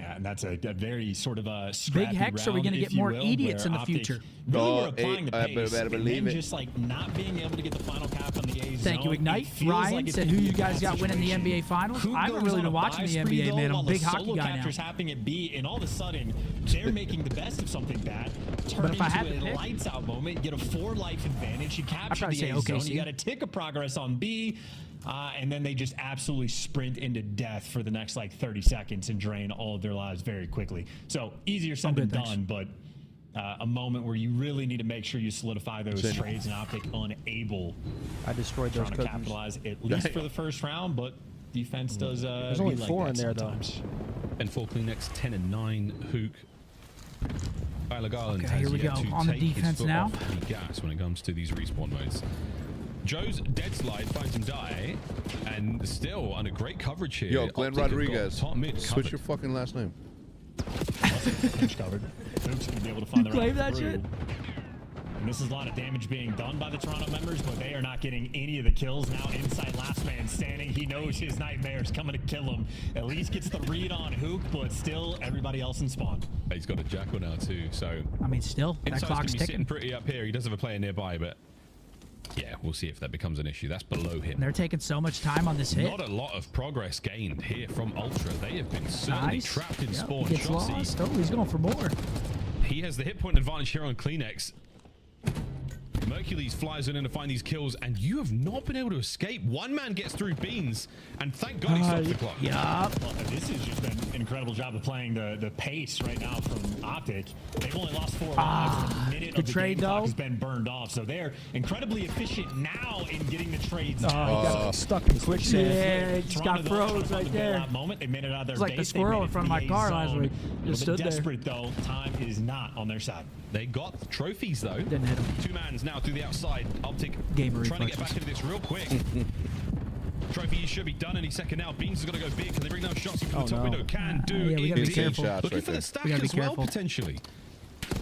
Yeah, and that's a very sort of a big hex. Are we going to get more idiots in the future? Really were applying the pace, better believe it. Just like not being able to get the final cap on the A zone. Thank you, Ignite. Ryan said, "Who you guys got winning the NBA Finals?" I haven't really been watching the NBA, man. I'm a big hockey guy now. Happening at B, and all of a sudden they're making the best of something bad. Turn into a lights out moment. Get a 4-life advantage. You capture the A zone. You got a tick of progress on B. And then they just absolutely sprint into death for the next like 30 seconds and drain all of their lives very quickly. So easier said than done, but a moment where you really need to make sure you solidify those trades, and OpTic unable. I destroyed those to capitalize at least for the first round, but defense does. There's only 4 in there sometimes. though. And 4 Kleenex, 10 and 9 Hook. Tyler Garland okay, here we go on the defense now. The gas when it comes to these respawn modes. Joe's dead slide finds him die, and still under great coverage here. Yo, Glenn Rodriguez, top mid switch your fucking last name. Covered. Hoop's gonna be able to find the claim right that shit. And this is a lot of damage being done by the Toronto members, but they are not getting any of the kills. Now inside last man standing. He knows his nightmare's coming to kill him. At least gets the read on Hook, but still everybody else in spawn. He's got a jackal now too, so I mean, still that clock's ticking. Sitting pretty up here. He does have a player nearby, but yeah, we'll see if that becomes an issue. That's below him. And they're taking so much time on this hit. Not a lot of progress gained here from Ultra. They have been certainly trapped in spawn. He gets lost. Oh, he's going for more. He has the hit point advantage here on Kleenex. Mercules flies in to find these kills, and you have not been able to escape. One man gets through beans, and thank God he stops the clock. Yeah. Well, this has just been an incredible job of playing the pace right now from OpTic. They've only lost 4 lives. A minute of the game clock has been burned off, so they're incredibly efficient now in getting the trades. He got stuck in quicksand. Yeah, he just got froze right there. Moment. They made it out of their it's like the squirrel in front of my car last week. Just stood there. Desperate though, time is not on their side. They got trophies though. Didn't hit him. 2 mans now through the outside. OpTic trying to get back into this real quick. Trophy should be done any second now. Beans is going to go big. Can they bring down shots from the top window? Can do. Yeah, we gotta be careful. Looking for the stack as well, potentially.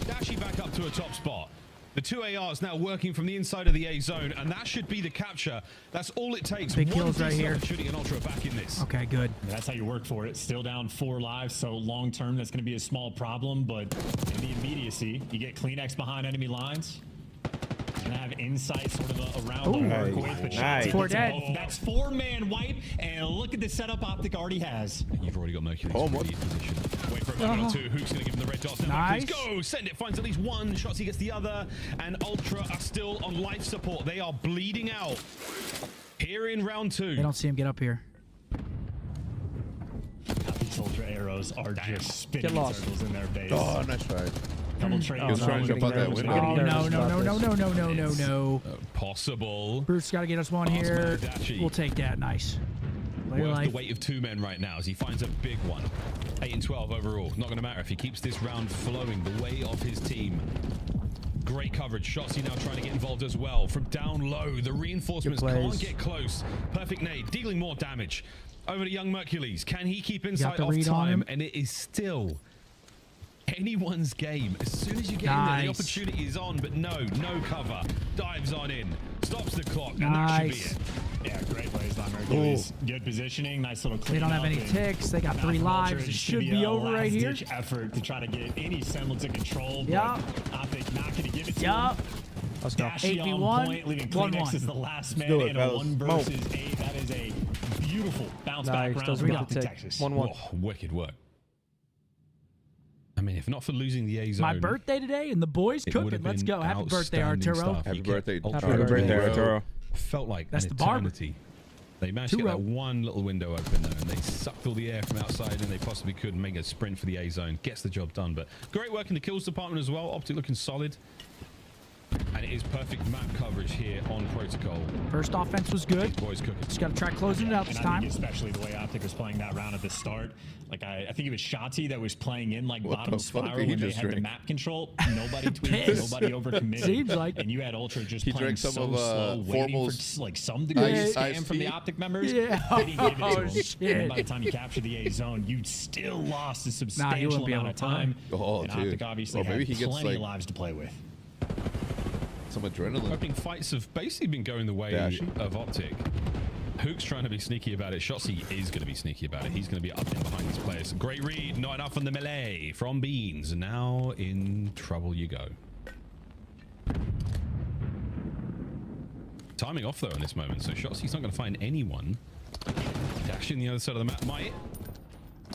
Dashing back up to a top spot. The 2 ARs now working from the inside of the A zone, and that should be the capture. That's all it takes. Big kills right here. Shooting an Ultra back in this. Okay, good. And that's how you work for it. Still down 4 lives, so long term that's going to be a small problem, but in the immediacy, you get Kleenex behind enemy lines. And have insight sort of around the work with, but nice. 4 dead. That's 4-man wipe, and look at the setup OpTic already has. You've already got Mercury in position. Wait for a moment or two. Who's going to give him the red dot? Nice. Go! Send it. Finds at least 1. Shots. He gets the other. And Ultra are still on life support. They are bleeding out. Here in round 2. They don't see him get up here. These Ultra arrows are just spinning circles in their base. Oh, nice try. Double trade. He was trying to jump out that window. Oh, no. Possible. Bruce got to get us one here. We'll take that. Nice. Worth the weight of 2 men right now as he finds a big one. 8 and 12 overall. Not going to matter if he keeps this round flowing the way of his team. Great coverage. Shotzi now trying to get involved as well. From down low, the reinforcements can't get close. Perfect nade, dealing more damage. Over to young Mercules. Can he keep insight off time? And it is still anyone's game. As soon as you get in there, the opportunity is on, but no cover. Dives on in, stops the clock, and that should be it. Yeah, great plays by Mercules. Good positioning, nice little clean. They don't have any ticks. They got 3 lives. It should be over right here. Effort to try to get any semblance of control. Yeah. OpTic not going to give it to him. Let's go. 8v1. Leaving Kleenex as the last man in a 1 versus 8. That is a beautiful bounce back round for OpTic Texas. 1-1. Wicked work. I mean, if not for losing the A zone. My birthday today, and the boys cooking. Let's go. Happy birthday, Arturo. Happy birthday, Arturo. Felt like that's an the eternity. They managed to get that one little window open there, and they sucked all the air from outside, and they possibly could make a sprint for the A zone. Gets the job done, but great work in the kills department as well. OpTic looking solid. And it is perfect map coverage here on Protocol. First offense was good. These boys cooking. Just got to try closing it out this I time. think especially the way OpTic was playing that round at the start. Like I think it was Shotzi that was playing in like What bottom the fuck spiral did he when they just had the drink? map control. Nobody tweeted, nobody overcommitted. Seems like and you had Ultra just He playing drank some so of, slow, waiting Formal's for like some degree of scam iced from the tea? OpTic members. Yeah. They didn't give it to Oh, him. shit. And by the time you captured the A zone, you still lost a wouldn't substantial be amount able of to time. Oh, and dude. OpTic obviously Well, maybe had he gets, plenty like, of lives to play with. some adrenaline. Hoping fights have basically been going the way Dashy. of OpTic. Hook's trying to be sneaky about it. Shotzi is going to be sneaky about it. He's going to be up in behind these players. Great read. Not enough on the melee from Beans. Now in trouble you go. Timing off though in this moment. So Shotzi's not going to find anyone. Dashing the other side of the map might.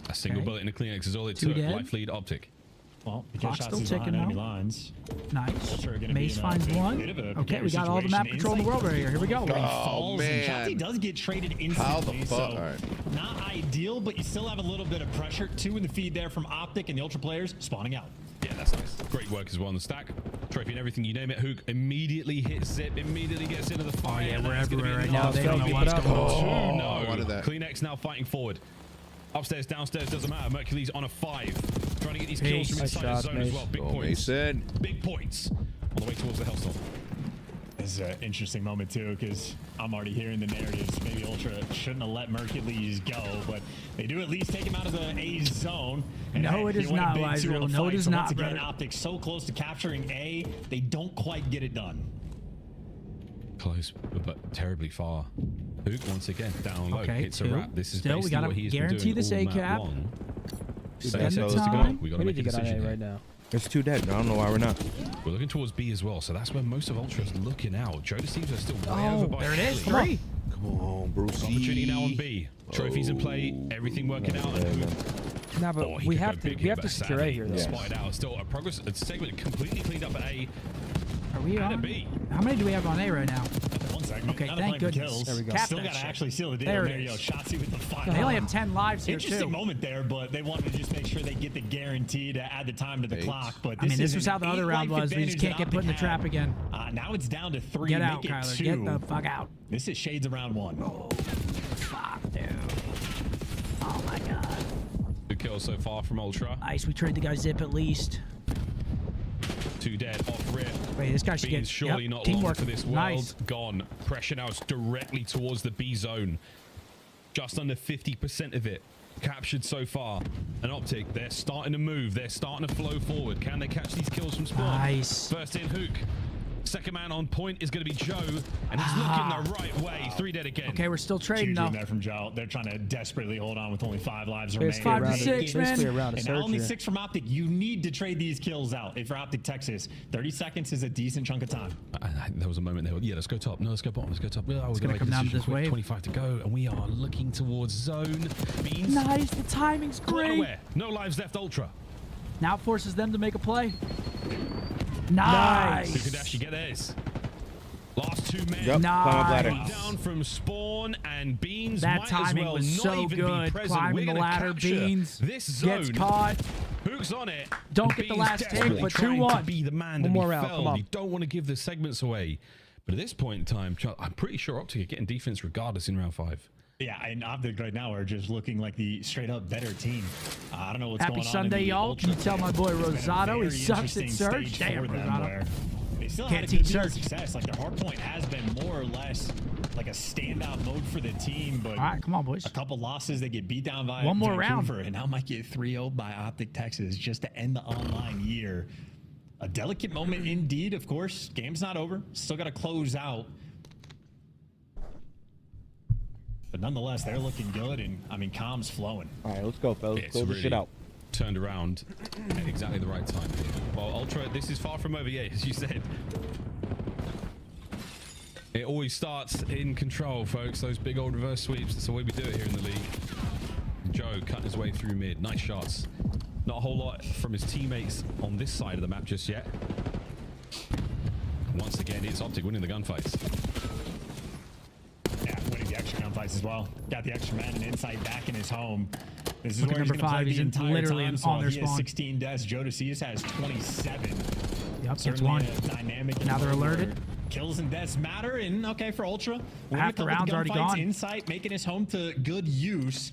A single bullet in a clean X is all it took. dead. Life lead OpTic. Well, because Clock's still Shotzi's ticking behind enemy now. lines. Nice. Ultra are gonna Mace be in a finds bit one. of a Okay, we precarious got all the map situation. control in the world right here. Here we go. He Oh, falls, and man. Shotzi does get traded instantly. How the fuck? So All right. not ideal, but you still have a little bit of pressure. 2 in the feed there from OpTic and the Ultra players spawning out. Yeah, that's nice. Great work as well on the stack. Trophy and everything, you name it. Hook immediately hits Zip, immediately gets into the fire. yeah, we're That's gonna everywhere be right now. last They don't know feed. what's going on. No. What is that? Clean X now fighting forward. Upstairs, downstairs, doesn't matter. Mercury's on a 5. Trying to get these kills from Nice inside the zone as well. Big Oh, points. Mason. Big points. On the way towards the Hellstorm. This is an interesting moment too, because I'm already hearing the narratives. Maybe Ultra shouldn't have let Mercules go, but they do at least take him out of the A zone. And No, it he is went a not, big 2 on Wiser. the No, it fight. is So not, once again, brother. OpTic so close to capturing A, they don't quite get it done. Close, but terribly far. Hook once again down low. Okay, It's a 2. wrap. This is Still, we basically gotta what he's guarantee been doing this all A map cap. long. Spend the Seconds to go. time. We gotta We make need a to get on decision A here. right now. There's 2 dead. I don't know why we're not. We're looking towards B as well, so that's where most of Ultra's looking out. Joe Steves are still way over by there it is. Kelly. 3. Come on, Bruce. Opportunity now on B. Trophies in play, everything working out. Nah, but Oh, he we could have go to big we here, have but to secure A sadly, here though. Spotted out. Still a progress. A segment completely cleaned up at A. Are we And a on? B. How many do we have on A right now? One segment. Okay, Not thank playing for goodness. kills. There we go. Still Cap got that to actually seal the deal. There it There you go. is. Shotzi with the 5. They only have 10 lives here, Interesting too. moment there, but they wanted to just make sure they get the guarantee to add the time to the 8. clock. But I mean, this is was an how the other 8 round life was. We just advantage can't get that put in the OpTic trap had. again. Now it's down to 3. Get out, make it Kyler. 2. Get the fuck out. This is shades of round 1. Fuck, dude. Oh, my God. Good kill so far from Ultra. Nice. We trade the guy Zip at least. 2 dead off rip. Wait, this guy should Beans get surely yep, not teamwork. long for this world. Nice. Gone. Pressure now is directly towards the B zone. Just under 50% of it captured so far. And OpTic, they're starting to move. They're starting to flow forward. Can they catch these kills from spawn? Nice. First in, Hook. Second man on point is going to be Joe, and he's looking the right way. 3 dead again. Okay, we're still trading Huge though. win there from Joe. They're trying to desperately hold on with only 5 lives It's remaining. 5 to 6, man. Basically a round of And now search only here. 6 from OpTic. You need to trade these kills out. If you're OpTic Texas, 30 seconds is a decent chunk of time. There was a moment there. Yeah, let's go top. No, let's go bottom. Let's go top. Oh, It's gonna come down to this wave. 25 to go, and we are looking towards zone. Beans. Nice. The timing's great. Nowhere. No lives left. Ultra. Now it forces them to make a play. Nice. Who could actually get theirs? Last 2 men. Yep, climb up ladder. Down from spawn, and Beans That might timing as well was not so even be good. present. Climbing We're the gonna ladder, capture Beans this zone. gets caught. Hook's on it. Don't and get the Beans last take, desperately but trying 2-1. to be the man One to more be round, felled. come on. You don't want to give the segments away. But at this point in time, I'm pretty sure OpTic are getting defense regardless in round 5. Yeah, and OpTic right now are just looking like the straight up better team. I don't know what's Happy going on. Sunday, in the y'all. Ultra You tell my boy camp. It's been a Rosado he very sucks at interesting search. stage Damn, for them Rosado. where they still Can't had a teach good deal of search. success. Like their hard point has been more or less like a standout mode for the team. But All right, come on, boys. a couple losses, they get beat down by One more Vancouver, round. and now might get 3-0 by OpTic Texas just to end the online year. A delicate moment indeed, of course. Game's not over. Still got to close out. But nonetheless, they're looking good, and I mean, calm's flowing. All right, let's go, fellas. It's Close the really shit out. turned around at exactly the right time. Well, Ultra, this is far from over yet, as you said. It always starts in control, folks. Those big old reverse sweeps. That's the way we do it here in the league. Joe cutting his way through mid. Nice shots. Not a whole lot from his teammates on this side of the map just yet. Once again, it's OpTic winning the gunfights. Yeah, winning the extra gunfights as well. Got the extra man and insight back in his home. This is Look at where he's number going to play 5. the He's entire literally time. on So their he has spawn. 16 deaths. Jodecius has 27. Yep. Yep, gets Certainly one. a dynamic Now they're alerted. where kills and deaths matter, and okay for Ultra. Half the round's already gone. Insight making his home to good use.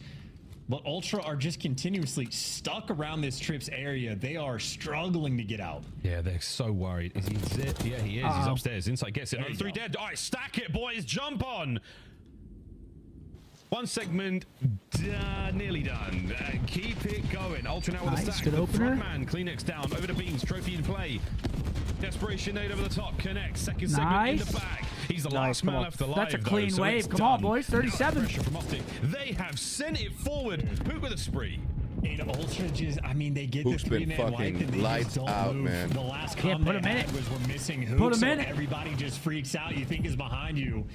But Ultra are just continuously stuck around this Trips area. They are struggling to get out. Yeah, they're so worried. Is he zit? Yeah, he is. He's upstairs. Inside gets it. 3 dead. All right, stack it, boys. Jump on. One segment nearly done. Keep it going. Ultra now with a stack. Good opener. Man, Kleenex down. Over the beams. Trophy in play. Desperation nade over the top. Connects. Second segment in the bag. He's the last man left alive. That's a clean though, wave. so Come on, boys. 37. Pressure from OpTic. They have sent it forward. Who with a spree? And Ultra just, I mean, they get Hook's this been 3-man wipe and fucking they lights just don't out, move. man. The last Yeah, comment put him they in had it. was we're missing Hook, Put him so in it. everybody just freaks out. You think is behind you.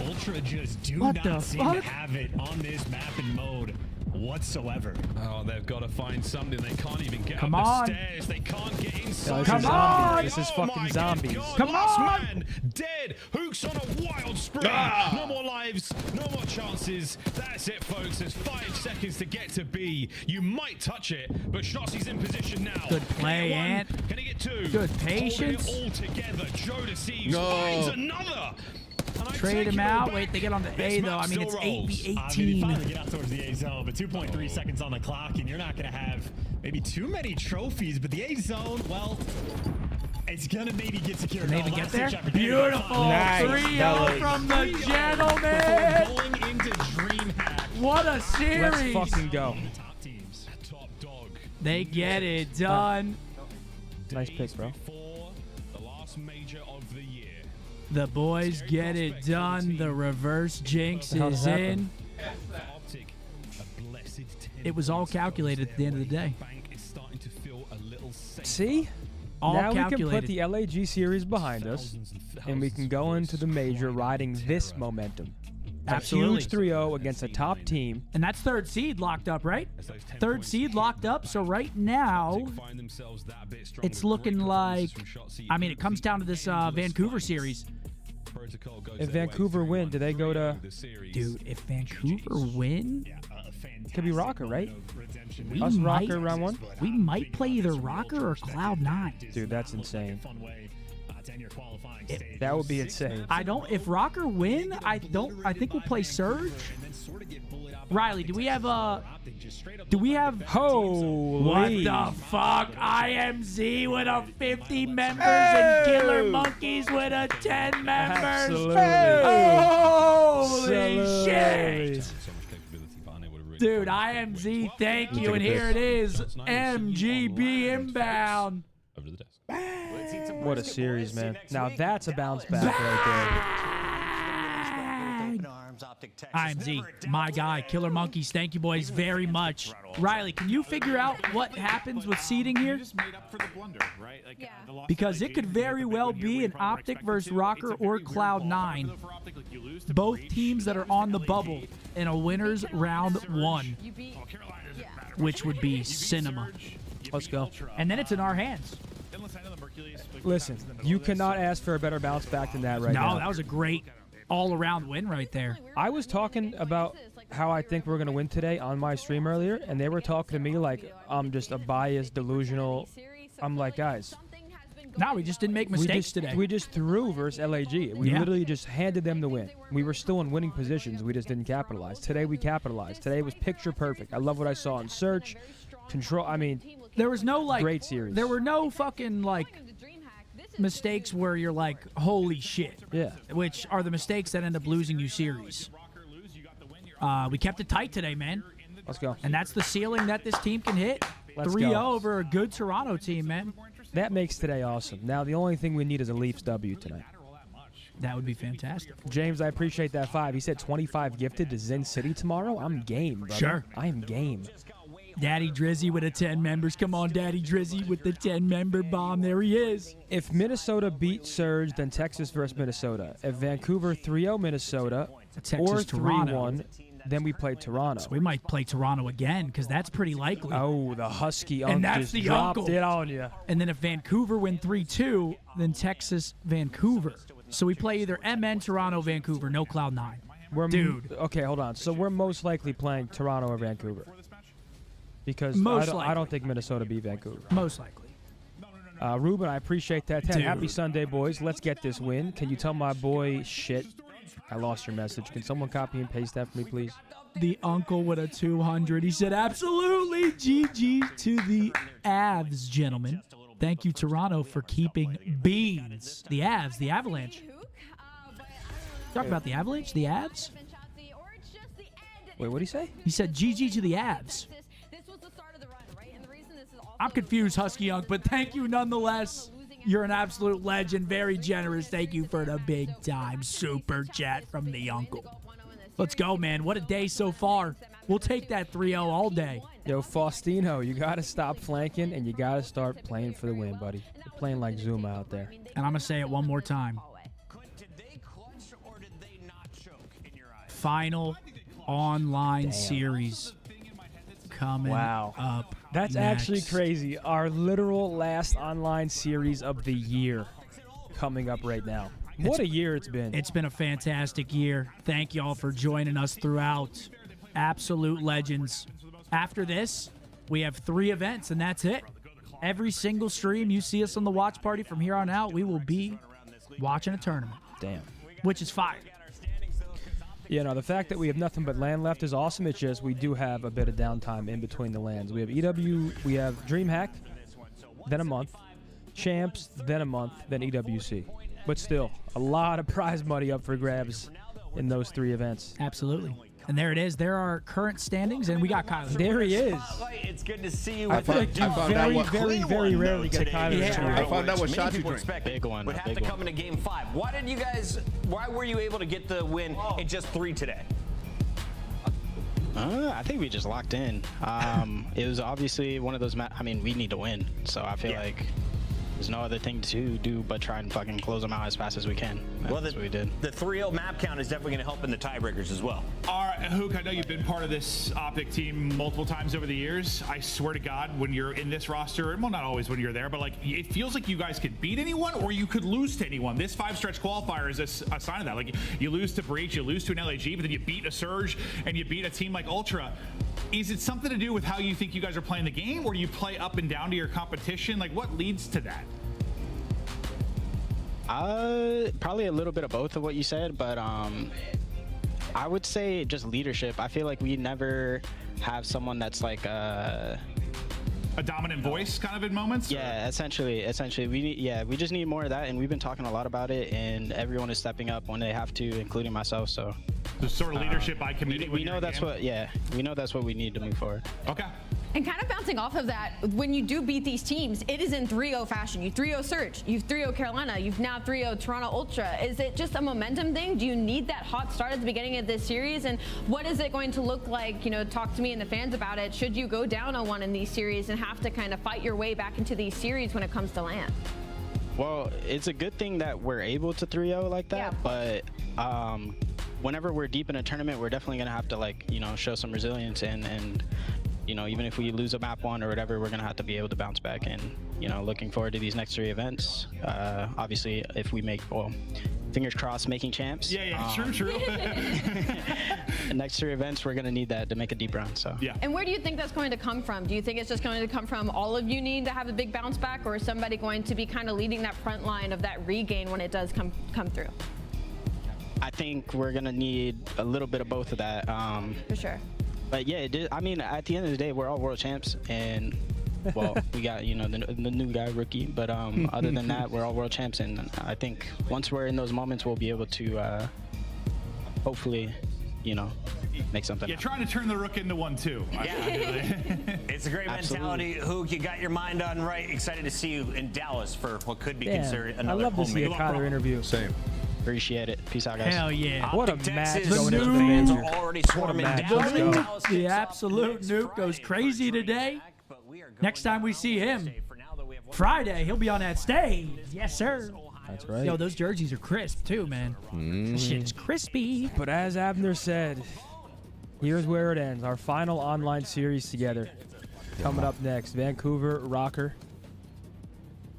Ultra just do What the not seem fuck? to have it on this map and mode whatsoever. Oh, they've got to find something. They can't even get Come up on. the stairs. They can't get inside. Come on. This is fucking my zombies. God. Come Last on. man dead. Hook's on a wild spree. No more lives. No more chances. That's it, folks. There's 5 seconds to get to B. You might touch it, but Schotzi's in position now. Good play, Can he get Ant. one? Can he get 2? Good patience. Holding it all together. Joe deceives. No. Finds another. And I Trade take him you out. back. Wait, they get on the This A, though. map I mean, it's still rolls. You 8v18. finally get out towards the A zone, but 2.3 seconds on the clock, and you're not going to have maybe too many trophies. But the A zone, well, it's going to maybe get secured. Maybe No, get last there. ditch effort. Beautiful. Nice. 3-0 from the Before gentleman. going into DreamHack. What a series. Let's fucking go. The top teams. Top dog. They get it done. Nice pick, bro. Before the last major of the year. The boys get it done. The reverse jinx The hell is just in. OpTic, a blessed 10 It was all points. calculated at the end of the day. Bank is starting to feel a little safer. See? All now we can calculated. put the LAG series behind us, and we can go into the major riding this momentum. Absolutely. A huge 3-0 against a top team. And that's third seed locked up, right? Third seed locked up. So right now, it's looking like, I mean, it comes down to this Vancouver series. If Vancouver win, do they go to... Dude, if Vancouver win, Could be Rocker, right? we Us might, Rocker round 1? we might play either Rocker or Cloud9. Dude, that's insane. That would be insane. I don't, if Rocker win, I think we'll play Surge. Riley, do we have Holy. what the fuck? IMZ with a 50 members and Killer Monkeys with a 10 members. Absolutely. Holy shit. Dude, IMZ, thank you. And here it is, MGB inbound. Over to the desk. What a series, man. Now that's a bounce back right IMZ, my guy, Killer Monkeys. Thank you, boys, very much. Riley, can you figure out what happens with seeding here? Because it could very well be an OpTic versus Rocker or Cloud9. Both teams that are on the bubble in a winner's round 1, which would be cinema. Let's go. And then it's in our hands. Listen, you cannot ask for a better bounce back than that right now. No, that was a great all-around win right there. I was talking about how I think we're going to win today on my stream earlier, and they were talking to me like I'm just a biased, delusional. I'm like, guys. No, we just didn't make mistakes today. We just threw versus LAG. We literally just handed them the win. We were still in winning positions. We just didn't capitalize. Today we capitalized. Today was picture perfect. I love what I saw in Search. Control. I mean, there was no like great series. There were no fucking like mistakes where you're like, holy shit. Yeah. Which are the mistakes that end up losing you series. We kept it tight today, man. Let's go. And that's the ceiling that this team can hit. Let's 3-0 go. over a good Toronto team, man. That makes today awesome. Now the only thing we need is a Leafs W tonight. That would be fantastic. James, I appreciate that 5. He said 25 gifted to Zen City tomorrow. I'm game, brother. Sure. I am game. Daddy Drizzy with a 10 members. Come on, Daddy Drizzy with the 10-member bomb. There he is. If Minnesota beat Surge, then Texas versus Minnesota. If Vancouver 3-0 Minnesota or 3-1, then we play Toronto. So we might play Toronto again because that's pretty likely. Oh, the Husky uncle and that's just the dropped uncle. it on you. And then if Vancouver win 3-2, then Texas, Vancouver. So we play either MN, Toronto, Vancouver, no Cloud9. Dude. Okay, hold on. So we're most likely playing Toronto or Vancouver. Because Most I likely. don't think Minnesota beat Vancouver. Most likely. Ruben, I appreciate that. Happy Sunday, boys. Let's get this win. Can you tell my boy shit? I lost your message. Can someone copy and paste that for me, please? The uncle with a 200. He said, absolutely. GG to the Avs, gentlemen. Thank you, Toronto, for keeping beans. The Avs, the Avalanche. Talk about the Avalanche, the Avs? Wait, what did he say? He said, GG to the Avs. I'm confused, Husky Young, but thank you nonetheless. You're an absolute legend. Very generous. Thank you for the big time super chat from the uncle. Let's go, man. What a day so far. We'll take that 3-0 all day. Yo, Faustino, you got to stop flanking, and you got to start playing for the win, buddy. You're playing like Zuma out there. And I'm going to say it one more time. Final online series coming up. That's next. actually crazy. Our literal last online series of the year coming up right now. What a year it's been. It's been a fantastic year. Thank you all for joining us throughout. Absolute legends. After this, we have 3 events, and that's it. Every single stream you see us on the watch party from here on out, we will be watching a tournament. Damn. Which is fire. You know, the fact that we have nothing but land left is awesome. It's just we do have a bit of downtime in between the lands. We have EW, we have DreamHack, then a month, Champs, then a month, then EWC. But still, a lot of prize money up for grabs in those 3 events. Absolutely. And there it is. There are current standings, and we got Kyler. There he is. It's good to see you. I feel like you very rarely get Kyler. Yeah, I found out what shot you drink. Big one. Would have to come into Game 5. Why were you able to get the win in just 3 today? I think we just locked in. It was obviously one of those. I mean, we need to win, so I feel like there's no other thing to do but try and fucking close them out as fast as we can. That's what we did. The 3-0 map count is definitely going to help in the tiebreakers as well. All right, Hook, I know you've been part of this OpTic team multiple times over the years. I swear to God, when you're in this roster, well, not always when you're there, but like it feels like you guys could beat anyone or you could lose to anyone. This 5-stretch qualifier is a sign of that. Like you lose to Breach, you lose to an LAG, but then you beat a Surge and you beat a team like Ultra. Is it something to do with how you think you guys are playing the game, or do you play up and down to your competition? Like what leads to that? Probably a little bit of both of what you said, but I would say just leadership. I feel like we never have someone that's like a dominant voice kind of in moments. Yeah, essentially we just need more of that, and we've been talking a lot about it, and everyone is stepping up when they have to, including myself. So the sort of leadership by committee. We know that's what we need to move forward. Okay. And kind of bouncing off of that, when you do beat these teams, it is in 3-0 fashion. You 3-0 Surge, you've 3-0 Carolina, you've now 3-0 Toronto Ultra. Is it just a momentum thing? Do you need that hot start at the beginning of this series? And what is it going to look like? You know, talk to me and the fans about it. Should you go down 0-1 in these series and have to kind of fight your way back into these series when it comes to land? Well, it's a good thing that we're able to 3-0 like that, but whenever we're deep in a tournament, we're definitely going to have to, like, you know, show some resilience and you know, even if we lose a map 1 or whatever, we're going to have to be able to bounce back. And, you know, looking forward to these next 3 events. Obviously, if we make, well, fingers crossed, making champs. Yeah, true. The next 3 events, we're going to need that to make a deep run. So. Yeah. And where do you think that's going to come from? Do you think it's just going to come from all of you needing to have a big bounce back, or is somebody going to be kind of leading that front line of that regain when it does come through? I think we're going to need a little bit of both of that. For sure. But yeah, I mean, at the end of the day, we're all world champs, and well, we got, you know, the new guy, rookie. But other than that, we're all world champs, and I think once we're in those moments, we'll be able to hopefully, you know, make something. Yeah, trying to turn the rook into one too. Yeah, it's a great mentality. Hook, you got your mind on right. Excited to see you in Dallas for what could be considered another. I love to see a Kyler interview. Same. Appreciate it. Peace out, guys. Hell yeah. What a match. The fans are already swarming Dallas. The absolute nuke goes crazy today. Next time we see him, Friday, he'll be on that stage. Yes, sir. That's right. Yo, those jerseys are crisp too, man. This shit's crispy. But as Abner said, here's where it ends. Our final online series together. Coming up next, Vancouver Rocker.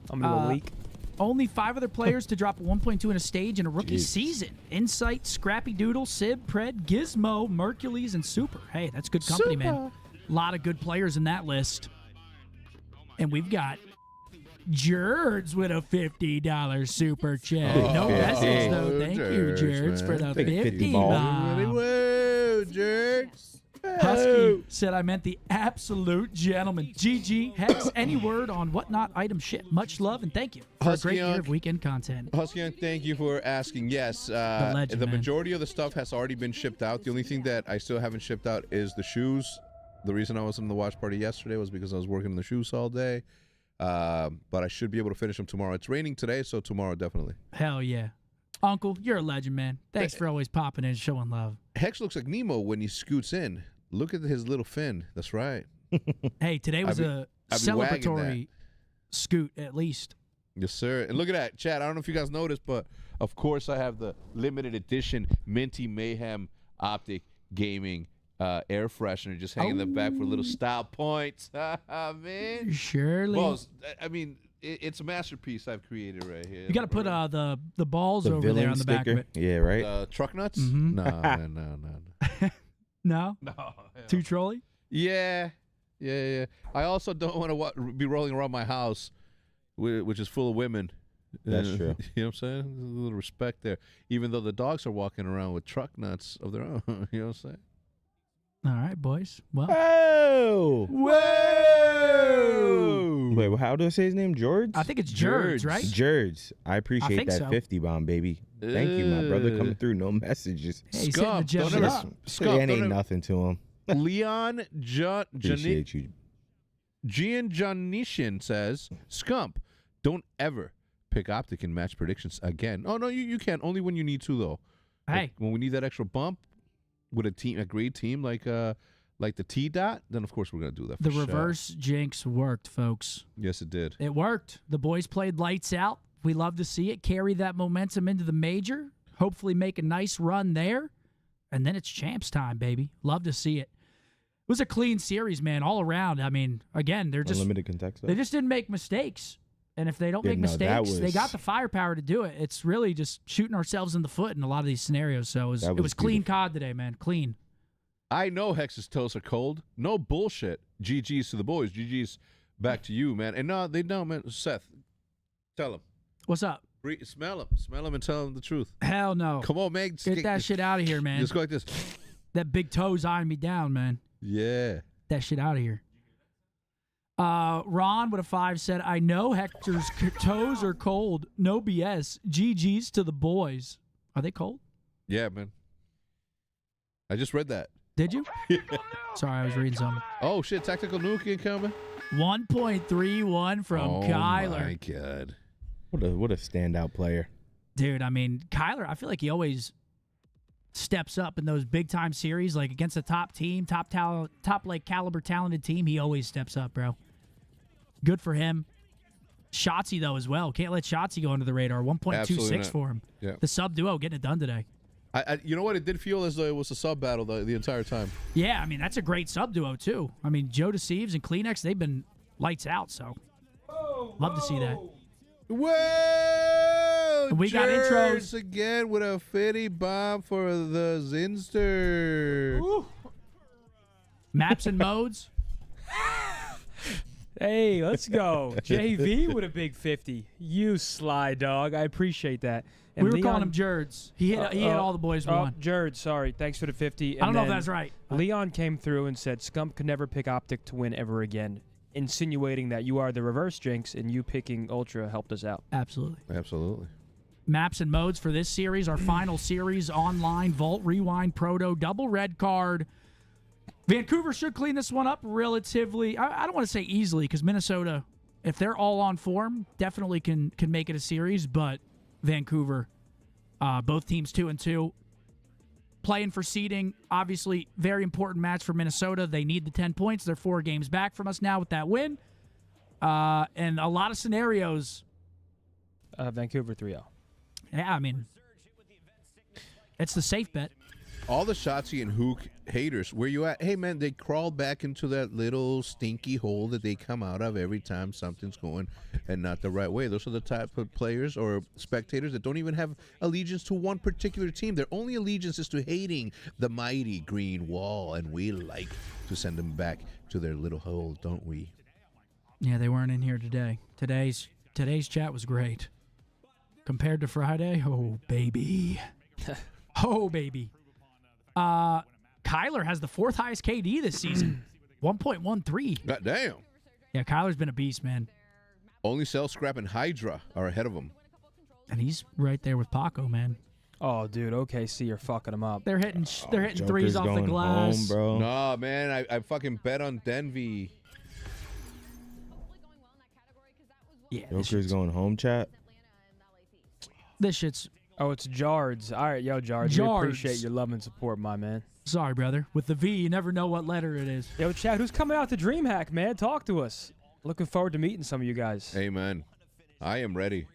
I'm going to go leak. Only 5 other players to drop a 1.2 in a stage in a rookie season. Insight, Scrappy Doodle, Sib, Pred, Gizmo, Mercules, and Super. Hey, that's good company, man. A lot of good players in that list. And we've got Jerds with a $50 super chat. No message, though. Thank you, Jerds, for the 50 bomb. Whoa, Jerds. Husky said I meant the absolute gentleman. GG, Hex, any word on whatnot item ship? Much love and thank you for a great year of weekend content. Husky Young, thank you for asking. Yes, the majority of the stuff has already been shipped out. The only thing that I still haven't shipped out is the shoes. The reason I wasn't in the watch party yesterday was because I was working on the shoes all day. But I should be able to finish them tomorrow. It's raining today, so tomorrow definitely. Hell yeah. Uncle, you're a legend, man. Thanks for always popping in and showing love. Hex looks like Nemo when he scoots in. Look at his little fin. That's right. Hey, today was a celebratory scoot, at least. Yes, sir. And look at that, Chad. I don't know if you guys noticed, but of course I have the limited edition Minty Mayhem OpTic Gaming air freshener just hanging in the back for little style points. Man. Surely. Well, I mean, it's a masterpiece I've created right here. You got to put the balls over there on the back of it. Yeah, right? Truck nuts? Mm-hmm. No, no. No? No. Too trolly? Yeah. I also don't want to be rolling around my house, which is full of women. That's true. You know what I'm saying? There's a little respect there. Even though the dogs are walking around with truck nuts of their own. You know what I'm saying? All right, boys. Well. Whoa! Whoa! Wait, how do I say his name? George? I think it's Jerds, right? Jerds. I appreciate that 50 bomb, baby. Thank you, my brother, coming through. No messages. Hey, he's hitting the gem up. It ain't nothing to him. Leon Appreciate you. Gian Janishin says, Scump, don't ever pick OpTic in match predictions again. Oh, no, you can. Only when you need to, though. Hey. Like, when we need that extra bump with a great team like the T-Dot, then, of course, we're going to do that for The reverse jinx worked, folks. Yes, it did. It worked. The boys played lights out. We love to see it. Carry that momentum into the major. Hopefully make a nice run there. And then it's champs time, baby. Love to see it. It was a clean series, man, all around. I mean, again, they just didn't make mistakes. And if they don't make mistakes, they got the firepower to do it. It's really just shooting ourselves in the foot in a lot of these scenarios. So it was clean COD today, man. Clean. I know Hex's toes are cold. No bullshit. GG's to the boys. GG's back to you, man. And no, they don't, man. Seth, tell them. What's up? Smell them. Smell them and tell them the truth. Hell no. Come on, man. Get that shit out of here, man. Just go like this. That big toe's eyeing me down, man. Yeah. That shit out of here. Ron with a 5 said, I know Hector's toes are cold. No BS. GG's to the boys. Are they cold? Yeah, man. I just read that. Did you? Sorry, I was reading something. Oh, shit. Tactical nuke incoming. 1.31 from Kyler. Oh, my God. What a standout player. Dude, I mean, Kyler, I feel like he always steps up in those big-time series, like against a top team, top like caliber talented team. He always steps up, bro. Good for him. Shotzi, though, as well. Can't let Shotzi go under the radar. 1.26 for him. Yeah. The sub duo getting it done today. You know what? It did feel as though it was a sub battle the entire time. Yeah, I mean, that's a great sub duo, too. I mean, Joe Deceives and Kleenex, they've been lights out, so love to see that. Whoa! We got intros again with a 50 bomb for the Zinster. Woo. Maps and modes. Hey, let's go. JV with a big 50. You sly dog. I appreciate that. And we were calling him Jerds. He hit all the boys one. Jerds, sorry. Thanks for the 50. I don't know if that's right. Leon came through and said, Scump could never pick OpTic to win ever again, insinuating that you are the reverse jinx and you picking Ultra helped us out. Absolutely. Absolutely. Maps and modes for this series, our final series, online, Vault, Rewind, Proto, double red card. Vancouver should clean this one up relatively, I don't want to say easily, because Minnesota, if they're all on form, definitely can make it a series, but Vancouver, both teams 2-2. Playing for seeding, obviously very important match for Minnesota. They need the 10 points. They're 4 games back from us now with that win. And a lot of scenarios. Vancouver 3-0. Yeah, I mean, it's the safe bet. All the Shotzi and Hook haters, where you at? Hey, man, they crawl back into that little stinky hole that they come out of every time something's going and not the right way. Those are the type of players or spectators that don't even have allegiance to one particular team. Their only allegiance is to hating the mighty green wall, and we like to send them back to their little hole, don't we? Yeah, they weren't in here today. Today's today's chat was great. Compared to Friday, oh, baby. Oh, baby. Kyler has the 4th highest KD this season. 1.13. God damn. Yeah, Kyler's been a beast, man. Only Cell, Scrap, and Hydra are ahead of him. And he's right there with Paco, man. Oh, dude, OKC are fucking him up. They're hitting threes off the glass. Home, bro. Nah, man, I fucking bet on Denver. Yeah, Joker's going home, chat. This shit's... Oh, it's Jards. All right, yo, Jards. We appreciate your love and support, my man. Sorry, brother. With the V, you never know what letter it is. Yo, Chad, who's coming out to DreamHack, man? Talk to us. Looking forward to meeting some of you guys. Hey, man. I am ready.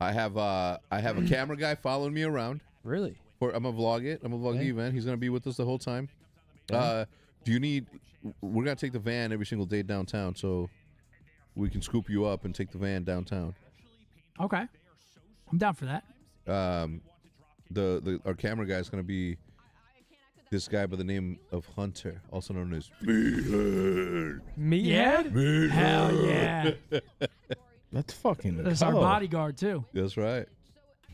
I have a camera guy following me around. Really? I'm gonna vlog it. I'm gonna vlog the event. He's gonna be with us the whole time. Do you need? We're gonna take the van every single day downtown, so we can scoop you up and take the van downtown. Okay, I'm down for that. Our camera guy is gonna be this guy by the name of Hunter, also known as Meathead. Meathead? Hell yeah. That's fucking. That's our bodyguard too. That's right.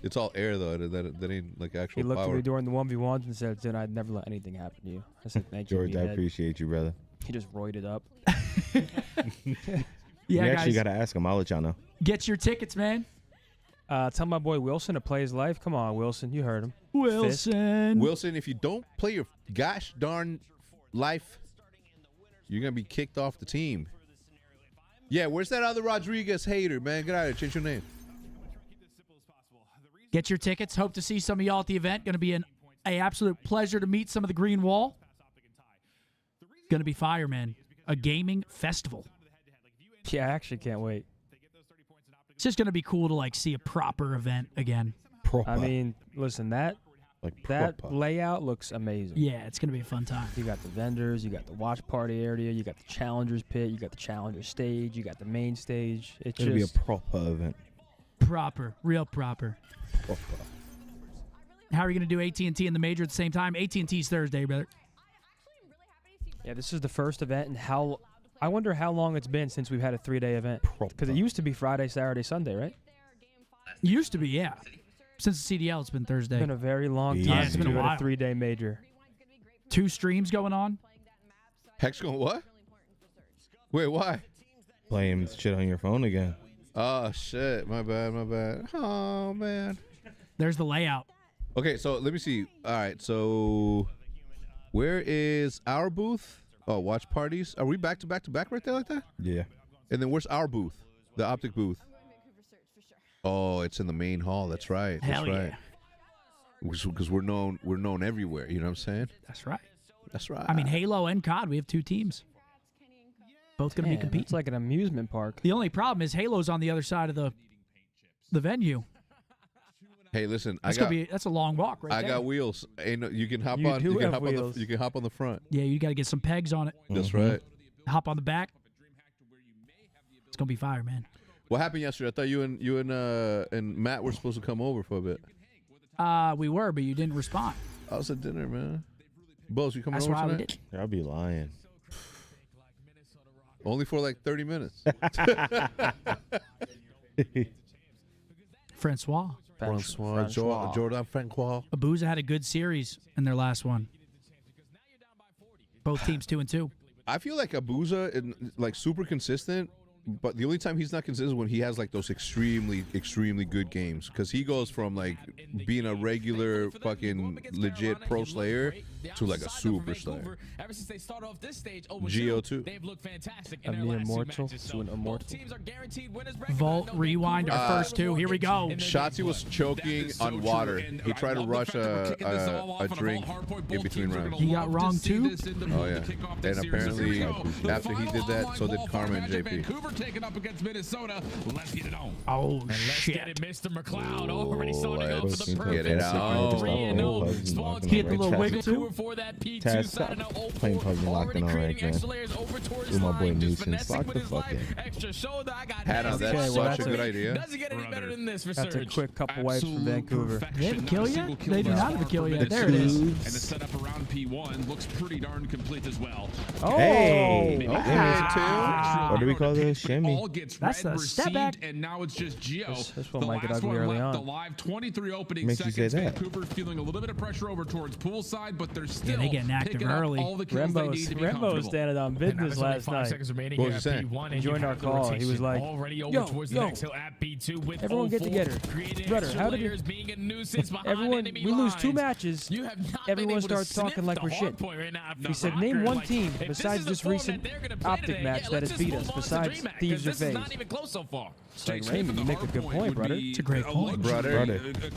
It's all air though. That ain't like actual He looked power. at me during the 1v1s and said, "Dude, I'd never let anything happen to you." I said, "Thank you, George, I Meathead." appreciate you, brother. He just roided up. You Yeah, actually guys, got to ask him. I'll let y'all know. get your tickets, man. Tell my boy Wilson to play his life. Come on, Wilson. You heard him. Wilson. Wilson, if you don't play your gosh darn life, you're gonna be kicked off the team. Yeah, where's that other Rodriguez hater, man? Get out of here. Change your name. Get your tickets. Hope to see some of y'all at the event. Going to be an absolute pleasure to meet some of the Green Wall. Going to be fire, man. A gaming festival. Yeah, I actually can't wait. It's just going to be cool to like see a proper event again. Proper. I mean, listen, that layout looks amazing. Yeah, it's going to be a fun time. You got the vendors, you got the watch party area, you got the challengers pit, you got the challenger stage, you got the main stage. It's It'll just be a proper event. Proper. Real proper. Proper. How are you going to do AT&T in the major at the same time? AT&T's Thursday, brother. Yeah, this is the first event, and I wonder how long it's been since we've had a 3-day event. Because it used to be Friday, Saturday, Sunday, right? Used to be, yeah. Since the CDL, it's been Thursday. It's been a very long time Yeah, it's since been we a had while. a 3-day major. 2 streams going on. Hex going what? Wait, why? Playing shit on your phone again. Oh shit, my bad. Oh man. There's the layout. Okay, so let me see. All right, so where is our booth? Oh, watch parties. Are we back to back right there like that? Yeah. And then where's our booth? The OpTic booth. Oh, it's in the main hall. That's right. Hell That's right. Because we're known everywhere. You know what I'm saying? That's right. That's right. I mean, Halo and COD, we have 2 teams. Both going to be competing. It's like an amusement park. The only problem is Halo's on the other side of the venue. Hey, listen, That's a long walk right I there. got wheels. Ain't no, you can hop You on. do You can have hop on wheels. you can hop on the front. Yeah, you got to get some pegs on it. That's right. Hop on the back. It's going to be fire, man. What happened yesterday? I thought you and Matt were supposed to come over for a bit. We were, but you didn't respond. I was at dinner, man. Bose, you coming That's over why we tonight? did. I'll be lying. Only for like 30 minutes. Francois. Jordan Francois. Abuza had a good series in their last one. Both teams 2-2. I feel like Abuza is like super consistent, but the only time he's not consistent is when he has like those extremely good games, because he goes from like being a regular fucking legit pro slayer to like a super slayer. Ever since they started off this stage, GO2. they've looked fantastic A in their mere last 2 mortal matches. to an immortal. Teams are guaranteed winners. Vault, rewind, our first 2. Here we go. Shotzi was choking on water. He tried to rush a drink in between rounds. He got wrong too? Oh yeah. And apparently after he did that, so did Karma and JP. Vancouver taking up against Minnesota. Let's get it on. Oh, And let's shit. get it, Mr. McLeod already starting off for the Let's perfect get it out. 3-0. He hit the little wiggle too. Vancouver for that P2 Taz, side. stop Now playing PUBG locked already in on creating right now. extra layers over towards his Ooh, my boy line, just Nuisance. finessing Lock with the his fuck life. in. Extra shoulder. I got Hannah, nasty. that's such a good idea. Doesn't get any better than this for That's a Surge. quick couple wipes from Vancouver. They have a kill yet? They do not have a kill yet. There it is. And the setup around P1 looks pretty darn complete as well. Oh, hey, okay, what do we call this? Shimmy. All gets That's red the step back. received, and now it's just Geo. This one the might get last ugly one early left on. alive. 23 opening Makes you say seconds. that. Vancouver's feeling a little bit of pressure over towards poolside, but they're still they getting active picking up early. all the kills they need to be comfortable. standing on business last night. Seconds remaining What here was at he saying? P1, He and joined you our have the call. He rotation was like, already over yo, towards yo, the next hill at P2 with everyone get 04, together. creating Brother, extra how did layers, being a nuisance behind Everyone, enemy we lose 2 lines. matches. You have not Everyone been able starts to sniff talking like the we're hard shit. point right now He from said, Rocker. name one Like, team if besides this this is the recent format they're gonna play OpTic today, match yeah, that let's has just beat move us on to besides DreamHack, 'cause Thieves of this is Faith. not even close so far. Like, Raymond, you make a good point, brother. It's a great point. Brother.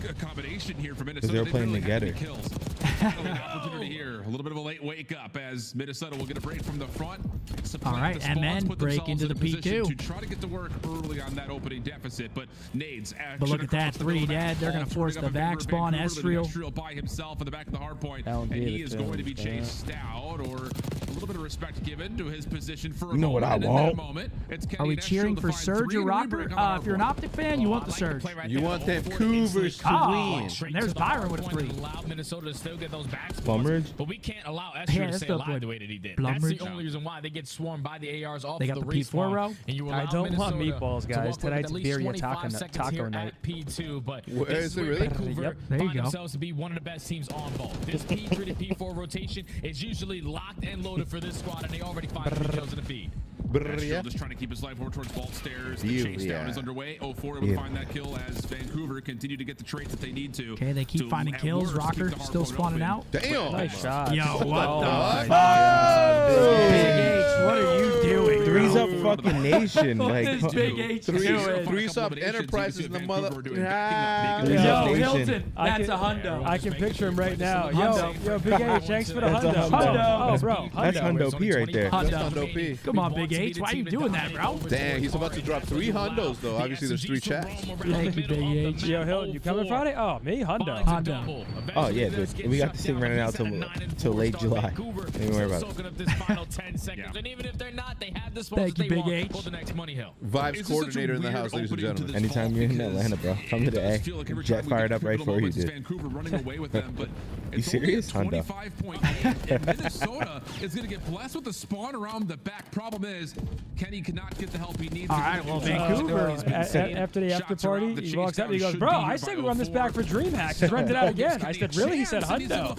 A combination here for Minnesota. Because they're They playing really have together. the kills. Opportunity here. A little bit of a late wake up as Minnesota will get a break from the front. All right, and MN break into the P2. To try to get to work early on that opening deficit, but Nades. But look at that 3, Dad. They're going to force the back spawn. Estriel by himself in the back of the hard point, and he is going to be chased out, or a little bit of respect given to his position for a You know what moment. I And in that want? moment, it's Are Kenny we and cheering Estriel for to find Surge 3 or and Rocker? rebreak on the hard If you're an point. OpTic fan, you want the Surge. You want them Cougars to win. And there's Byron with a 3. Allow Minnesota to still get those back Blumridge? but we can't allow Yeah, Estriel to that's stay the alive point. the way that he did. Blumridge? That's the only reason why they get swarmed by the ARs off They got the the P4 respawn. row? And you I allow don't want Minnesota meatballs, to guys. walk away with Tonight's at least birria 25 seconds taco here night. at P2, but Where this is it where really? Vancouver Yep, there you find go. themselves to be one of the best teams on ball. This P3 to P4 rotation is usually locked and loaded for this squad, and they already find 3 kills in the feed. Estriel just trying to keep his life over towards vault stairs. The chase down is underway. 04 able to find that kill as Vancouver continue to get the traits that they need to. Okay, they keep finding at kills. worst, keep Rocker the hard still point spawning open. out. Damn. Nice shot. Yo, what Oh, the my fuck? God. Big H, what are you doing? Three's bro? up fucking nation. What Like, is Big H doing? Three's up Enterprises in the mother. Three's Yo, up nation. Hilton, I that's can- a hundo. I can picture him right now. Hundo. Yo, Big H, thanks for the That's a hundo. hundo. Oh, bro. That's Hundo P right there. Hundo P. Come on, Big H. Why are you doing that, bro? Dang, he's about to drop 3 hundos though. Obviously, there's 3 chats. Thank you, Big H. Yo, Hilton, you coming Friday? Oh, me? Hundo. Hundo. Oh, yeah, dude. We got this thing running out till late July. Don't even worry about it. Soaking up this final 10 seconds, and even if they're not, they have the spawns Thank that you, they Big want H. for the next money hill. Vibes coordinator in the house, ladies and gentlemen. Anytime you're in Atlanta, bro, come to the A. Jet fired up right for you, dude. Vancouver running away with them, but You serious, Hundo? 25.8, and Minnesota is going to get blessed with the spawn around the back. Problem is, Kenny cannot get the help he needs. All right, well, Vancouver. After the after party, he walks up and he goes, bro, I said we run this back for DreamHack. Just rent it out again. I said, really? He said, Hundo.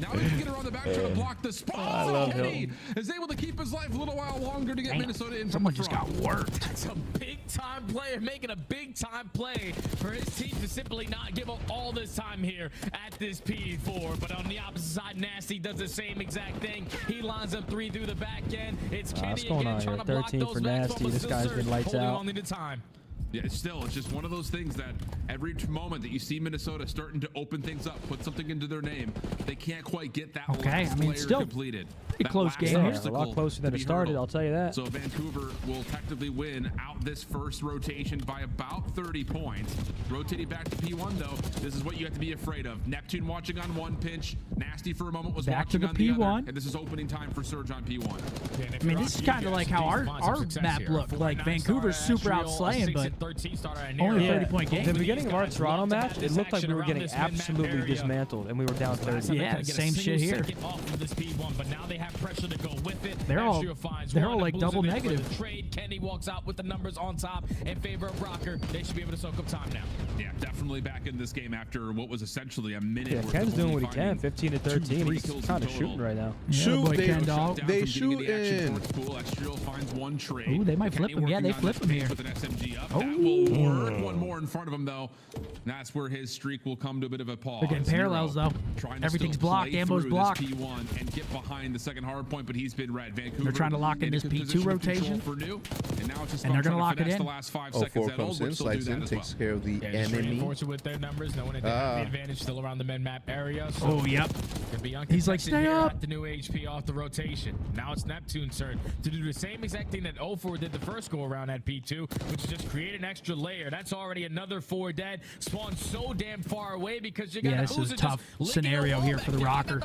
Now he can get around the back trying to block the spawn. I love Kenny is able to keep his life a little while longer to get Minnesota in. Someone just got worked. That's a big-time player making a big-time play for his team to simply not give up all this time here at this P4. But on the opposite side, Nasty does the same exact thing. He lines up 3 through the back end. It's Kenny what's going again on trying here? to block 13 those for backs, Nasty. but This still guy's Surge been lights holding out. on the time. Yeah, it's just one of those things that every moment that you see Minnesota starting to open things up, put something into their name, they can't quite get that Okay, last I mean, player still completed. pretty That close last game here. obstacle A lot closer than to it be started, hurdled. I'll tell you that. So Vancouver will technically win out this first rotation by about 30 points. Rotating back to P1 though, this is what you have to be afraid of. Neptune watching on one pinch, Nasty for a moment was Back to watching the on the P1. other, and this is opening time for Surge on P1. I mean, this is kind of like how our map looked. Like, Vancouver's super outslaying, but only a 30-point game. The beginning of our Toronto match, it looked like we were getting absolutely dismantled, and we were down 30. Yeah, same shit here. But now they have pressure to go with it. They're all like double negative. Trade. Kenny walks out with the numbers on top in favor of Rocker. They should be able to soak up time now. Yeah, definitely back in this game after what was essentially a minute. Yeah, worth Ken's of doing only what he can. finding 15 to 13. He's kind of shooting right now. Yeah, Shoot, boy, they- Ken Dog. They shooting. Estriel finds one trade. Ooh, they might flip him. Yeah, they flip him here. With an SMG up. Oh. That will work. One more in front of him though. That's where his streak will come to a bit of a pause. They're getting parallels, though. Trying to Everything's still blocked. play Ambo's through blocked. This P1 and get behind the second hard point, but he's been red. Vancouver. They're trying to lock in this a good P2 position of control rotation. For new, and now it's just And they're going to lock it in. The last 5 Oh, seconds. 4 That comes Old in, would still do slides that in, as takes well. care of the Yeah, just enemy. reinforce it with their numbers, knowing that they have the advantage still around the min map area. So Oh, yep. Could be He's like, uncontested stay here up. at the new HP off the rotation. Now it's Neptune's turn to do the same exact thing that 04 did the first go around at P2, which is just create an extra layer. That's already another 4 dead. Spawn so damn far away because you got this is a tough scenario here for the Rocker.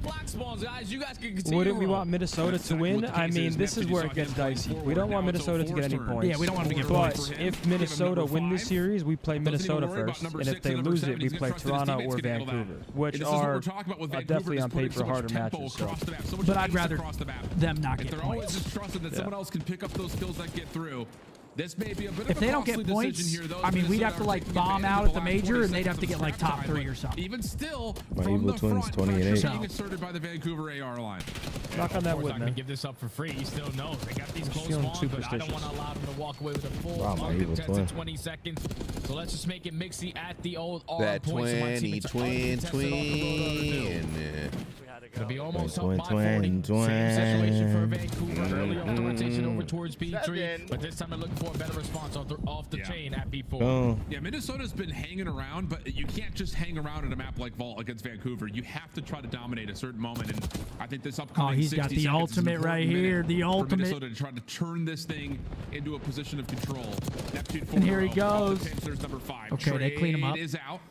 Wouldn't we want Minnesota to win? I mean, this is where it gets dicey. We don't want Minnesota to get any points. Yeah, we don't want them to get but points. If Minnesota win this series, we play Minnesota first, and if they lose it, we play Toronto or Vancouver, which are definitely on paper harder matches. So. But I'd rather them not get They're points. always just trusting that someone else can pick up those kills that get through. This may be a bit If of they a don't get costly points, decision here, though. I mean, we'd have to like bomb out at the major, and they'd have to get like top 3 or something. Even still, My from Evil the Twins front, 20 and 8. pressure being asserted by the Vancouver AR line. Knock on that wood, Not gonna man. give this up for free. He still knows they got these close Feeling spawns, but I don't want to allow them to walk away with a full Wow, my Evil uncontested Twin. 20 seconds. So let's just make it mixy at the old R That points. So my twin. teammates are uncontested off the road. It'll be almost up by 40. Same situation for Vancouver. Early off the rotation over towards B3, but this time they're looking for a better response off the chain at B4. Oh. Yeah, Minnesota's been hanging around, but you can't just hang around at a map like Vault against Vancouver. You have to try to dominate a certain moment, and I think this upcoming he's got 60 the seconds is an ultimate right important here, minute the for ultimate. Minnesota to try to turn this thing into a position of control. Neptune 4 And here he goes. There's number 5. Okay, they clean him up. Trade is out.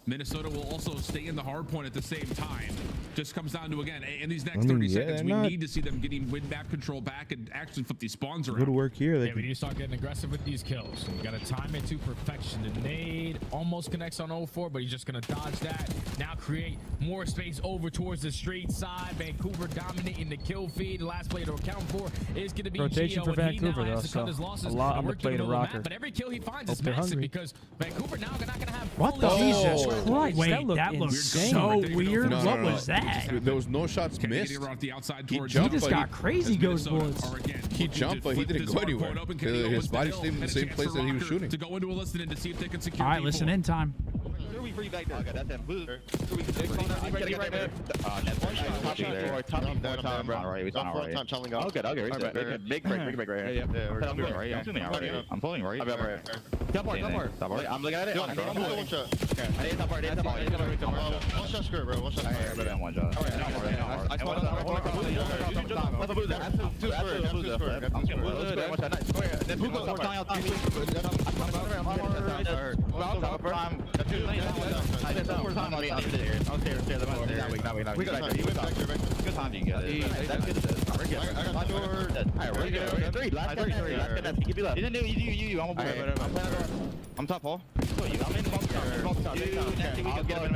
Minnesota will also stay in the hard point at the same time. Just comes down to, again, in these next 30 seconds, we need to see them getting win map control back and actually flip these spawns around. Good work here. Yeah, we need to start getting aggressive with these kills. We got to time it to perfection. The nade almost connects on 04, but he's just going to dodge that. Now create more space over towards the street side. Vancouver dominating the kill feed. The last player to account for is going to be Rotation Gio, for and he Vancouver, now has though, to cut so his losses a lot and on the work to plate of middle the map, Rocker. but every kill he finds Hope is they're massive hungry. because Vancouver now they're not going to have What full the Jesus Jesus Christ. Wait, that looked so weird. No, What no, no. was that? There was no shots Getting missed. around the outside He towards jumped, He just but got crazy ghost bullets. He jumped, but he didn't go anywhere. His body stayed in the same place that he was shooting. To go into a listen in to see if they can secure All right, listen in time. Big break right here. I'm pulling right. Top part. I'm looking at it. One shot script, bro. One shot. One shot. I'm top hole. I'm in the box top. I'll get him.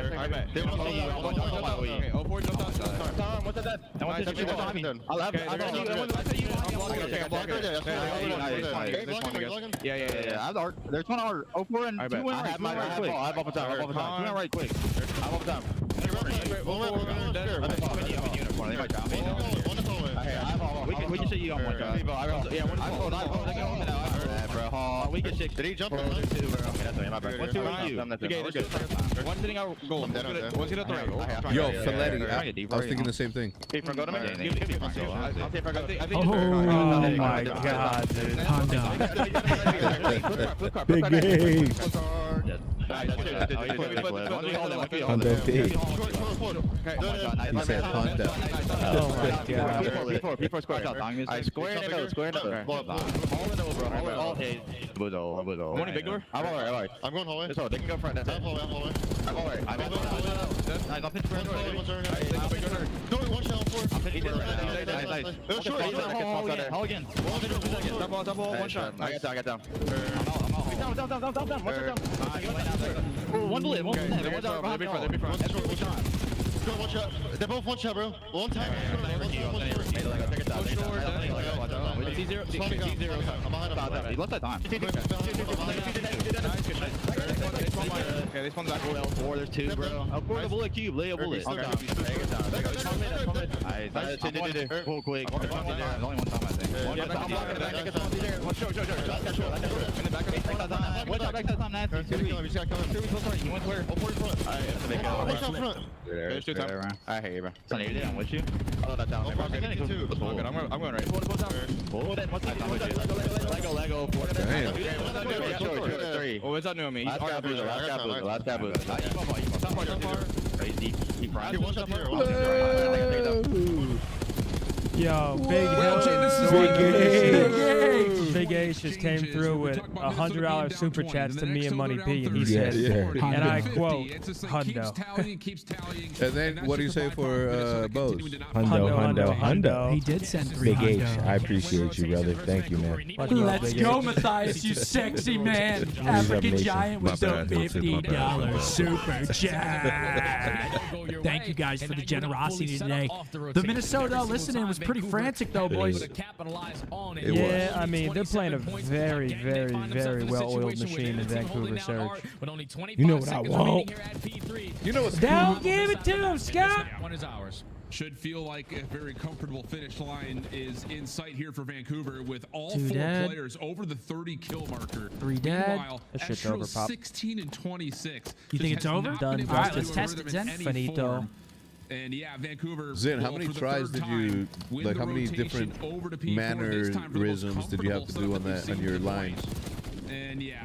Yeah. There's one hour. 04 and 2 win right quick. I have off the top. 2 win right quick. I have off the top. We can see you on one shot. Yeah, one we can shake. Did he jump? One sitting out gold. One's gonna throw. Yo, Feletti, I was thinking the same thing. Oh my god, dude. Big game. Honda P. He said Honda. Oh my god. P4 square. Square in all day. Morning big door. I'm alright. I'm going hallway. So they can go front. I'm hallway. I'm alright. I'm I'll pitch front. Door, one shot, 4. Nice. Hall again. Double, one shot. I got down. Down. One bullet. One shot. They're both one shot, bro. One time. I'm behind him. He left that time. Okay, this one's back. L4, there's 2, bro. L4, the bullet cube. Lay a bullet. Okay. Pull quick. Only one time, I think. There's 2 times. I hate you, bro. I'm with you. Oh, that's down. I'm going right. Lego. Oh, what's up, new me? Last guy boost. Crazy. Keep running. Yo, Big H just came through with $100 super chats to me and Money P, and he said, and I quote, Hundo. And then what do you say for Bose? Hundo. He did send 3 Big H, hundo. I appreciate you, brother. Thank you, man. Let's go, Matthias, you sexy man. African Giant with the $50 super chat. Thank you guys for the generosity today. The Minnesota listening was pretty frantic, though, boys. Yeah, I mean, they're playing a very, very, very well-oiled machine in Vancouver, Serge. You know what I want. You know what's Don't give it to him, Scott. One is ours. Should feel like a very comfortable finish line is in sight here for Vancouver with all 4 players over the 30 kill marker. 3 dead. Meanwhile, That shit's over, Pop. 16 and 26. You think it's over? Done. All right, let's test it, Zen. Finito. And yeah, Vancouver. Zen, how many tries did you, like, how many different mannerisms did you have to do on your lines? And yeah,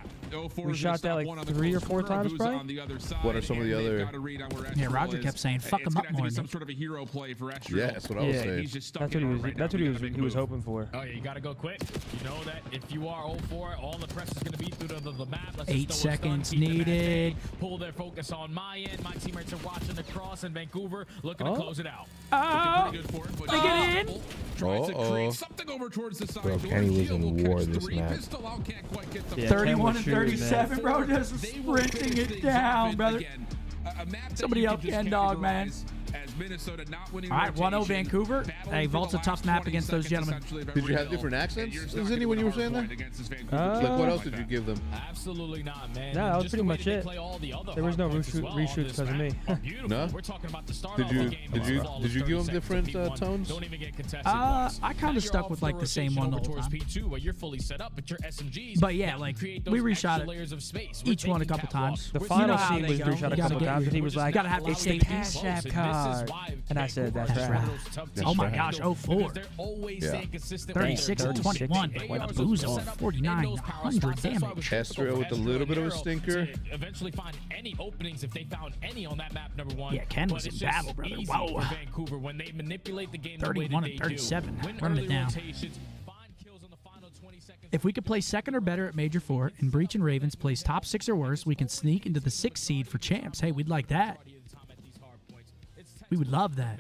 we shot that like 3 or 4 times, probably. What are some of the other? Yeah, Roger kept saying, "Fuck him up more." Some sort of a hero play for Estrel. Yeah, that's what I was saying. He's just That's what he was hoping for. Oh yeah, you gotta go quick. You know that if you are 0-4, all the press is gonna be through the map. Let's 8 just know what's seconds done, keep the needed. net safe, pull their focus on my end. My teammates are watching the cross, and Vancouver looking to close it out. Oh, Pretty good for it, but they get in. tries to create something over towards the side Bro, door. Kenny was in Geo war catch this 3, match. pistol out, can't quite get the 31 and 37, bro. Just sprinting it down, brother. Somebody help Ken Dog, man. All right, 1-0 Vancouver. Hey, Vault's a tough map against those gentlemen. Did you have different accents? Is any when you were saying that? Like, what else did you give them? Absolutely not, man. No, that was pretty much it. There was no reshoots because of me. No? Did you give them different tones? I kind of stuck with like the same one the whole time. But yeah, like we reshot it each one a couple times. The final scene was reshot a couple times, and he was like, "Gotta have it's the state Cash App card." And I said, "That's right." Oh my gosh, 04. Yeah. 36 and 21. Abuzo, 4,900 damage. Estrel with a little bit of a stinker. Eventually find any openings if they found any on that map, number 1. Yeah, Ken was in battle, brother. Whoa. Vancouver when they manipulate the game 31 and 37. Running it down. If we could play second or better at Major 4 and Breach and Ravens plays top 6 or worse, we can sneak into the 6th seed for champs. Hey, we'd like that. We would love that.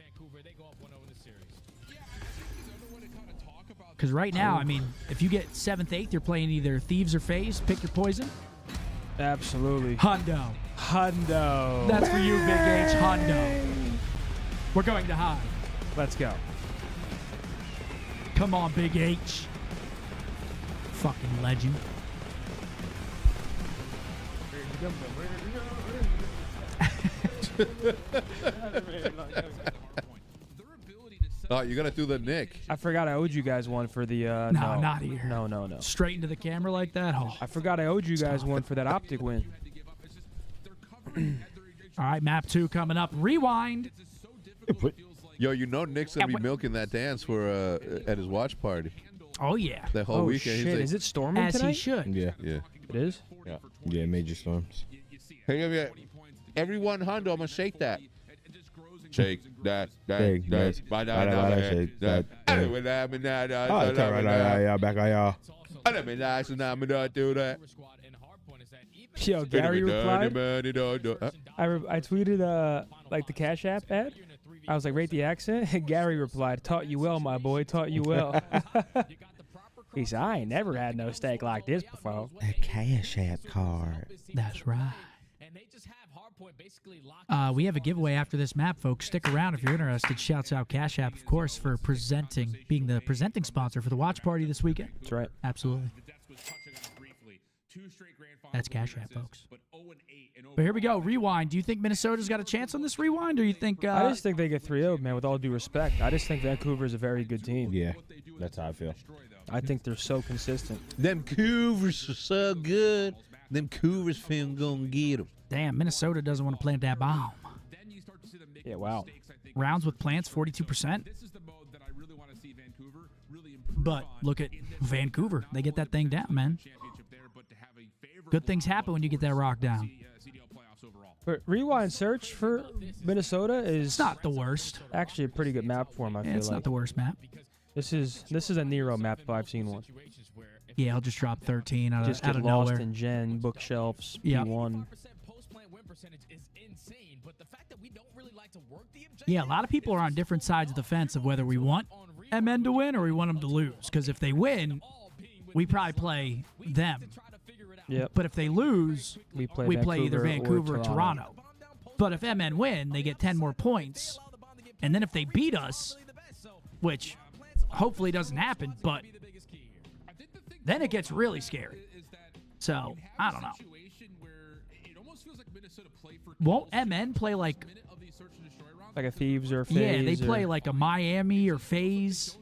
Because right now, I mean, if you get 7th, 8th, you're playing either Thieves or FaZe. Pick your poison. Absolutely. Hundo. Hundo. That's for you, Big H. Hundo. We're going to high. Let's go. Come on, Big H. Fucking legend. Oh, you gotta do the Nick. I forgot I owed you guys one for the. No, not here. No. Straight into the camera like that. Oh. I forgot I owed you guys one for that OpTic win. All right, map 2 coming up. Rewind. Yo, you know Nick's gonna be milking that dance for at his watch party. Oh yeah. That whole weekend. Shit. He's like, Is it storming As tonight? he should. Yeah. It is? Yeah, major storms. Hey, everyone, Hondo, I'm gonna shake that. Shake that. Shake that. Shake that. Oh, turn right, y'all back on y'all. Do that. Yo, Gary replied. I tweeted like the Cash App ad. I was like, rate the accent. And Gary replied, "Taught you well, my boy. Taught you well." He said, "I ain't never had no steak like this before." A Cash App card. That's right. We have a giveaway after this map, folks. Stick around if you're interested. Shouts out Cash App, of course, for being the presenting sponsor for the watch party this weekend. That's right. Absolutely. That's Cash App, folks. But here we go. Rewind. Do you think Minnesota's got a chance on this rewind, or you think... I just think they get 3-0, man, with all due respect. I just think Vancouver is a very good team. Yeah, that's how I feel. I think they're so consistent. Them Cougars are so good. Them Cougars film gonna get them. Damn, Minnesota doesn't want to plant that bomb. Yeah, wow. Rounds with plants, 42%. But look at Vancouver. They get that thing down, man. Good things happen when you get that rock down. But Rewind Search for Minnesota is not the worst. Actually, a pretty good map for them. I feel it's like not the worst map. This is a Nero map if I've seen one. Yeah, he'll just drop 13 out Just of get lost nowhere. in Gen, bookshelves, Yeah. P1. Yeah, a lot of people are on different sides of the fence of whether we want MN to win or we want them to lose. Because if they win, we probably play them. Yep. But if they lose, we play either Vancouver or Toronto. But if MN win, they get 10 more points. And then if they beat us, which hopefully doesn't happen, but then it gets really scary. So, I don't know. Won't MN play like a Thieves or FaZe? Yeah, they play like a Miami or FaZe.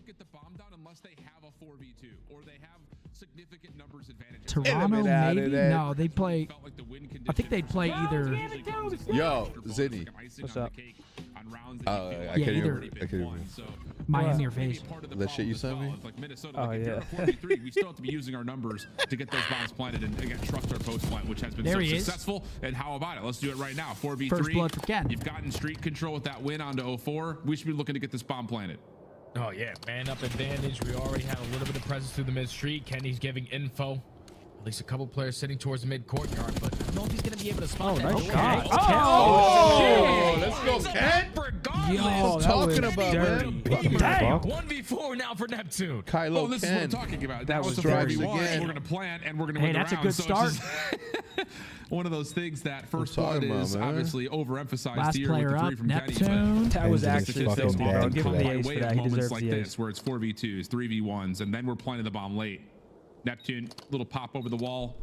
Toronto, maybe? No, they play. I think they'd play either. Yo, Zinni. What's up? I can't even. Miami or FaZe. That shit you sent me? Oh, yeah. We still have to be using our numbers to get those bombs planted and, again, trust our post plant, which has been There so he is. successful. And how about it? Let's do it right now. 4v3. First blood for Ken. You've gotten street control with that win onto 04. We should be looking to get this bomb planted. Oh, yeah. Man up advantage. We already have a little bit of presence through the mid street. Kenny's giving info. At least a couple players sitting towards the mid courtyard, but I don't know if he's going to be able to spot that. Nice Okay. shot. Oh, let's go, Ken. Yo, talking about, man. Damn. 1v4 now for Neptune. Kylo this is what I'm talking about. That Now was it's a driving 4v1. again. We're going to plan, and we're going to Hey, win the that's a round. good So start. it's just one of those things that first talking blood is about, man? obviously overemphasized Last here player with the up, 3 from Neptune. Kenny. That was Ben's actually fucking filthy, bro. bad Give him for the that. ace Way for of that. He moments deserves like the this, ace. where it's 4v2s, 3v1s, and then we're planting the bomb late. Neptune, little pop over the wall.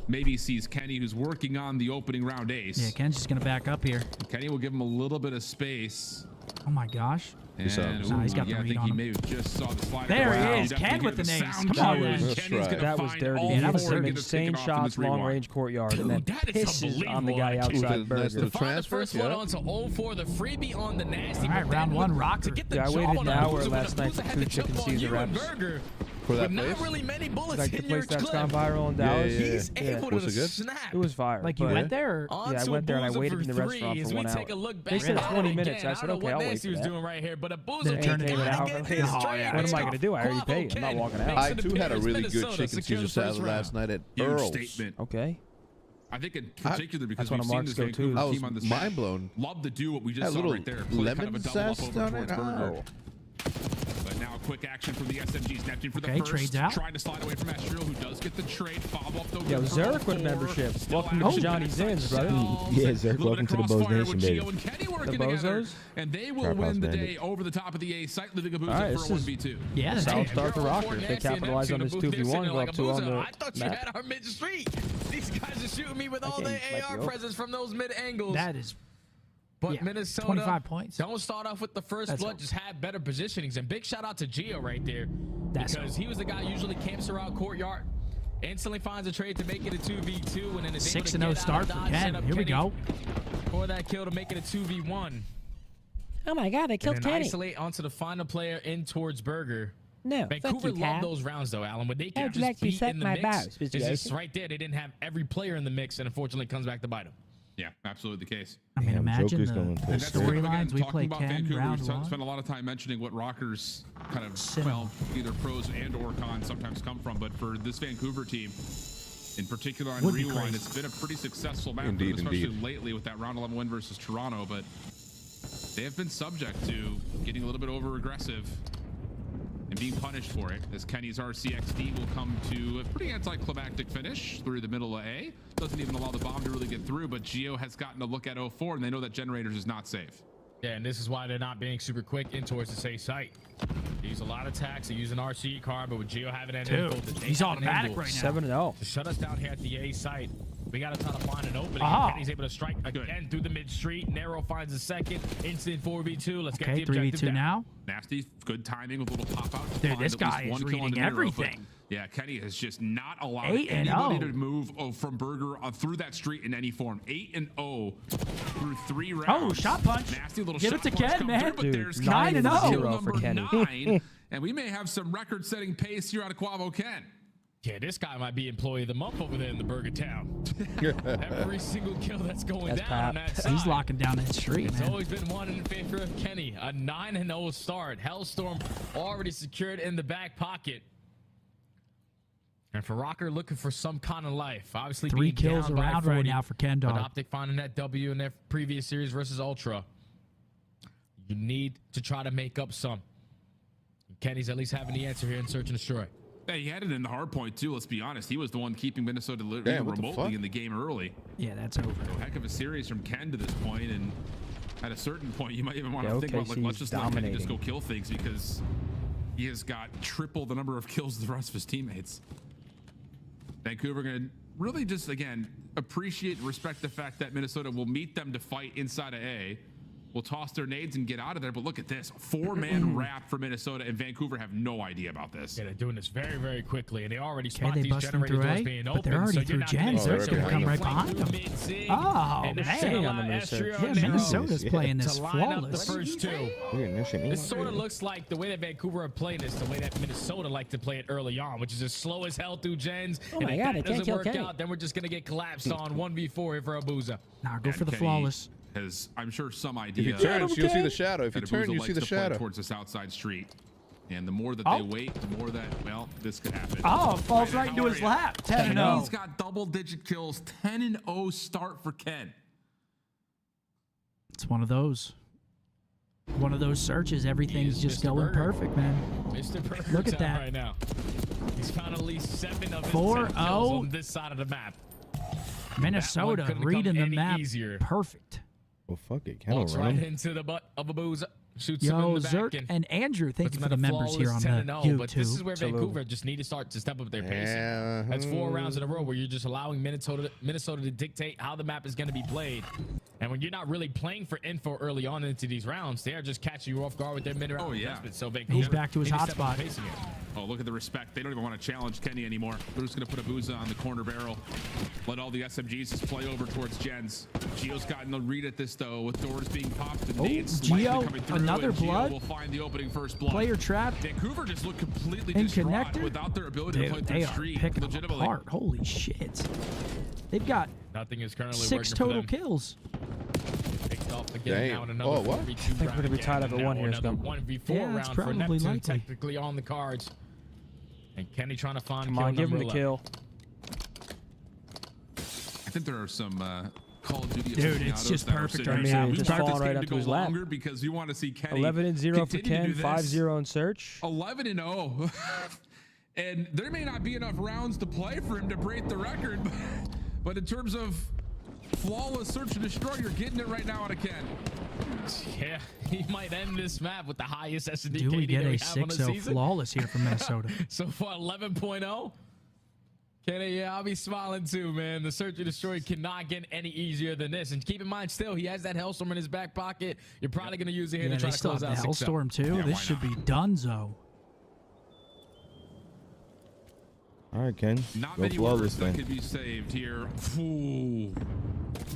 Maybe sees Kenny, who's working on the opening round ace. Yeah, Ken's just going to back up here. Kenny will give him a little bit of space. Oh, my gosh. And, Nah, he's got the I read think on he him. may have just saw the slide. There he Wow. is. You Ken definitely with the hear names. sound Come on, cue, man. and That's Kenny's right. gonna That was find dirty. all Yeah, that was four Some and get this insane kicking off in this shots, long rewind. range courtyard, Dude, and then that is pisses on the unbelievable, guy actually. outside Nice Burger. little Find the transfer. first one Yeah. onto 0-4, the freebie on the nasty. All right, but round then one, to rocker. get the Yeah, I jump waited on an a hour Boozer when last a night Boozer for had the Kuchek jump and on Caesar you and reps. Burger. For that But not place? really many bullets Like the hitting your place that's clip. gone viral in Dallas. He's Yeah. able Was to it good? snap. It was fire. Like, you but- went there? Yeah, I onto went there and I Boozer waited in the for restaurant three for as 1 we hour. take a look They back said at it 20 again. minutes. I I said, don't know okay, what I'll wait Nancy for was that. doing right here, but a Boozer Then it turned into an hour later. What What am I gonna do? I already paid. I'm not walking out. I too had a really good chicken Caesar salad last night at Huge Earl's. statement. Okay. I think in particular because That's one we've of seen Mark's this go-tos. Vancouver I was team on this mind map blown. love to do what we That just saw little right there. Play lemon kind of a double up zest over on it. towards Burger. Oh. But now quick action from the SMGs. Neptune for the Okay, first. trades out. Trying to slide away from Astral, who does get the trade. Follow up though. Yo, good for Zerk with 4. membership. Still Welcome active. to Johnny Zins, brother. Yeah, Zerk, welcome to the Bows Nation, baby. Gio and Kenny working The together, Bozos? and they will Trap House win the Bandit. day over the top of the A site, leaving a boost All right, for a this is- 1v2. Yeah, Solid damn. start for Rocker. If they capitalize on this 2v1, go up 2 on the I thought you map. had our mid street. These guys are shooting me with all game the might be AR over. presence from those mid angles. That is But yeah, Minnesota 25 points. Don't start off with the first That's blood. over. Just have better positionings. And big shout out to Gio right there, That's because he was the guy who usually camps around courtyard, instantly finds a trade to make it a 2v2, and then is able to 6-0 get out start of for dodge, Ken. set up Here we Kenny go. for that kill to make it a 2v1. Oh my God, they killed And then Kenny. isolate onto the final player in towards Burger. No, fuck Vancouver you, love Cal. those rounds though, Alan. When they can How'd you just like to be suck in the my mix, balls, it's Mr. just Jason? right there. They didn't have every player in the mix, and unfortunately, it comes back to bite them. Yeah, absolutely the case. I mean, Damn, imagine Joker's the going for it. storylines we talking play about Ken Vancouver, round we one. spent a lot of time mentioning what Rockers kind of, Cinema. well, either pros and or cons sometimes come from. But for this Vancouver team, in particular on Would be Rewind, crazy. it's been a pretty successful map, Indeed, especially indeed. lately with that round 11 win versus Toronto. But they have been subject to getting a little bit over aggressive and being punished for it, as Kenny's RCXD will come to a pretty anticlimactic finish through the middle of A. Doesn't even allow the bomb to really get through, but Gio has gotten a look at 04, and they know that Generators is not safe. Yeah, and this is why they're not being super quick in towards the safe site. They use a lot of attacks. They use an RC card, but with Gio having that Dude, info, that they he's have an automatic angle right now. 7-0. to shut us down here at the A site. We got to try to find an opening. Aha. Kenny's able to strike again through the mid street. Narrow finds a second. Instant 4v2. Let's Okay, get the objective 3v2 down. now. Nasty, good timing with a little pop out. to Dude, find this at least guy is one kill on reading the narrow, but everything. yeah, Kenny has just not allowed 8-0. anybody to move from Burger through that street in any form. 8-0 through 3 rounds. Oh, shot punch. Nasty little Give shot it to punch Ken, come man. through, but Dude, there's 9-0 kill for number Kenny. 9, and we may have some record-setting pace here out of Quavo Ken. Yeah, this guy might be employee of the month over there in the Burger Town. Every single kill that's going That's down Pap. on that side. He's locking down that street, It's man. always been one in favor of Kenny. A 9-0 start. Hellstorm already secured in the back pocket. And for Rocker, looking for some kind of life. Obviously, 3 being kills down by around 40, right now for Ken Dog. but OpTic finding that W in their previous series versus Ultra. You need to try to make up some. Kenny's at least having the answer here in Search and Destroy. Yeah, he had it in the hard point, too. Let's be honest. He was the one keeping Minnesota remotely in the game early. Yeah, that's over. So heck of a series from Ken to this point, and at a certain point, you might even want to think about, like, let's just let Kenny just go kill things because he has got triple the number of kills as the rest of his teammates. Vancouver going to really just, again, appreciate and respect the fact that Minnesota will meet them to fight inside of A. Will toss their nades and get out of there. But look at this. 4-man wrap for Minnesota, and Vancouver have no idea about this. Yeah, they're doing this very, very quickly, and they already spot they these busting generator through doors A, being but open. they're already so through Gens. They're going to come right behind them. Oh, man. Yeah, Minnesota's playing this flawless. The first two. It sort of looks like the way that Vancouver are playing this, the way that Minnesota like to play it early on, which is as slow as hell through Gens. Oh and my if God, that they can't doesn't kill work Kenny. out, then we're just going to get collapsed on 1v4 here for Abuza. Nah, go for the Kenny flawless. Has, I'm sure, some idea. If you turn, you'll see the shadow. If you that turn, Abuza you see likes the to play shadow. towards this outside street. And the more that they wait, the more that, well, this could happen. Oh, falls right into his lap. 10-0. He's got double-digit kills. 10-0 start for Ken. It's one of those. One of those searches. Everything's just Mr. going Burger. perfect, man. Mr. Burger's Look at out that. right now. He's found at least 7 of his 4-0. 10 kills on this side of the map. Minnesota couldn't reading come the any map easier. perfect. Well, fuck it. Ken will Walks run right him. into the butt of Abuza. Shoots him Yo, in the back. Zerk and Andrew, thank puts you him for the at a members here on flawless the 10-0, YouTube. But this is where Vancouver just need to start to step up their pacing. That's 4 rounds in a row where you're just allowing Minnesota to dictate how the map is going to be played. And when you're not really playing for info early on into these rounds, they are just catching you off guard with their mid-round adjustments. So Vancouver, He's back to his need hot step up spot. the pacing here. Oh, look at the respect. They don't even want to challenge Kenny anymore. They're just going to put Abuza on the corner barrel. Let all the SMGs just play over towards Gens. Gio's gotten the read at this, though, with doors being popped and nades slightly coming through. Another and Gio blood. will find the opening first blood. Player trap. Vancouver just looked completely And distraught connected. without their ability to play Dude, through they the are street picking them legitimately. apart. Holy shit. They've got Nothing is currently 6 working total for them. kills. Picked off again now in another Oh, what? 4v2 I think we're round gonna be tied up again, at one and here, now Scum. another 1v4 Yeah, that's round for probably Neptune likely. technically on the cards. And Kenny trying to find Come kill on, give him number the 11. kill. I think there are some Call of Duty Dude, aficionados it's just that are perfect sitting right here now. saying, Just we want falling this right game up to to go his lap. longer because we want to see Kenny 11-0 for continue to Ken, do this. 5-0 in Search. 11-0. And there may not be enough rounds to play for him to break the record, but in terms of flawless search and destroy, you're getting it right now out of Ken. Yeah, he might end this map with the highest SDK Do we get a have on the 6-0 season. flawless here from Minnesota? So far, 11.0. Kenny, yeah, I'll be smiling too, man. The search and destroy cannot get any easier than this. And keep in mind, still, he has that Hellstorm in his back pocket. You're probably going to use it here Yeah, to try they to still close have out the 6-0. Hellstorm too. Yeah, This why should not? be donezo. All right, Ken. Not Go many flawless words that then. could be saved here. Ooh.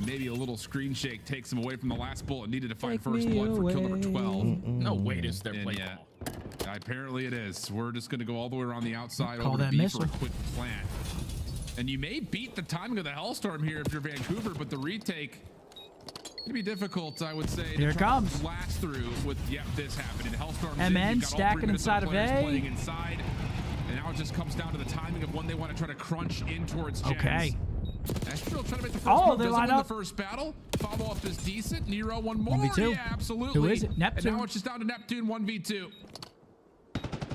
Maybe a little screen shake takes him away from the last bullet needed to find first blood for kill number 12. No way does their And play yeah, call. apparently it is. We're just going to go all the way around the outside Call over that to B missile. for a quick plant. And you may beat the timing of the Hellstorm here if you're Vancouver, but the retake could be difficult, I would say. Here it comes. Last through with this happening. Hellstorm's MN in. You've got all stacking three Minnesota inside of players A. playing inside. And now it just comes down to the timing of when they want to try to crunch in towards Gens. Okay. Astral trying to make the first Oh, move. they Doesn't line win up. the first battle. Follow-up is decent. Nero, one more. 1v2. Yeah, absolutely. Who is it? Neptune? And now it's just down to Neptune, 1v2.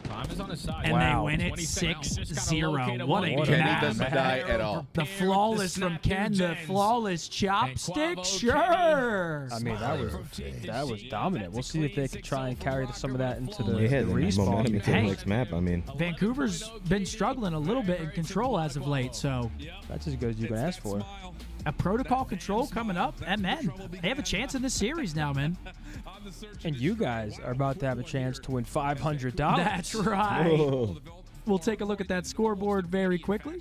Time is on his side. And Wow. they win it 27. Just gotta 6-0. locate What a one. Kenny match. doesn't die at all. The flawless from Ken, the flawless chopstick, Quavo sure. I mean, that was dominant. We'll see if they can try and carry some of that into the, They had the momentum respawn. into the Hey. next map. I mean, Vancouver's been struggling a little bit in control as of late, so That's as good as you can ask for. a protocol control coming up. MN, they have a chance in this series now, man. And you guys are about to have a chance to win $500. That's right. whoa. We'll take a look at that scoreboard very quickly.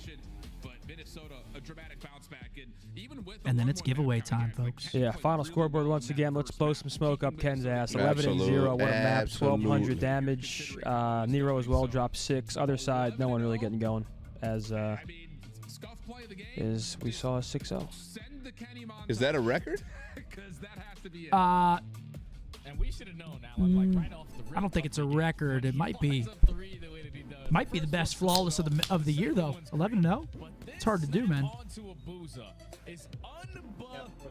And then it's giveaway time, folks. Yeah, final scoreboard once again. Let's blow some smoke up Ken's ass. 11-0, what a map, Absolutely. 1,200 damage. Nero as well dropped 6. Other side, no one really getting going as is we saw a 6-0. Is that a record? Uh, And we should have known, Alan, like right off the rip. I don't think it's a record. It might be. Might be the best flawless of the year, though. 11-0. It's hard to do, man. It's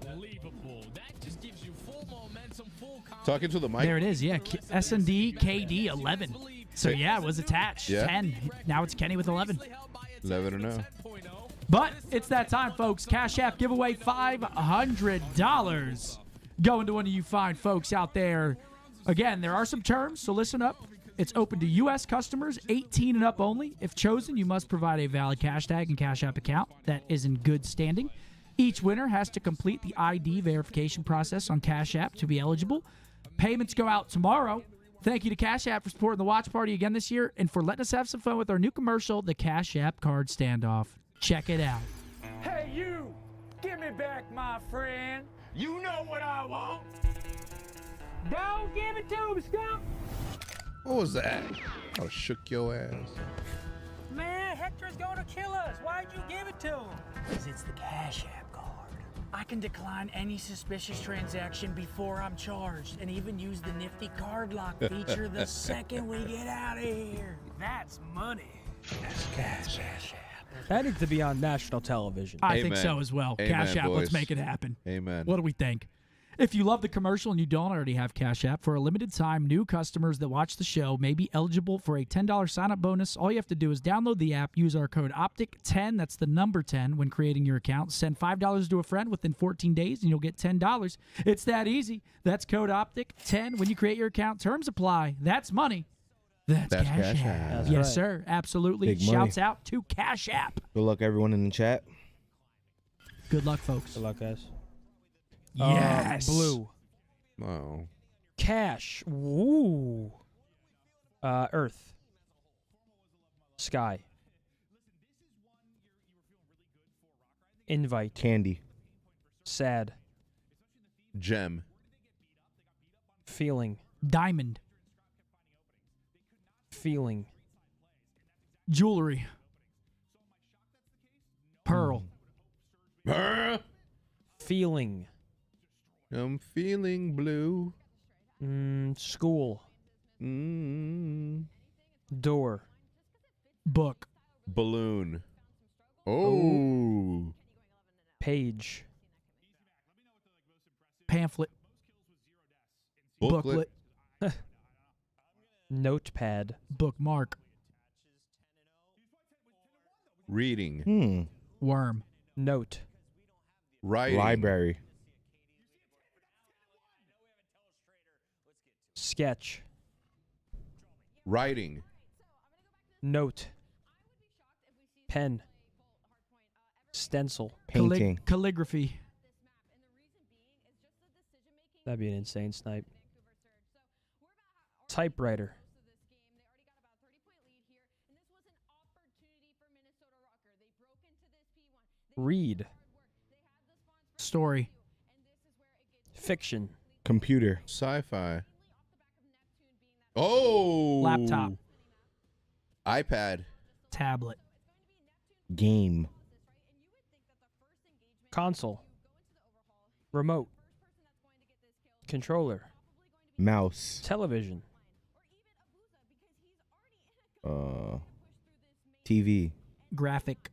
unbelievable. That just gives you full momentum, full confidence. Talking to the mic. There it is, yeah. S&D, KD, 11. So, yeah, it was attached. Yeah. 10. Now it's Kenny with 11. 11-0. But it's that time, folks. Cash App giveaway, $500. Going to one of you fine folks out there. Again, there are some terms, so listen up. It's open to U.S. customers, 18 and up only. If chosen, you must provide a valid cash tag and Cash App account that is in good standing. Each winner has to complete the ID verification process on Cash App to be eligible. Payments go out tomorrow. Thank you to Cash App for supporting the watch party again this year and for letting us have some fun with our new commercial, the Cash App Card Standoff. Check it out. Hey, you! Give me back my friend. You know what I want. Don't give it to me, Scump. What was that? Oh, shook your ass. Man, Hector's gonna kill us. Why'd you give it to him? Because it's the Cash App card. I can decline any suspicious transaction before I'm charged and even use the nifty card lock feature the second we get out of here. That's money. That's Cash App. That needs to be on national television. I think so as well. Amen, Cash App, boys. let's make it happen. Amen. What do we think? If you love the commercial and you don't already have Cash App, for a limited time, new customers that watch the show may be eligible for a $10 sign-up bonus. All you have to do is download the app, use our code OpTic10, that's the number 10, when creating your account. Send $5 to a friend within 14 days, and you'll get $10. It's that easy. That's code OpTic10 when you create your account. Terms apply. That's money. That's Cash App. That's yes, right. sir. Absolutely. Big money. Shouts out to Cash App. Good luck, everyone in the chat. Good luck, folks. Good luck, guys. Yes. Blue. Oh. Cash. Woo. Earth. Sky. Invite. Candy. Sad. Gem. Feeling. Diamond. Feeling. Jewelry. Pearl. Feeling. I'm feeling blue. School. Door. Book. Balloon. Oh. Page. Pamphlet. Booklet. Notepad. Bookmark. Reading. Worm. Note. Writing. Library. Sketch. Writing. Note. Pen. Stencil. Painting. Calligraphy. That'd be an insane snipe. Typewriter. Read. Story. Fiction. Computer. Sci-fi. Oh. Laptop. iPad. Tablet. Game. Console. Remote. Controller. Mouse. Television. TV. Graphic.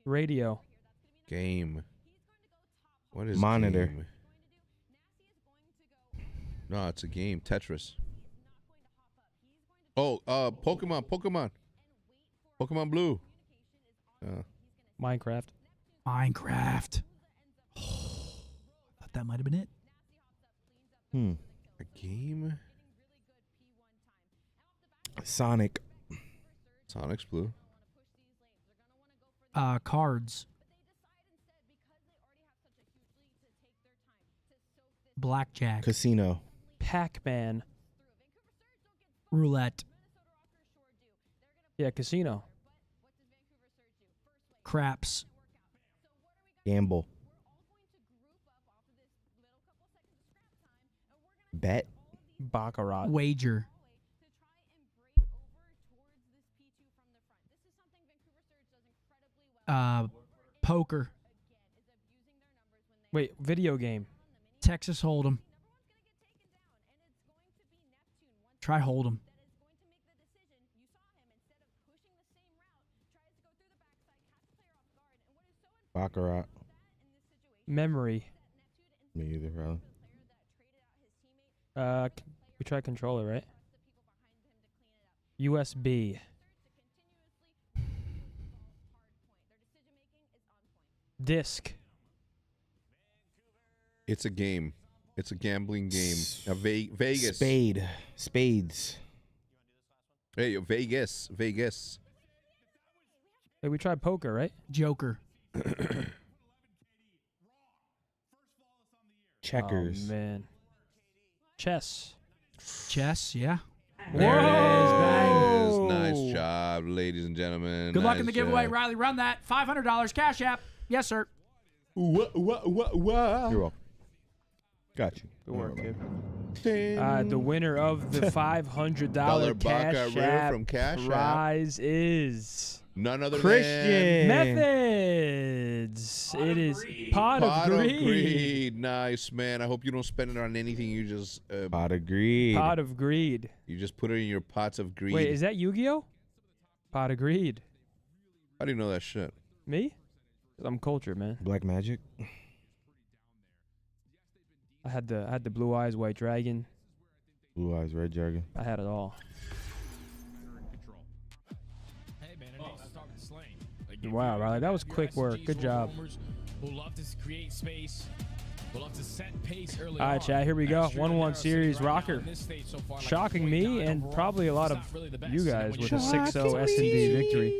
Radio. Game. What is Monitor. game? No, it's a game. Tetris. Oh, Pokemon. Pokemon Blue. Minecraft. Minecraft. Oh, I thought that might have been it. A game? Sonic. Sonic's Blue. Cards. Blackjack. Casino. Pac-Man. Roulette. Yeah, casino. Craps. Gamble. Bet. Baccarat. Wager. Poker. Wait, video game. Texas Hold'em. Try Hold'em. Baccarat. Memory. Me either, bro. We tried controller, right? USB. Disc. It's a game. It's a gambling game. Vegas. Spades. Hey, Vegas. Vegas. Hey, we tried poker, right? Joker. Checkers. Oh, man. Chess. Chess, yeah. There it is. Bang. Nice job, ladies and gentlemen. Good luck in the Nice giveaway, job. Riley. Run that. $500 Cash App. Yes, sir. You're welcome. Got you. Good work, kid. The winner of the $500 Cash App from Cash App prize is none other Christian. than Methodz. It is Pot of Greed. Nice, man. I hope you don't spend it on anything. You just Pot of Greed. Pot of Greed. You just put it in your pots of greed. Wait, is that Yu-Gi-Oh? Pot of Greed. How do you know that shit? Me? I'm cultured, man. Black Magic. I had the Blue Eyes White Dragon. Blue Eyes Red Dragon. I had it all. Hey man, it needs to start with Slain. Wow, Riley, that was quick work. Good job. Who love to create space. Who love to set pace early All right, Chad, here we go. 1-1 series rocker. Shocking me and probably a lot of you guys with a 6-0 S&D victory.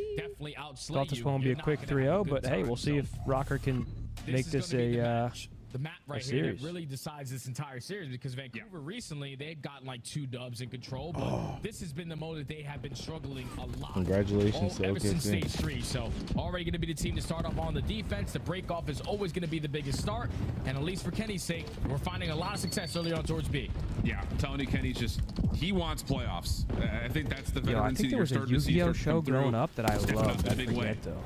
Thought this one would be a quick 3-0, but hey, we'll see if Rocker can make this a the map right here series. that really decides this entire series, because Vancouver recently they've gotten like 2 dubs in control, but this has been the mode that they have been struggling a lot. Congratulations to ever since OKC. stage 3. So already going to be the team to start off on the defense. The break off is always going to be the biggest start, and at least for Kenny's sake, we're finding a lot of success early on towards B. Yeah, I'm telling you, Kenny's he wants playoffs. I think that's the Yo, I veteran think there was a Yu-Gi-Oh show growing up that I loved. I big way. forget though.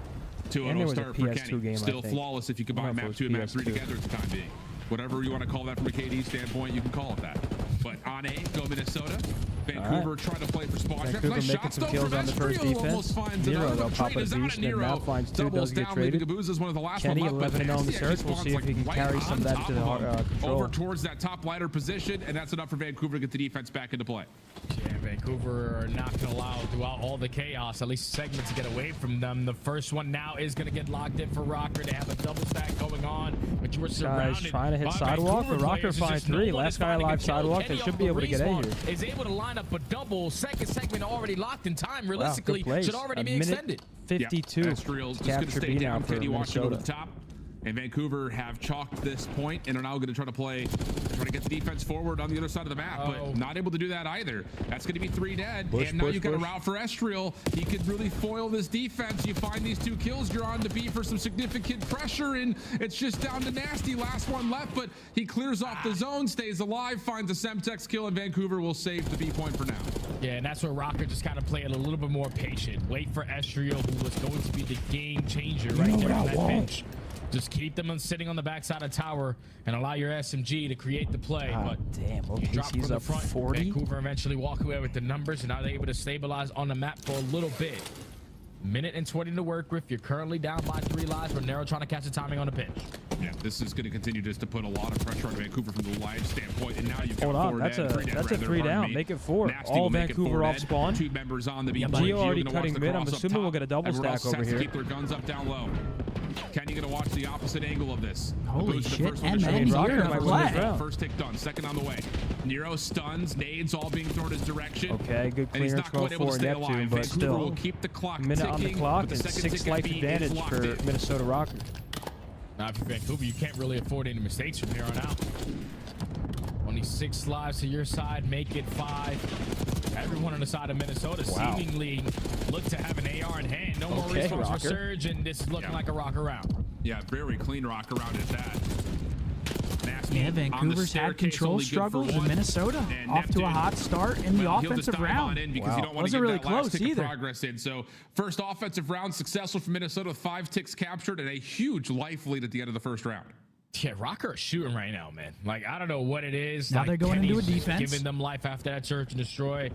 2-0 start for PS2 Kenny. game, I Still think. flawless if you combine map 2 and map 3 together at the time being. Whatever you want to call that from a KD standpoint, you can call it that. But on A, go Minnesota. Vancouver trying to play for spawn. Vancouver Nice making shots some though kills from on the first Espriel. defense. Almost finds Nero, another. they'll pop Trade a is out beast, of then Nero. Matt finds 2, Doubles does get down, traded. leaving Gabuza is one of the last Kenny one left, but 11-0 on the Nasty search. We'll spawns see if he can like carry right some of on that top to the of him, control. over towards that top lighter position, and that's enough for Vancouver to get the defense back into play. Yeah, Vancouver are not going to allow throughout all the chaos, at least segments, to get away from them. The first one now is going to get locked in for Rocker. They have a double stack going on, but you were surrounded. Guys trying to hit by sidewalk, Vancouver but Rocker players. It's finds just no 3. one Last is guy finding a alive kill. sidewalk. Kenny They should off be the able to get A respawn here. is able to line up a double. Second segment already locked in time. Realistically, Wow, good should plays. already a be minute extended. 52. Espriel's just going to Capture stay B down. now for Kenny watching over Minnesota. the top. And Vancouver have chalked this point and are now going to try to get the defense forward on the other side of the map, but not able to do that either. That's going to be 3 dead. Push, and now push, you got a push. route for Espriel. He could really foil this defense. You find these 2 kills, you're on to B for some significant pressure, and it's just down to Nasty. Last one left, but he clears off the zone, stays alive, finds a Semtex kill, and Vancouver will save the B point for now. Yeah, and that's where Rocker just kind of played a little bit more patient. Wait for Espriel, who was going to be the game changer right there on that bench. Just keep them sitting on the backside of tower and allow your SMG to create the play. God but damn, you drop OKC's from the up front. 40. Vancouver eventually walk away with the numbers, and now they're able to stabilize on the map for a little bit. Minute and 20 to work with. You're currently down by 3 lives. Nero trying to catch the timing on the pitch. Yeah, this is going to continue just to put a lot of pressure on Vancouver from the live standpoint, and now you've Hold got on, 4 that's dead, a 3 dead, that's a rather, 3 pardon down. me. Make it 4. Nasty All will make it Vancouver 4 off dead. spawn. 2 members on the B. Gio already cutting mid. I'm assuming we'll get a double stack over here. Keep their guns up down low. Kenny going to watch the opposite angle of this. Holy Opposed to shit, the first one and to show then him. here to play. First tick done, second on the way. Nero stuns, nades all being thrown his direction. Okay, good And he's clearance not quite going able to for stay Neptune, alive. but Vancouver still. will keep the clock Minute on the ticking, clock but the and second 6 tick life at B is advantage locked for in. Minnesota Rocker. Now, if you're Vancouver, you can't really afford any mistakes from here on out. Only 6 lives to your side, make it 5. Everyone on the side of Minnesota seemingly look to have an AR in hand. No more response for Surge, and this is looking like a rock around. Yeah, very clean rock around at that. Nasty Yeah, on the Vancouver's had staircase, control only good for struggles in 1. Minnesota. And Off to a Neptune, hot start in the well, he'll just offensive dive on round. in because you don't want to Wasn't get really that last close tick of either. progress in. So first offensive round successful for Minnesota with 5 ticks captured and a huge life lead at the end of the first round. Yeah, Rocker is shooting right now, man. Like, I don't know what it is. Now like, they're going into a Kenny's defense. giving them life after that search and destroy.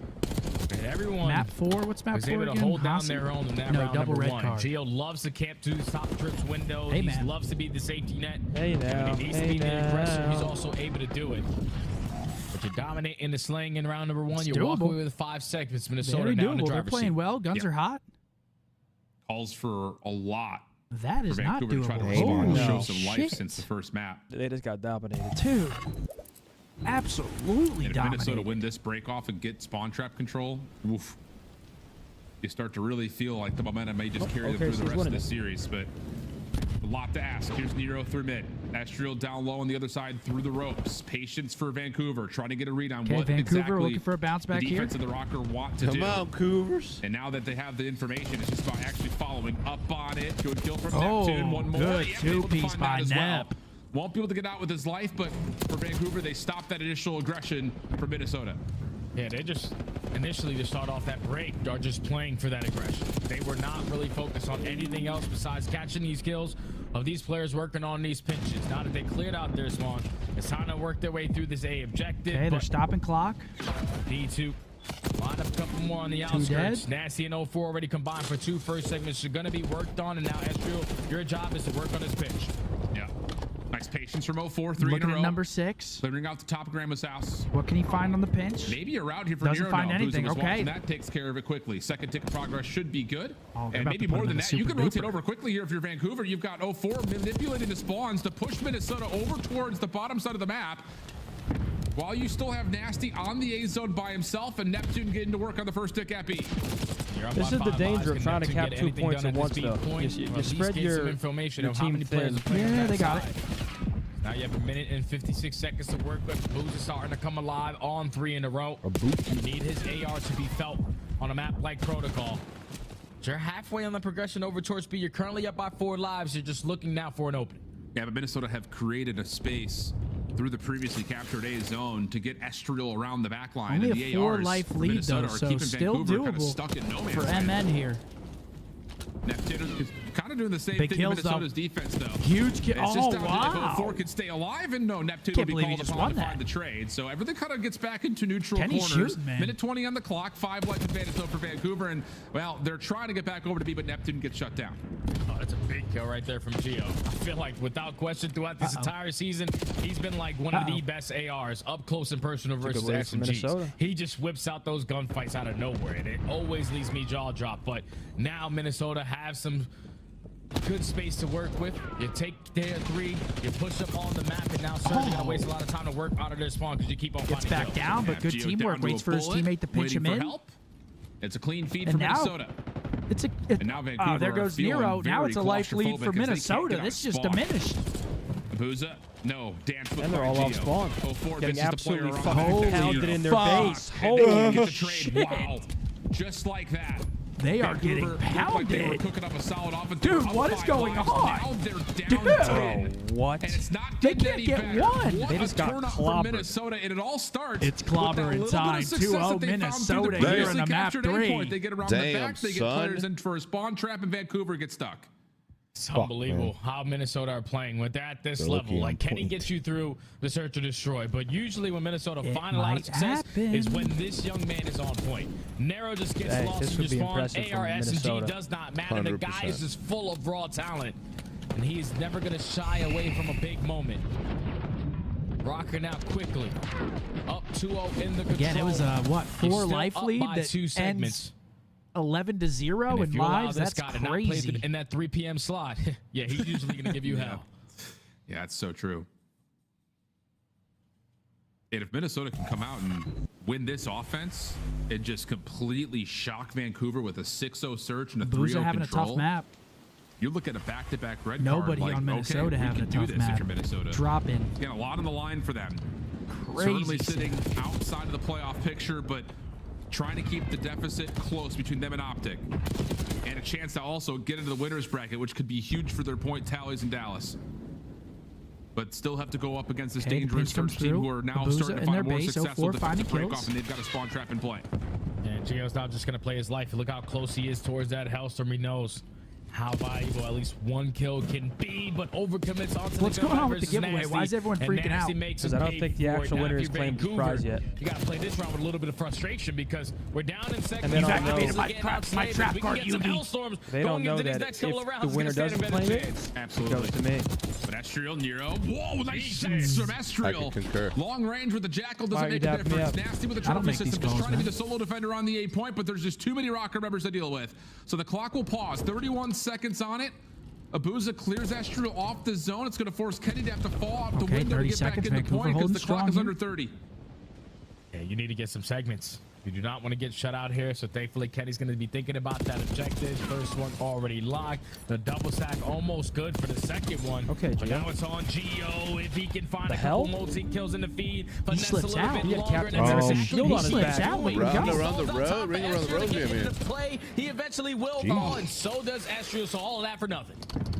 And everyone Map 4. What's map 4 was able again? to hold down Hassan? their own in that No, round double number red one. card. Gio loves to camp to these top trips windows. Hey, He man. loves to be the safety net. Hey now. And he needs to be the aggressor. He's also able to do it. But you dominate in the sling in round number 1. It's You walk doable. away with 5 seconds. Minnesota Very now in the doable. They're driver's playing seat. well. Guns are hot. Calls for a lot. That is for not Vancouver to try to doable. respond and show Holy some life shit. since the first map. They just got dominated. Dude. Absolutely And if dominated. Minnesota win this break off and get spawn trap control, oof, you start to really feel like the momentum may just carry them through the rest of the series. But a lot to ask. Here's Nero through mid. Estriel down low on the other side through the ropes. Patience for Vancouver, trying to get a read on what Vancouver exactly looking for a bounce back the here. defense of the Rocker want to do. Come on, Cougars. And now that they have the information, it's just about actually following up on it. Good kill from Oh, Neptune. One more. good Yep, able to two-piece find by that as well. Nep. Won't be able to get out with his life, but for Vancouver, they stopped that initial aggression for Minnesota. Yeah, they just initially to start off that break are just playing for that aggression. They were not really focused on anything else besides catching these kills of these players working on these pinches. Now that they cleared out their spawn, it's time to work their way through this A objective. Okay, they're stopping clock. D2 line up a couple more on the outskirts. Nasty and 04 already combined for 2 first segments. Are going to be worked on, and now Estriel, your job is to work on this pitch. Yeah. Nice patience from 04, 3 Looking in a at row. number 6. Clearing out the top of Grandma's house. What can he find on the pinch? Maybe a route here for Doesn't Nero. find No, anything. Boozer was Okay. watching. That takes care of it quickly. Second tick of progress should be good. Oh, they're And about maybe to put more him than in the that. You super can rotate duper. over quickly here if you're Vancouver. You've got 04 manipulating the spawns to push Minnesota over towards the bottom side of the map. While you still have Nasty on the A zone by himself and Neptune getting to work on the first tick at B. This is the danger of trying to cap 2 points at once, though. You spread your team thin. Yeah, they got it. Now you have 1 minute and 56 seconds to work with. Booz is starting to come alive on 3 in a row. You need his AR to be felt on a map like Protocol. You're halfway on the progression over towards B. You're currently up by 4 lives. You're just looking now for an opening. Yeah, but Minnesota have created a space through the previously captured A zone to get Estriel around the back line. Only and a the 4 ARs life for lead, Minnesota though, are so keeping still Vancouver kind of doable stuck in no man's for land. MN here. Neptune is kind of doing the same Big thing kills, in Minnesota's defense, though. Huge kill. It's just Oh, down to wow. if 04 could stay alive, and no, Neptune Can't will be believe he called just upon won to that. find the trade. So everything kind of gets back into neutral Can he corners. shoot, man? Minute 20 on the clock, 5 life advantage though for Vancouver, and well, they're trying to get back over to B, but Neptune gets shut down. Oh, that's a big kill right there from Gio. I feel like without question throughout this entire season, he's been like one of the best ARs up close and personal versus way for Minnesota. SMGs. He just whips out those gunfights out of nowhere, and it always leaves me jaw dropped. But now Minnesota have some good space to work with. You take their 3, you push up on the map, and now Surge gonna waste a lot of time to work out of their spawn because you keep on Gets finding back kills. down, but good Gio teamwork. down to Waits a for his bullet, teammate to pinch waiting him for in. help. It's a clean feed And for now- Minnesota. It's a. And now Vancouver there are goes feeling Nero. Now very it's a life lead claustrophobic for as they can't Minnesota. get out This of just spawn. diminished. Abuza, no, dance with And they're all off Gio. spawn. 04 Getting misses the player absolutely around fucking the pounded in their fuck. face. And they Holy get the shit. trade. Wow. Just like that. They are Vancouver getting looked like they were pounded. cooking up a solid offense. Dude, Up what is 5 going lives. on? Now they're down Dude. 10. What? And it's not They getting can't any get better. one. What They a just got turn up for clobbered. Minnesota, and it all starts It's with that clobbering little bit time. of success 2-0 that they found through the Minnesota here in previously the map captured A 3. point. They get around the Damn, back, they get son. players in for a spawn trap, and Vancouver gets stuck. It's unbelievable how Minnesota are playing with at this They're level. looking Like, on can he point. get you through the search or destroy? But usually when Minnesota It find a lot of might success happen. is when this young man is on point. Nero just gets Hey, lost this in would your be spawn. impressive from ARS and G Minnesota. does not matter. The guy 100%. is just full of raw talent. And he is never going to shy away from a big moment. Rocking out quickly. Up 2-0 in the control. Again, it was a what You're 4 still life up lead by that 2 segments. ends 11-0 And in if you allow lives. this That's guy to not play crazy. in that 3 p.m. slot, yeah, he's usually going to give you hell. Yeah, it's so true. And if Minnesota can come out and win this offense and just completely shock Vancouver with a 6-0 search and a 3-0 Booza having control, a tough map. you look at a back-to-back red Nobody card. Like, on Minnesota okay, having we a can do tough this map. if you're Minnesota. Drop in. Again, a lot on the line for them. Crazy. Certainly sitting outside of the playoff picture, but trying to keep the deficit close between them and OpTic. And a chance to also get into the winner's bracket, which could be huge for their point tallies in Dallas. But still have to go up against this Okay, the dangerous pinch comes search team through. who are now Abuza starting to in find their more base, successful 04 finding defensive break kills. off, and they've got a spawn trap in play. And Gio's now just going to play his life. Look how close he is towards that Hellstorm. He knows how valuable at least one kill can be, but overcommits onto What's the going on gun with the giveaway? Nasty, Why is everyone and freaking Nasty out? makes Because us I don't pay think the for it. actual Now, winner if is you're claimed the Vancouver, prize yet. You got to play this round with a little bit of frustration because we're down in second. And then You've I'll activated know. my trap We card, can get some UB. hellstorms They don't going know into these that next couple if of rounds. the It's winner gonna stand doesn't a better claim it, chance. it Absolutely. goes to me. Pedestrial, Nero. Whoa, nice Jesus. from Estriel. I can concur. Long range with the Jackal Why doesn't are you make a dapping me difference. up? Nasty with the I don't trophy make these system, just calls, trying to be man. the solo defender on the 8 point, but there's just too many rocker members to deal with. So the clock will pause. 31 seconds on it. Abuza clears Estriel off the zone. It's going to force Kenny to have to fall out the Okay, window to 30 get back seconds. into Vancouver point because holding the clock strong is here. under 30. Yeah, you need to get some segments. You do not want to get shut out here, so thankfully Kenny's going to be thinking about that objective. First one already locked. The double stack almost good for the second one. Okay, but Gio. now it's on Gio. If he can find The a couple hell? multi-kills in the feed, He finesse a slips little out. bit He had longer. Captain and that's America exactly shield what on his he's back. doing. Round He around the falls on road, top of ring around the Estriel road, to get man. into play. He eventually will fall, and so does Estriel, so all of that for nothing.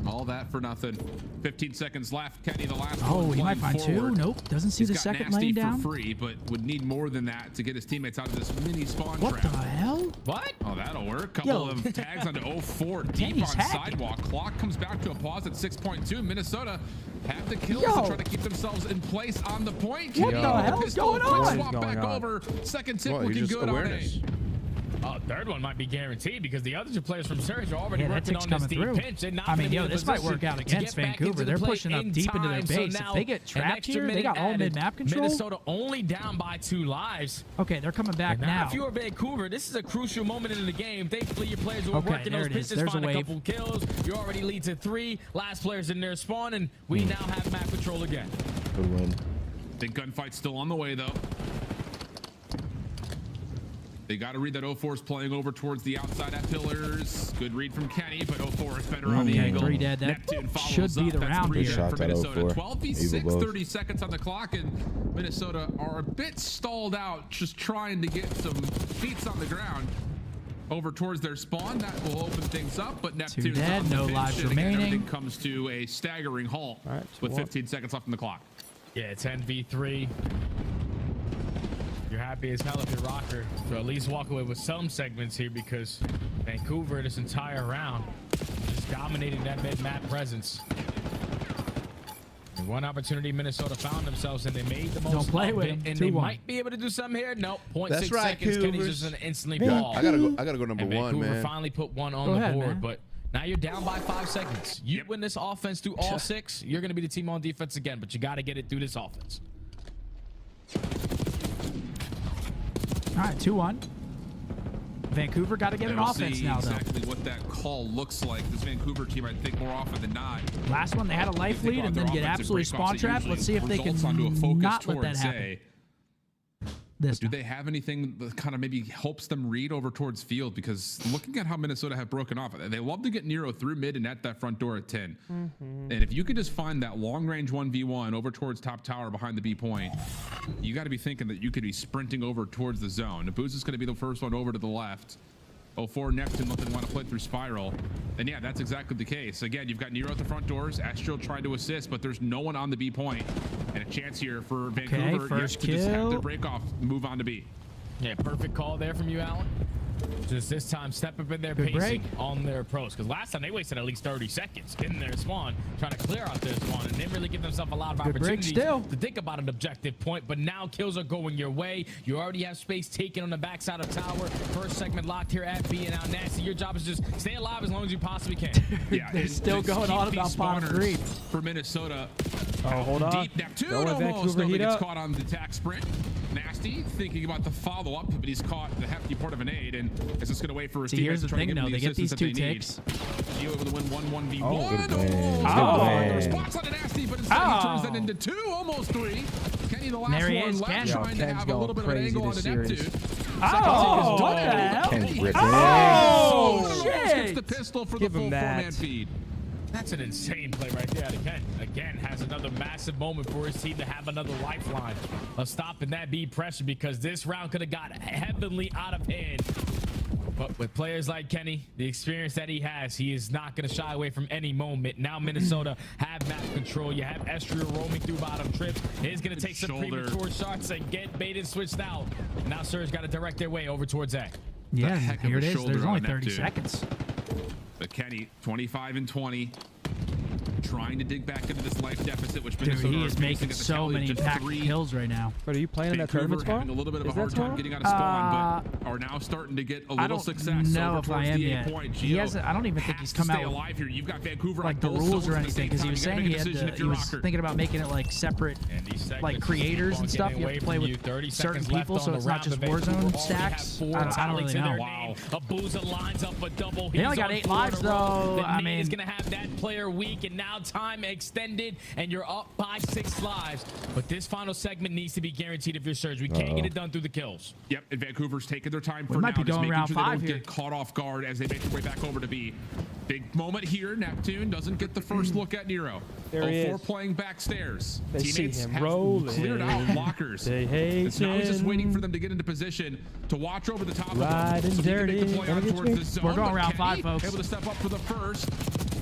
All that for nothing. 15 seconds left. Kenny, the last Oh, one he might playing find two. forward. Nope. Doesn't see He's the got second Nasty lane for down. free, but would need more than that to get his teammates out of this mini spawn What trap. the hell? What? Oh, that'll work. Couple Yo. of tags onto 04 deep Kenny's on hacking. sidewalk. Clock comes back to a pause at 6.2. Minnesota have the kills Yo. to try to keep themselves in place on the point. What Kenny the with hell's pistol, going quick on? swap What is back going on? over. Second tip Well, looking he's just good awareness. on A. Oh, third one might be guaranteed because the other two players from Surge are already Yeah, that working tick's on this coming deep through. pinch. They're not I mean, gonna be yo, in a this might position work out to against get back Vancouver. into the They're play pushing up in deep into their time. So base. If now they get an trapped extra here, they minute got all added. mid-map control. Minnesota only down by 2 lives. Okay, they're coming back And now. if you are Vancouver, this is a crucial moment in the game. Thankfully, your players were Okay, working there those it is. pitches, There's a find a wave. couple kills. You already lead to 3. Last players in their spawn, and we now have map control again. Good win. Big gunfight still on the way, though. They got to read that 04 is playing over towards the outside at pillars. Good read from Kenny, but 04 is better on the Okay, angle. 3 dead. That Neptune should follows be up. the That's round 3 here. dead Shot for at Minnesota. 04. 12v6, Evil both. 30 seconds on the clock, and Minnesota are a bit stalled out, just trying to get some feet on the ground over towards their spawn. That will open things up, but Neptune's dead, on the no bench, lives and again, remaining. everything comes to a staggering halt right, with 2-1. 15 seconds left on the clock. Yeah, 10v3. You're happy as hell if you're Rocker to at least walk away with some segments here because Vancouver this entire round just dominating that mid-map presence. And one opportunity Minnesota found themselves and they made the most Don't play of with it, them. and they 2-1. might be able to do something here. Nope, 0.6 That's right, seconds. Kenny's Cougars. just gonna instantly Man, ball. I gotta go number And one, Vancouver man. finally put one on Go the ahead, board, man. but now you're down by 5 seconds. You win this offense through all 6, you're going to be the team on defense again, but you got to get it through this offense. All right, 2-1. Vancouver got to get an We'll offense see now, though. exactly what that call looks like. This Vancouver team, I think, more often than not. Last one, they had a life They lead go and on then their get offensive absolutely breakoffs, spawn it trapped. Let's see if they can results onto a focus not let that towards happen. A. This Do they have anything that kind of maybe helps them read over towards field? Because looking at how Minnesota have broken off, they love to get Nero through mid and at that front door at 10. And if you could just find that long range 1v1 over towards top tower behind the B point, you got to be thinking that you could be sprinting over towards the zone. Nabuz is going to be the first one over to the left. 04 Neptune looking to want to play through Spiral. And yeah, that's exactly the case. Again, you've got Nero at the front doors, Astral trying to assist, but there's no one on the B point. And a chance here for Vancouver first to just have kill. their break off, move on to B. Yeah, perfect call there from you, Alan. Just this time, step up in their Good pacing break. on their approach. Because last time they wasted at least 30 seconds in their spawn, trying to clear out their spawn, and didn't really give themselves a lot of Good break opportunities still. to think about an objective point. But now kills are going your way. You already have space taken on the backside of tower. First segment locked here at B, and now Nasty, your job is just stay alive as long as you possibly can. Yeah, They're and still to going keep on these about bottom spawners 3. for Minnesota. Oh, hold on. Deep Neptune Don't let almost. Vancouver Nobody heat gets up. caught on the attack sprint. Nasty thinking about the follow-up, but he's caught the hefty part of an aid, and is just going to wait for his See, teammates here's to the try to thing, get him though. the They get these assistance 2 that they ticks. need. Gio able to win 1-1v1. Oh, good win. Oh, Good the win. spots on the Nasty, but instead he turns that into 2, almost 3. Kenny, the last There he one is, left, Ken. trying to Ken's have a little going bit of an crazy angle this onto Neptune. series. Oh, what the hell? Ken's ripping Oh, Almost shit. gets the pistol for Give the him full that. 4-man feed. That's an insane play right there. Again, has another massive moment for his team to have another lifeline of stopping that B pressure because this round could have got heavily out of hand. But with players like Kenny, the experience that he has, he is not going to shy away from any moment. Now Minnesota have map control. You have Estriel roaming through bottom trips. He's going to take some premature shots and get baited switched out. Now Surge got to direct their way over towards A. Yeah, heck of here a it is. shoulder There's only on 30 Neptune. seconds. But Kenny, 25 and 20. Trying to dig back into this life deficit, which Dude, Minnesota he is making so many impactful kills right now. But are you playing in that tournament spot? Having a little bit of a hard time getting out of spawn, but are now starting to get a little success. No, over if I towards am the yet. 8-point. He hasn't. I don't even think he's come stay out alive here. You've got Vancouver like the on both rules or zones at the anything, same because he time. was You gotta saying make a he decision if he you're was Rocker. thinking about making it like separate, like creators and stuff. You have to play with certain people, so it's not just Warzone stacks. I don't really know. Wow. Abuza lines up a double. He only got 8 lives though. I mean, he's gonna have that player weak, and now time extended, and you're up by 6 lives. But this final segment needs to be guaranteed if you're Surge. We can't get it done through the kills. Yep, and Vancouver's taking their time We for might now, be just going making round sure they 5 don't here. get caught off guard as they make their way back over to B. Big moment here. Neptune doesn't get the first look at Nero. There he 04 is. playing backstairs. They see Teammates him have rolling. cleared out lockers. They hate It's now he's just him. waiting for them to get into position to watch over the top of them. Riding So he can dirty. make the play Gonna out get towards you. the zone. We're going but round 5, Kenny folks. able to step up for the first.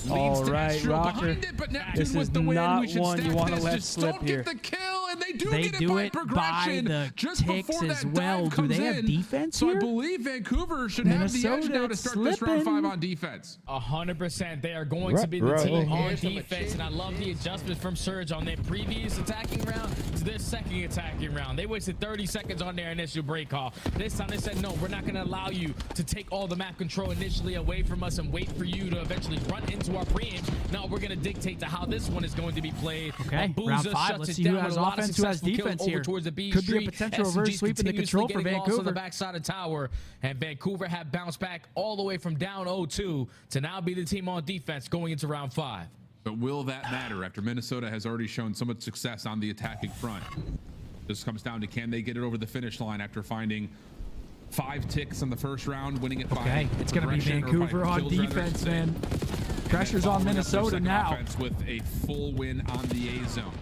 All Leads to right, Astro Rocker. behind it, but Neptune This is with the win. not We should one you stack wanna this. let Just slip don't here. get the kill, and they do They get it do by it by progression the just ticks before as that well. dive Do comes they have in. defense So here? I believe Vancouver should have the edge Minnesota, now to it's start this round 5 slipping. on defense. 100%. They are going to be the team on Here's some defense, and I love the adjustments from Surge on their previous attacking round to their second attacking round. They wasted 30 seconds on their initial break off. This time they said, no, we're not going to allow you to take all the map control initially away from us and wait for you to eventually run into our preempt. No, we're going to dictate to how this one is going to be played. Okay, Abuza round 5. shuts Let's it see who down has with a lot of offense, who has successful kills defense over here. towards the B Could be a Street. potential SMG's reverse sweep in the control for continuously getting lost on the Vancouver. backside of tower, and Vancouver have bounced back all the way from down 0-2 to now be the team on defense going into round 5. But will that matter after Minnesota has already shown so much success on the attacking front? This comes down to, can they get it over the finish line after finding 5 ticks in the first round, winning it by Okay, it's going to be progression, or by Vancouver on kills, rather, defense, say. man. And Pressure's then on following up their Minnesota second now. offense with a full win on the A zone.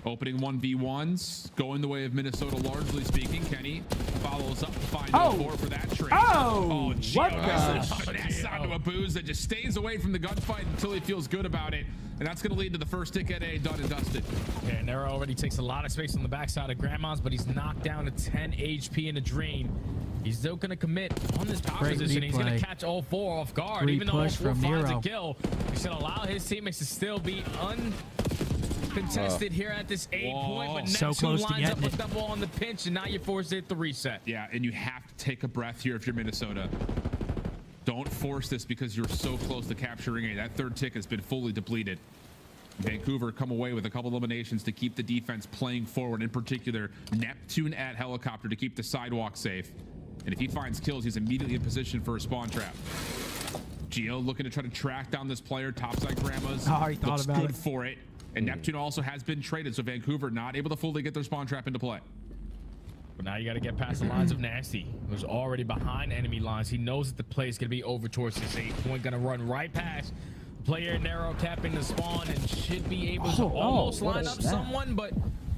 Opening 1v1s, going the way of Minnesota, largely speaking. Kenny follows up to find 4 for that trade. Oh, Gio what nice the? little finesse onto a booze that just stays away from the gunfight until he feels good about it. And that's going to lead to the first tick at A, done and dusted. Okay, and Nero already takes a lot of space on the backside of Grandma's, but he's knocked down to 10 HP in a drain. He's still going to commit on this power Great position. He's going replay. to catch all 4 off guard. Great Even though push 4 from finds Nero. a kill, he should allow his teammates to still be uncontested here at this 8-point. But So Neptune close to lines up getting a double on the pinch, and now you're forced to hit the reset. Yeah, and you have to take a breath here if you're Minnesota. Don't force this because you're so close to capturing A. That third tick has been fully depleted. Vancouver come away with a couple eliminations to keep the defense playing forward. In particular, Neptune at helicopter to keep the sidewalk safe. And if he finds kills, he's immediately in position for a spawn trap. Gio looking to try to track down this player. Topside Grandma's he thought looks about good it. for it. And Neptune also has been traded, so Vancouver not able to fully get their spawn trap into play. But now you got to get past the lines of Nasty, who's already behind enemy lines. He knows that the play is going to be over towards this 8-point. Going to run right past player narrow capping the spawn and should be able to almost line up someone, but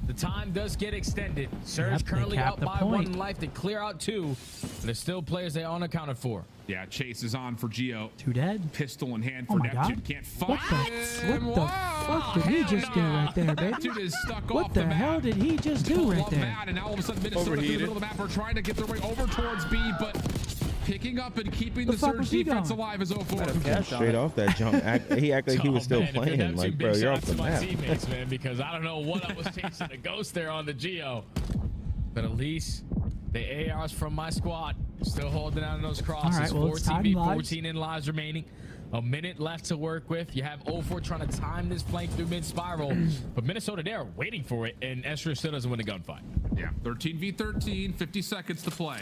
the time does get extended. Surge currently up by 1 life. They clear out 2, but there's still players they aren't accounted for. Yeah, Chase is on for Gio. 2 dead. Pistol in hand Oh for my Neptune. God. Can't find him. What the fuck did he just do right there, baby? Neptune is stuck What off the the map. hell did he just do right Love there? that, and now all of a sudden Minnesota through the middle of the map are trying to get their way over towards B, but picking up and keeping the Surge defense alive is 0-4. Straight off that jump, he acted like he was still Man, if you're playing. Neptune, Like, big bro, you're shout off out the to my map. teammates, man, because I don't know what I was chasing a ghost there on the Geo. But at least the ARs from my squad still holding down those crosses. All right, well, 14 v 14 14 in lives remaining. A minute left to work with. You have 0-4 trying to time this flank through mid-spiral. But Minnesota, they're waiting for it, and Estra still doesn't win the gunfight. Yeah, 13 v 13, 50 seconds to play.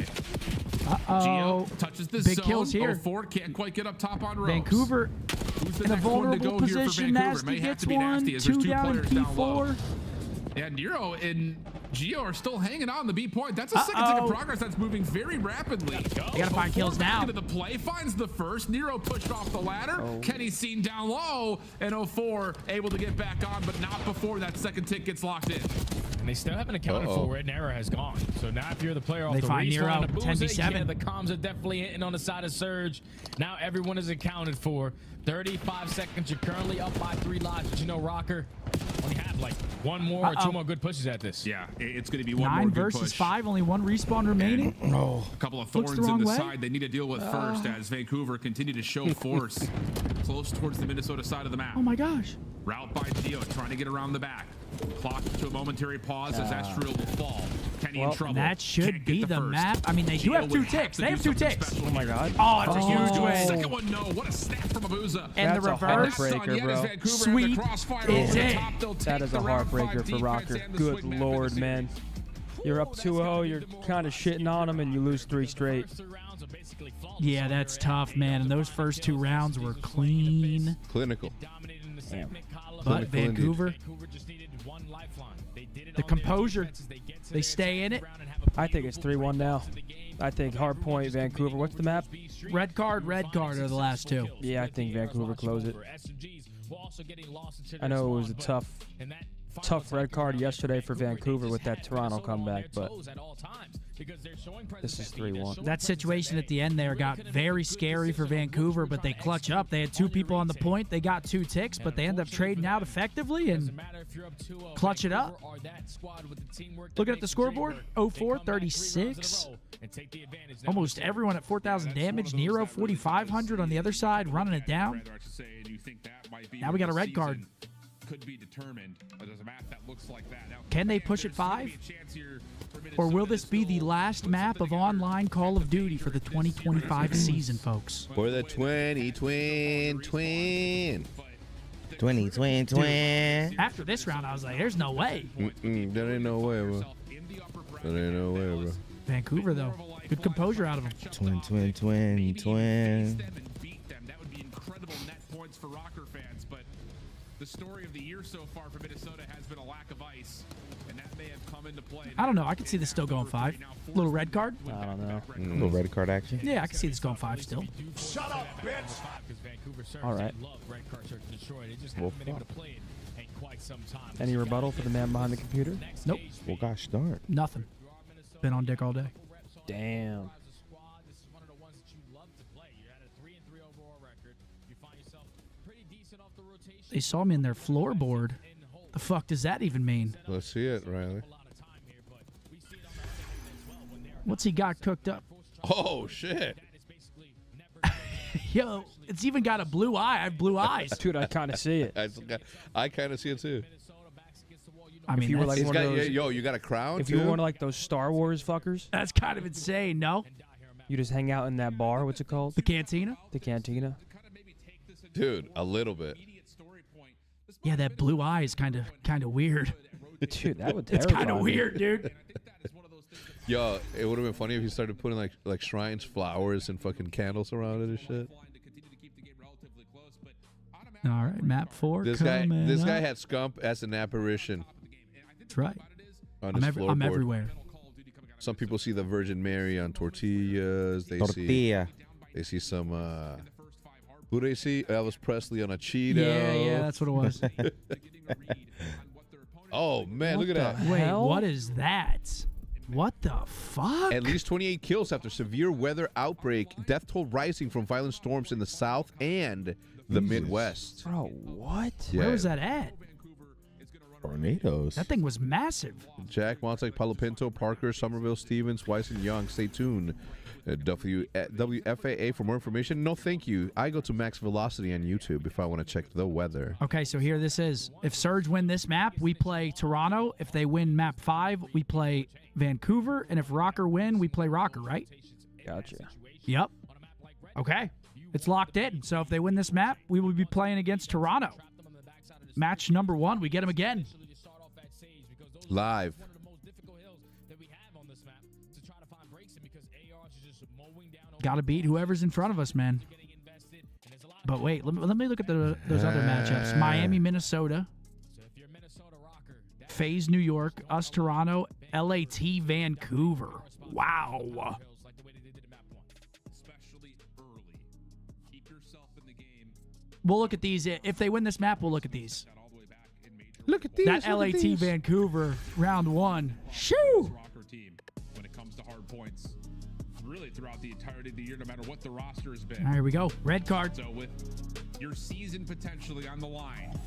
Uh-oh. Gio touches the Big zone. kills here. 0-4 can't quite get up top on ropes. Vancouver Who's the in a next one to vulnerable go here for position. Vancouver? Nasty May have gets to be 1, Nasty as there's 2 2 down in players down low. P4. Yeah, Nero and Gio are still hanging on the B point. That's a second tick of progress that's moving very rapidly. You gotta find kills now. Into the play, finds the first. Nero pushed off the ladder. Kenny's seen down low, and 0-4 able to get back on, but not before that second tick gets locked in. And they still haven't accounted for where Nero has gone. So now if you're the player off They the find Nero, respawn, 10v7. yeah, the comms are definitely hitting on the side of Surge. Now everyone is accounted for. 35 seconds. You're currently up by 3 lives. But you know, Rocker, only half have like one more or two more good pushes at this. Yeah, it's going to be one 9 more good versus push. 5, only 1 respawn remaining. No. A couple of thorns the in the way. side they need to deal with first as Vancouver continue to show force close towards the Minnesota side of the map. Oh my gosh. Route by Geo trying to get around the back. Clock to a momentary pause as Astral will fall. Kenny in trouble. That should be the map. I mean, they do have 2 ticks. They have 2 ticks. Oh my god. Oh, it's a huge win. Second one, no. What a snap from Abuza. And the reverse. Sweet is it. That is a heartbreaker for Rocker. Good lord, man. You're up 2-0. You're kind of shitting on them, and you lose 3 straight. Yeah, that's tough, man. And those first 2 rounds were clean. Clinical. Damn. But Vancouver, the composure, they stay in it. I think it's 3-1 now. I think hard point, Vancouver. What's the map? Red card are the last 2. Yeah, I think Vancouver closed it. I know it was a tough red card yesterday for Vancouver with that Toronto comeback, but this is 3-1. That situation at the end there got very scary for Vancouver, but they clutch up. They had 2 people on the point. They got 2 ticks, but they end up trading out effectively and clutch it up. Looking at the scoreboard, 04-36. Almost everyone at 4,000 damage. Nero 4,500 on the other side, running it down. Now we got a red card. Could be determined. There's a map that looks like that. Now, can they push it 5? Or will this be the last map of online Call of Duty for the 2025 season, folks? For the 2020 twin. After this round, I was like, there's no way. That ain't no way, bro. That ain't no way, bro. Vancouver, though. Good composure out of them. Twin. That would be incredible net points for Rocker fans, but the story of the year so far for Minnesota has been a lack of ice, and that may have come into play. I don't know. I could see this still going 5. Little red card. I don't know. Little red card action. Yeah, I can see this going 5 still. Shut up, bitch! All right. Well, Any rebuttal for the man behind the computer? Nope. Well, gosh darn. Nothing. Been on dick all day. Damn. They saw me in their floorboard. The fuck does that even mean? Let's see it, Riley. What's he got cooked up? Oh, shit. Yo, it's even got a blue eye. I have blue eyes. Dude, I kind of see it. I kind of see it, too. I mean, if you were like one of those, yo, you got a crown, if you were one of like those Star Wars fuckers, that's kind of insane, no? You just hang out in that bar. What's it called? The Cantina? The Cantina. Dude, a little bit. Yeah, that blue eye is kind of weird. Dude, that would It's kind of weird, dude. Yo, it would have been funny if he started putting like shrines, flowers, and fucking candles around it and shit. All right, map 4. This guy had Scump as an apparition. That's right. On his floorboard. I'm everywhere. Some people see the Virgin Mary on tortillas. They see some. Who do they see? Elvis Presley on a Cheeto. Yeah, that's what it was. Oh man, look at that! Wait, what is that? What the fuck? At least 28 kills after severe weather outbreak. Death toll rising from violent storms in the South and the Midwest. Bro, what? Yeah. Where was that at? Tornadoes. That thing was massive. Jack, Montek, Palo Pinto, Parker, Somerville, Stevens, Weiss, and Young. Stay tuned. WFAA for more information. No, thank you. I go to Max Velocity on YouTube if I want to check the weather. Okay, so here this is. If Surge win this map, we play Toronto. If they win map 5, we play Vancouver. And if Rocker win, we play Rocker, right? Gotcha. Yep. Okay. It's locked in. So if they win this map, we will be playing against Toronto. Match number 1, we get them again. Live. Got to beat whoever's in front of us, man. But wait, let me look at those other matchups. Miami, Minnesota. FaZe, New York. Us, Toronto. LAT, Vancouver. Wow. We'll look at these. If they win this map, we'll look at these. Look at these. That LAT Vancouver round 1. Shoo! When it comes to hard points, really throughout the entirety of the year, no matter what the roster has been. All right, here we go. Red card. So with your season potentially on the line,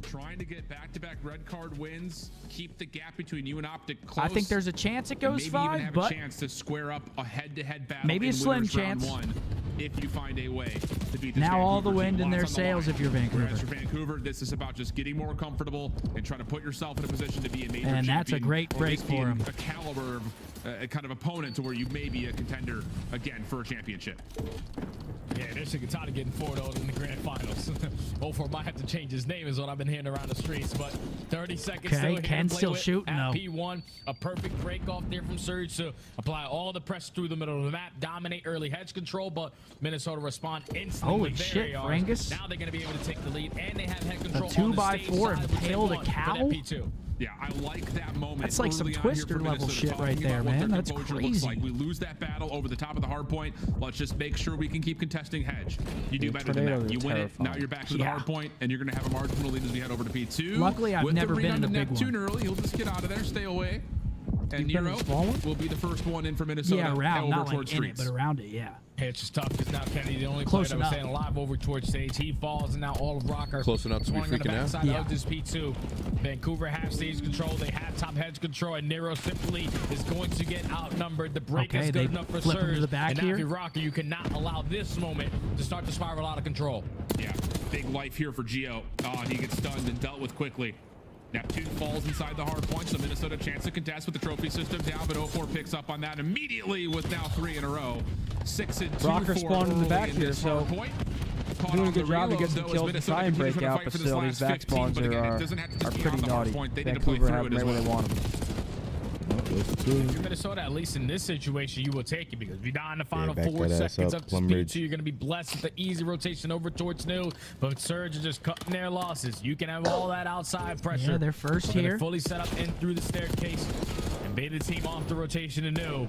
trying to get back-to-back red card wins, keep the gap between you and OpTic close. I think there's a chance it goes maybe 5, even have but a chance to square up a head-to-head battle. maybe a slim chance. Round 1 if you find a way to beat this now Vancouver all the wind team. in their sails if you're Vancouver. Whereas for Vancouver, this is about just getting more comfortable and trying to put yourself in a position to be a major And champion, that's a great or break just be for him. a caliber of kind of opponent to where you may be a contender again for a championship. Yeah, they're sick and tired of getting 4-0 in the grand finals. 04 might have to change his name is what I've been hearing around the streets, but 30 seconds still here Ken's to play still with shooting at though. P1. A perfect break off there from Surge to apply all the pressure through the middle of the map, dominate early hedge control, but Minnesota respond instantly. Holy with shit, their Frangus. Now they're going to be able to take the lead, and they have head control. A 2x4 and impaled a cow? P2. Yeah, I like that moment. That's like some early on Twister here for level Minnesota, shit right talking there, about what man. their That's composure crazy. looks like. We lose that battle over the top of the hard point. Let's just make sure we can keep contesting hedge. You do better than that. You win it. Now you're back to the hard point, and you're going to have a marginal lead as we head over to P2. Luckily, I've With never the been in a read big on Neptune one. early, he'll just get out of there, stay away. And You've been in Nero a small one? will be the first one in for Minnesota. Yeah, around, over not like towards in it, streets. but around it, yeah. Hey, it's just tough because now Kenny, the only Close player that was enough. staying alive over towards stage, he falls, and now all of Rocker Close enough to be swung on the freaking out? backside Yeah. of this P2. Vancouver have stage control, they have top hedge control, and Nero simply is going to get outnumbered. The break Okay, is they good enough for flip him to Surge, the back and now here. if you're Rocker, you cannot allow this moment to start to spiral out of control. Yeah, big life here for Gio. Oh, he gets stunned and dealt with quickly. Neptune falls inside the hard point, so Minnesota chance to contest with the trophy system down, but 04 picks up on that immediately with now 3 in a row. 6 and 2 Rocker for spawned in the back here, this so hard point. Caught doing a on good the job to reload, get some though, as kills to Minnesota try and continues break to out, fight but for this still last these back 15, spawns but again, are it doesn't have to just be pretty on the hard naughty. point. They need to Vancouver play have through them it as right where they well. want them. If you're Minnesota, at least in this situation, you will take it because if you're down in the final back 4 that ass seconds up, up to speed Plumridge. 2, you're going to be blessed with the easy rotation over towards New. But Surge is just cutting their losses. You can have all that outside pressure. Yeah, they're first They're here. fully set up in through the staircase and bait the team off the rotation to New.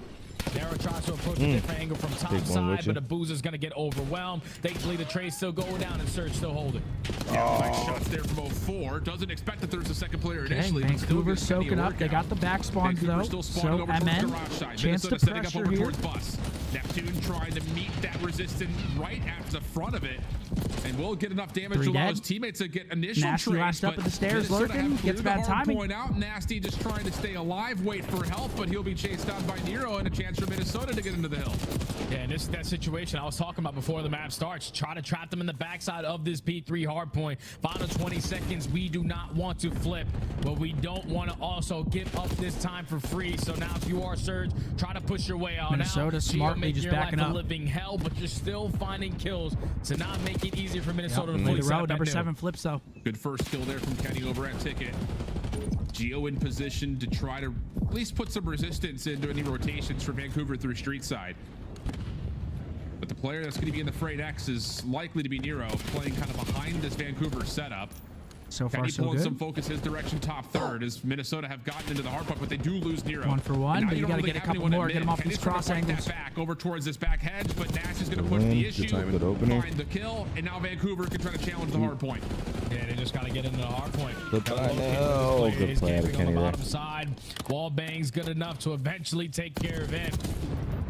Nero tries to approach a different angle from top Big one, side, would you? but Abuza's going to get overwhelmed. Thankfully, the trade's still going down and Surge still holding. Yeah, nice shots there from 04. Doesn't expect that there's a second player Okay, initially. but still Vancouver gives Kenny a soaking up. They workout. got the back spawns Vancouver though. still spawning So over towards MN, garage side. chance to Minnesota setting up pressure over here. towards bus. Neptune trying to meet that resistance right at the front of it, and will get enough damage 3 to allow dead. his teammates to get initial Nasty trades. last up but at the stairs Minnesota lurking, have gets cleared bad the hard timing. point out. Nasty just trying to stay alive, wait for help, but he'll be chased down by Nero, and a chance for Minnesota to get into the hill. Yeah, and this is that situation I was talking about before the map starts. Try to trap them in the backside of this P3 hard point. Final 20 seconds. We do not want to flip, but we don't want to also give up this time for free. So now if you are Surge, try to push your way out. Minnesota now, smartly make just your backing life up. a living hell, but you're still finding kills to not make it easier for Minnesota to Yep, fully the set road, up number that 7 flips though. Good first kill there from Kenny over at Ticket. Gio in position to try to at least put some resistance into any rotations for Vancouver through street side. But the player that's going to be in the fray next is likely to be Nero, playing kind of behind this Vancouver setup. So far, Kenny so pulling good. some focus his direction top third as Minnesota have gotten into the hard point, but they do lose Nero. 1 for 1, And now but you don't got to really get a have couple anyone more, at get mid. them off Kenny's these trying cross to fight angles. that back over towards this back hedge, but Nash is going to push win. the Good issue, time, good opener. find the kill, and now Vancouver can try to challenge the hard point. Yeah, they just got to get into the hard point. Good play. No, good play out of On Kenny the there. bottom side, wall bangs good enough to eventually take care of him.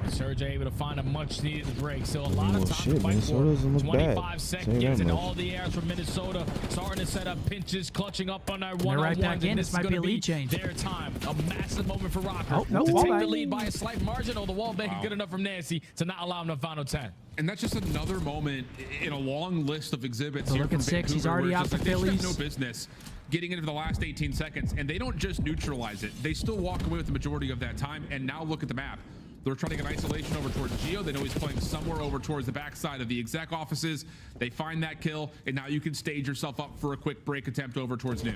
Surge able to find a much needed break. Still a lot of Oh, time shit, to fight Minnesota for. doesn't look 25 bad. Say seconds that and much. all the airs from Minnesota starting to set up pinches, clutching up on their they're one-on-ones. right back in. And This is might be gonna a lead change. Their time, a massive moment for Rocker Oh, no, to wall take the bang. lead by a slight margin. Or the wall bang good enough from Nancy to not allow him the final 10. And that's just another moment in a long list of exhibits So here look at from 6, he's Vancouver already where out it's the just like they just Phillies. have no business getting into the last 18 seconds, and they don't just neutralize it. They still walk away with the majority of that time, and now look at the map. They're trying to get isolation over towards Gio. They know he's playing somewhere over towards the backside of the exec offices. They find that kill, and now you can stage yourself up for a quick break attempt over towards New.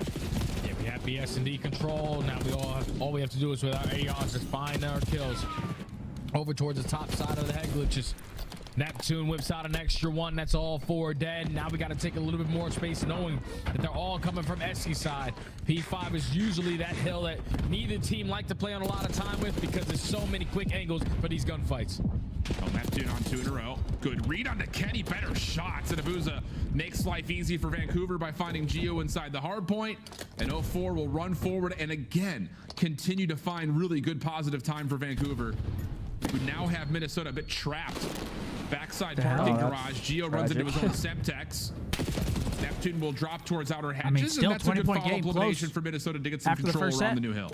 Yeah, we have BS&D control. Now all we have to do is with our ARs just find our kills over towards the top side of the head glitches. Neptune whips out an extra 1. That's all 4 dead. Now we got to take a little bit more space knowing that they're all coming from Esky side. P5 is usually that hill that neither team like to play on a lot of time with because there's so many quick angles for these gunfights. Oh, Neptune on 2 in a row. Good read on the Kenny. Better shots. And Abuza makes life easy for Vancouver by finding Gio inside the hard point. And 04 will run forward and again continue to find really good positive time for Vancouver. We now have Minnesota a bit trapped. Backside parking garage. Gio runs into his own Semtex. Neptune will drop towards outer hedges. I mean, still and that's a good 20-point follow-up game, elimination close for Minnesota to get some after the control first around set. the new hill.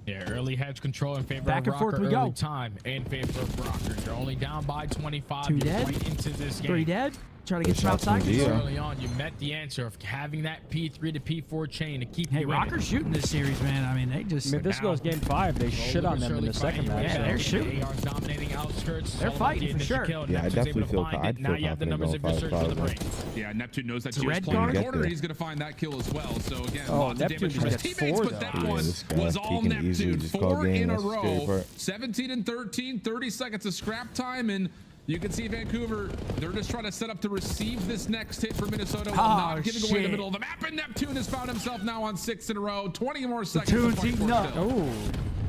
Yeah, early hedge control in favor Back of and forth Rocker. we go. Early time in favor of Rocker. You're only down by 25. 2 You're dead. right into this game. 3 dead. Try to get some outside. Early on, you met the answer of having that P3 to P4 chain to keep Hey, you in Rocker's it. shooting this series, man. I mean, they just. I mean, if this goes game 5, they shit on them in the second match. Yeah, they're shooting. AR's dominating outskirts. They're fighting for sure. Yeah, I definitely feel. I'd Now feel you have the confident numbers going of your search for the 5-5. break. Yeah, Neptune knows that It's a Gio's red playing in card? the corner. He's going to find that kill as well. So again, Oh, lots of Neptune damage from his just teammates, gets but 4 that though. one this guy, was he all can easily Neptune. just call 4 in game. a That's the scary row. part. 17 and 13, 30 seconds of scrap time, and you can see Vancouver, they're just trying to set up to receive this next hit for Minnesota while not giving away the middle of the map. And Neptune has found himself now on 6 in a row. 20 more seconds. Tune's to fight eating for up. still.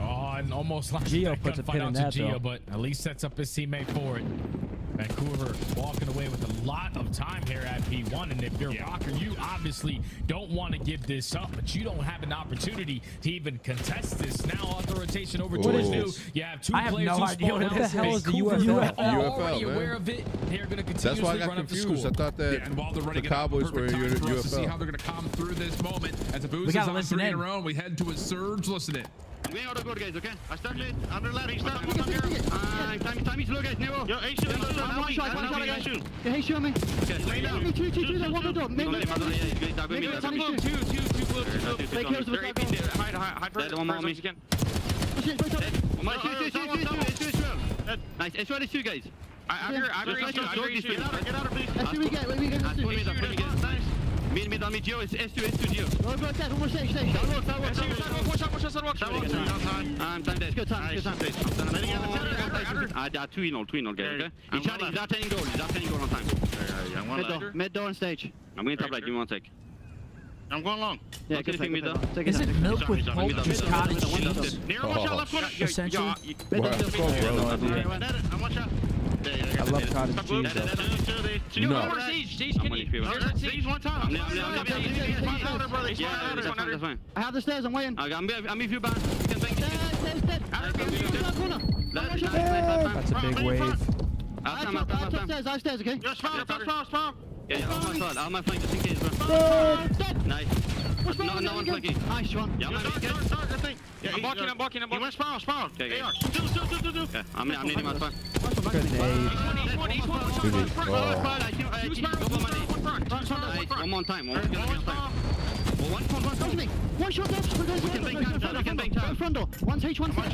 Oh, and almost lost Gio that puts a gunfight pin in out that, to Gio, though. but at least sets up his teammate for it. Vancouver walking away with a lot of time here at P1, and if you're Rocker, you obviously don't want to give this up, but you don't have an opportunity to even contest this. Now off the rotation over to his new. You have 2 I have players no who idea spawn what out. the hell is the Vancouver UFL? are UFL, already man. aware of it. They're going to That's why I continuously got run up the confused. score. I thought that Yeah, and while they're running the it out, Cowboys were perfect time for us to see UFL. how they're going to come through this moment. As a boost is gotta on listen 3 in a in. row, we head to a surge. Listen it. We out of good guys, okay? I start late. Under lad, he start one here. Time is low guys, Nero. Yo, hey, shoot. One shot, guys. Yeah, hey, shoot me. Okay, lay down. Me two, one go door. Maybe it's nice. It's what it's you guys. Get out of please. We get. Nice. Me on me, Gio. It's S2, Gio. Go, Dad. One more stage. Time dead. Good time. Two in all, guys, okay? He's not 10 goal. On time. Mid door on stage. I'm going top right. Give me 1 sec. I'm going long. Yeah, good thing mid though. Is it milk with poultry cottage cheese? Essentially. I love cottage cheese, though. No. I have the stairs. I'm waiting. I'm with you back. That's a big wave. I stairs, okay? Yeah, on my flank just in case, bro. Nice. No one flanking. Nice one. Yeah, I'm walking. He went spawn. Okay. Okay, I'm needing my spawn. Good nade. One more time. One shot up. We can bank time. Front door. One's H1 stairs.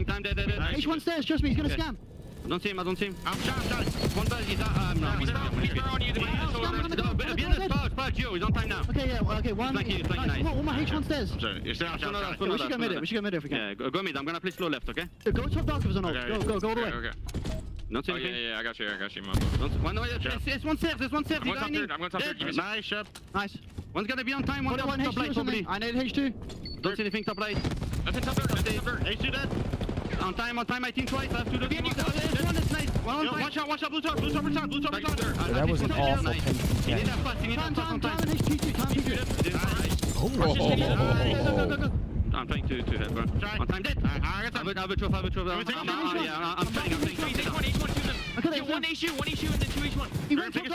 Time, dead. H1 stairs, trust me, he's gonna scam. I don't see him. I'm shot. One buzz, he's no. He's on you. Spot, Gio, he's on time now. Okay, yeah, okay, one. Flanking, nice. One more H1 stairs. You're still out. We should go mid if we can. Yeah, go mid. I'm gonna play slow left, okay? Go top dark if it's on ult. Go all the way. Okay. Don't say anything. Yeah, I got you. It's one safe. I'm going top third. Nice, shot. Nice. One's gonna be on time. One top light, probably. I need H2. Don't see anything top light. That's in top third. H2 dead. On time, I think twice. I have to do this one. Is nice. Watch out, blue top. That was an awful pin. You need that fast. Time. I'm trying to head, bro. On time, dead. I'll be truth. I'm trying. Okay, one issue, and then 2 each one. Pick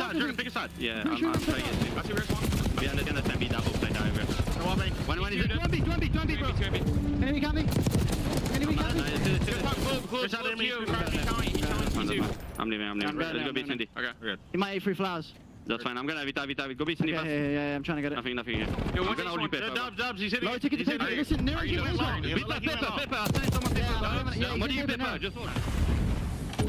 a side. Yeah, I'm trying to get to. That's your response. Yeah, and then the 10B double play dive. When is it? 2B, bro. Enemy coming. I'm leaving. Let's go beat Cindy. Okay, we're good. He might eat 3 flowers. That's fine. I'm gonna Vita. Go beat Cindy fast. Yeah, I'm trying to get it. Nothing here. Yo, I'm gonna hold you Pepper. Dubs, he's hitting. No, take it to Pepper. Listen, Nero, you Pepper. I'll send someone Pepper. What do you Pepper? Just hold.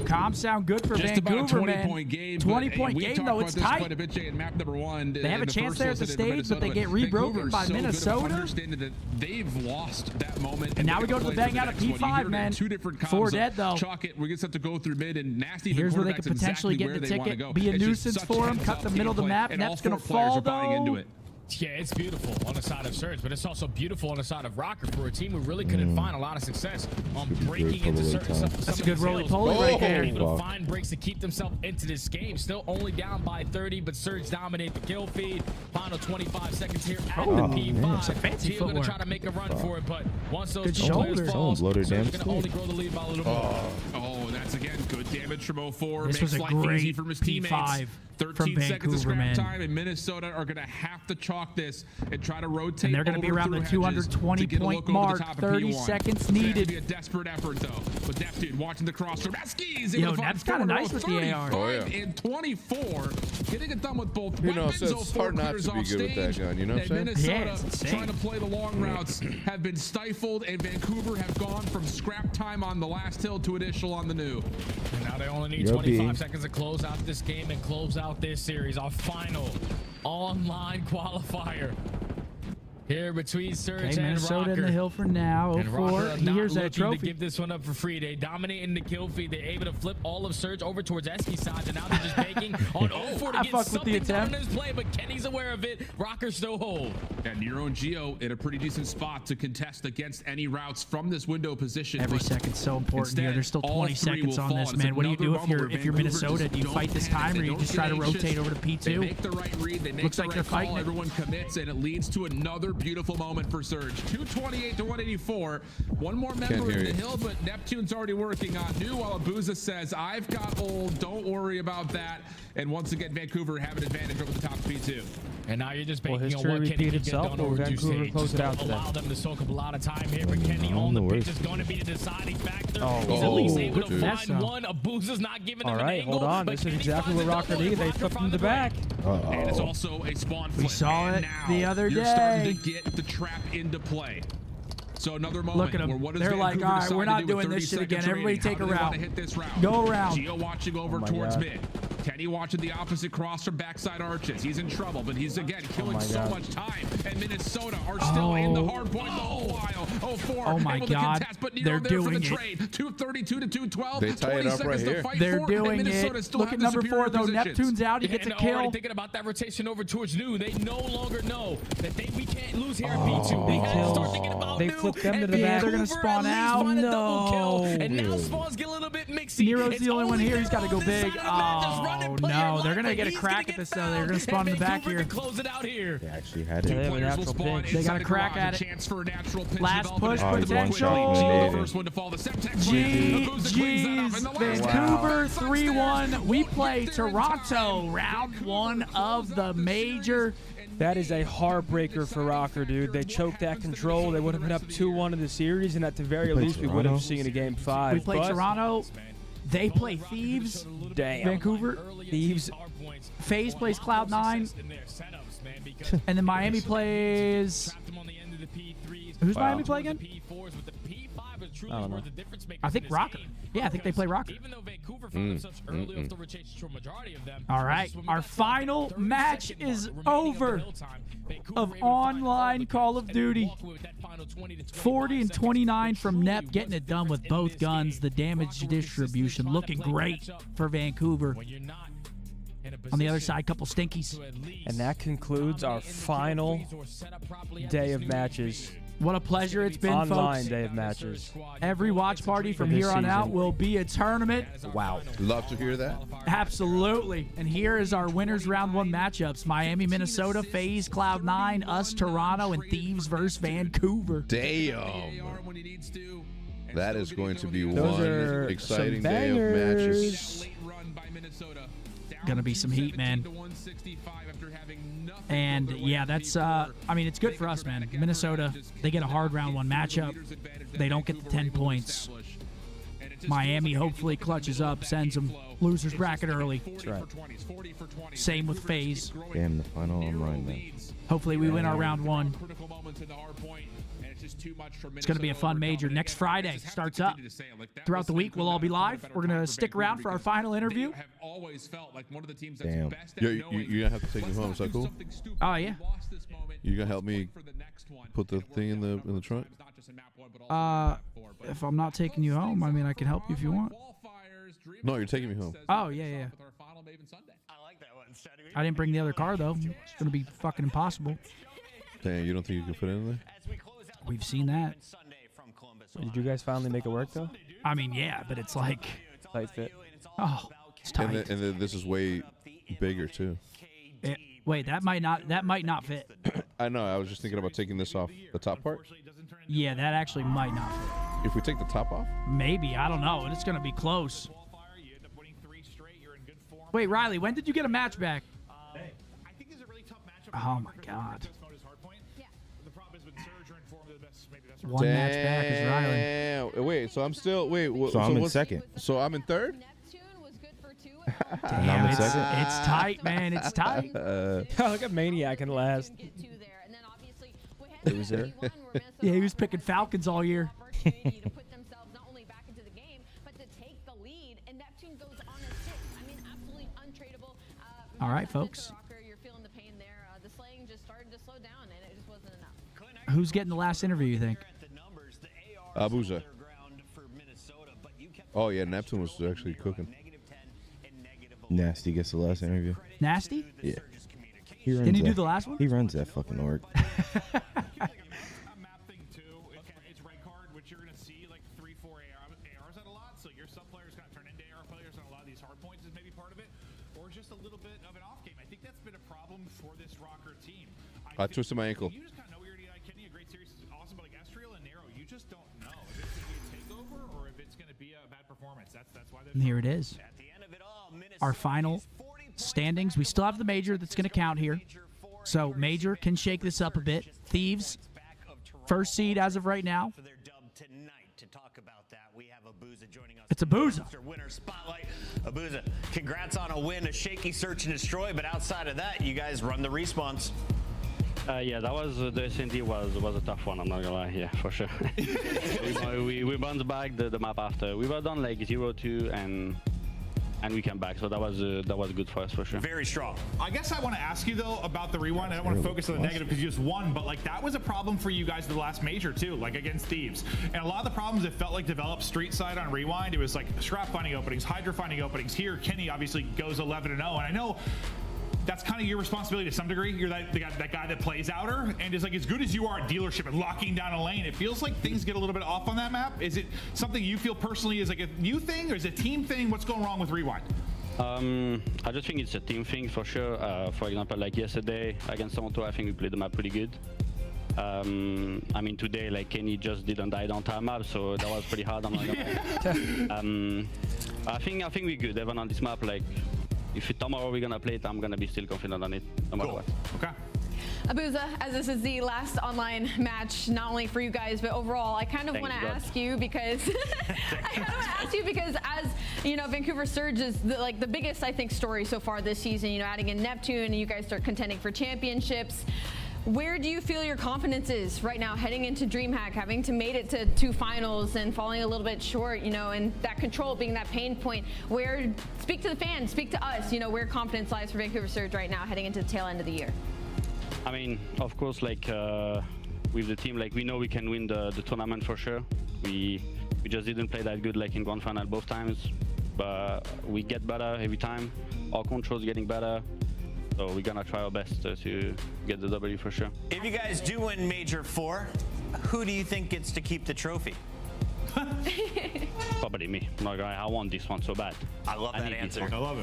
Comms sound good for just Vancouver, about a 20-point game. 20-point game, though. It's tight. Quite a bit, Jay, in map number 1. They have a chance there at the stage, but they get rebroken by Minnesota. Understanding that they've lost that moment. And now we go to the bang out of P5, man. 2 different comms. 4 dead, though. Chalk it. We're going to have to go through mid and nasty. Here's where they could potentially get the ticket, be a nuisance for them, cut the middle of the map. Nep's going to fall, though. Yeah, it's beautiful on the side of Surge, but it's also beautiful on the side of Rocker for a team who really couldn't find a lot of success on breaking into certain some That's a good roly-poly right there. Able to find breaks to keep themselves into this game. Still only down by 30, but Surge dominate the kill feed. Final 25 seconds here at the P5. He's going to try to make a run for it, but once those 2 players fall, Surge going to only grow the lead by a little more. Oh, that's again good damage from 04. This Makes was a life great easy from his teammates. P5 13 from seconds of Vancouver, scrap man. time, and Minnesota are going to have to chalk this and try to rotate. And they're going to be around the 220-point mark. 30 seconds needed. Be a desperate effort though. With Neptune watching the crossroad. Eski's Yo, Nep's kind of nice with the AR. Oh, yeah. And 24, getting it done with both You know, weapons. so it's hard not to be good with that gun. You know what I'm saying? Minnesota trying to play the long routes have been stifled, and Vancouver have gone from scrap time on the last hill to initial on the new. And now they only need 25 seconds to close out this game and close out this series. Our final online qualifier here between Surge and Minnesota Rocker. in the hill for now. And 04. Rocker He hears that looking trophy. to give this one up for free. They dominate in the kill feed. They're able to flip all of Surge over towards Eski's side, and now they're just banking on 04 to I get fuck with the something done attempt. in his play, but Kenny's aware of it. Rocker still hold. And Nero and Geo in a pretty decent spot to contest against any routes from this window position. Every but second's so important here. There's still all 20 three seconds will on fall. this, It's man. What do you do another if you're bubble where Minnesota? Vancouver Do you just fight this don't time, or panic. you They just don't try to get rotate anxious. over to They P2? make the right read. They make Looks the like right they're call. fighting it. Everyone commits, and it leads to another beautiful moment for Surge. 228 to 184. One more member in the hill, but Neptune's already working on new. While Abuza says, "I've got old. Don't worry about that." And once again, Vancouver have an advantage over the top of P2. And now you're just Will banking on history what Kenny repeat can get itself, done or over to Vancouver stage. close Just it out don't today? allow them to soak up a lot of time here. But Kenny on the pitch is going to be the deciding factor. He's at least able to find one. Abuza's not giving him an angle. Hold on. but This is Kenny exactly finds what a Rocker double, needed. and They Rocker flipped him found the back. And it's also a spawn flip. We saw And it now the other you're starting day. to get the trap into play. So another moment Look at where them. what does They're like, Vancouver all right, we're decide to not do with doing 30 this shit seconds again. Everybody remaining? take How a do they wanna route. hit this route? Go around. Geo watching over towards mid. Kenny watching the opposite cross from backside arches. He's in trouble, but he's again killing so much time. And Minnesota are still in the hard point the whole while. 04 Oh my able to God. contest, but Nero They're there for the doing it. trade. 232 to 212. They tie it 20 up seconds right to here. fight They're for, and doing Minnesota it. still Look have at the number superior 4, though. positions. Neptune's out. He gets and a they're already kill. thinking about that rotation over towards new. They no longer know that we can't lose here at P2. They have to start thinking about They new. flipped them to and the back. They're gonna Vancouver spawn at least out. find a double kill. No. And now spawns get a little bit mixy. Nero's It's the only one here. He's got to go on this big. side of the map. Just run and Oh, play your no. life, They're going to but get a he's crack gonna at get this, though. They're found. going to spawn in the back Vancouver here. can close it out here. They actually had Two it. players will natural spawn pinch. They inside got a the crack garage, at a it. chance for a natural pinch Last development. push Oh, he's one potential. shot Geo from first one to fall. The Semtex Jeez, Vancouver Vancouver 3-1. We play Toronto, round 1 of the major. That is a heartbreaker for Rocker, dude. They choked that control. They would have been up 2-1 in the series, and at the very least, we would have seen a game 5. We play But Toronto. They play Thieves. Damn. Vancouver. Thieves. FaZe plays Cloud9. And then Miami plays... Who's Miami play again? I don't know. I think Rocker. Yeah, I think they play Rocker. Even though Vancouver found themselves early off the rotation for a majority of them. All right, our final match is over of online Call of Duty. 40 and 29 from Nep, getting it done with both guns. The damage distribution looking great for Vancouver. On the other side, couple stinkies. And that concludes our final day of matches. What a pleasure it's been, Online folks. day of matches. Every watch party from For this here on out season. will be a tournament. Wow. Love to hear that. Absolutely. And here is our winners round 1 matchups. Miami, Minnesota, FaZe, Cloud9, us, Toronto, and Thieves versus Vancouver. Damn. That is going to be Those one are exciting some day of matches. Gonna be some heat, man. And yeah, that's I mean, it's good for us, man. Minnesota, they get a hard round 1 matchup. They don't get the 10 points. Miami hopefully clutches up, sends them losers bracket early. That's right. Same with FaZe. Damn, the final online, man. Hopefully we win our round 1. It's going to be a fun major. Next Friday starts up. Throughout the week, we'll all be live. We're going to stick around for our final interview. Damn. You're going to have to take me home. Is that cool? Oh, yeah. You going to help me put the thing in the trunk? If I'm not taking you home, I mean, I can help you if you want. No, you're taking me home. Oh, yeah. I didn't bring the other car, though. It's going to be fucking impossible. Damn, you don't think you can fit in there? We've seen that. Did you guys finally make it work, though? I mean, yeah, but it's like... Tight fit. Oh, it's tight. And then this is way bigger, too. Wait, that might not fit. I know. I was just thinking about taking this off the top part. Yeah, that actually might not fit. If we take the top off? Maybe. I don't know. It's going to be close. Wait, Riley, when did you get a match back? Oh, my God. One match back is Riley. Wait, so I'm still... Wait, So I'm in second. So I'm in third? Damn, it's tight, man. It's tight. Look at Maniac in last. Loser. Yeah, he was picking Falcons all year. All right, folks. Who's getting the last interview, you think? Abuza. Oh, yeah, Neptune was actually cooking. Nasty gets the last interview. Nasty? Yeah. Didn't he do the last one? He runs that fucking org. I twisted my ankle. You just kind of know we already like Kenny, a great series, awesome, but like Estriel and Nero, you just don't know if it's going to be a takeover or if it's going to be a bad performance. That's why. And here it is. Our final standings. We still have the major that's going to count here. So major can shake this up a bit. Thieves, first seed as of right now. It's Abuza. Winner spotlight. Abuza, congrats on a win, a shaky search and destroy, but outside of that, you guys run the respawns. Yeah, that was the SND was a tough one. I'm not gonna lie, yeah, for sure. we bounced back the map after. We were done like 0-2 and we came back, so that was good for us for sure. Very strong. I guess I want to ask you though about the rewind. I don't want to focus on the negative because you just won, but like that was a problem for you guys the last major too, like against Thieves. And a lot of the problems it felt like developed street side on rewind. It was like Scrap finding openings, Hydra finding openings. Here, Kenny obviously goes 11-0, and I know that's kind of your responsibility to some degree. You're that guy that plays outer, and is like as good as you are at dealership and locking down a lane. It feels like things get a little bit off on that map. Is it something you feel personally is like a new thing, or is it a team thing? What's going wrong with rewind? I just think it's a team thing for sure. For example, like yesterday against Toronto, I think we played the map pretty good. I mean today, like Kenny just didn't die on time map, so that was pretty hard. I'm not gonna I think we're good. Even on this map, like. If tomorrow we're gonna play it, I'm gonna be still confident on it, no matter what. Okay. Abuza, as this is the last online match, not only for you guys, but overall, I kind of want to ask you because as you know, Vancouver Surge is the biggest, I think, story so far this season. You know, adding in Neptune, and you guys start contending for championships. Where do you feel your confidence is right now heading into DreamHack, having to made it to 2 finals and falling a little bit short, you know, and that control being that pain point? Where, speak to the fans, speak to us, you know, where confidence lies for Vancouver Surge right now heading into the tail end of the year? I mean, of course, like with the team, like we know we can win the tournament for sure. We just didn't play that good like in grand final both times, but we get better every time. Our control's getting better. So we're gonna try our best to get the W for sure. If you guys do win Major 4, who do you think gets to keep the trophy? Probably me. I'm not gonna, I want this one so bad. I love that answer. I love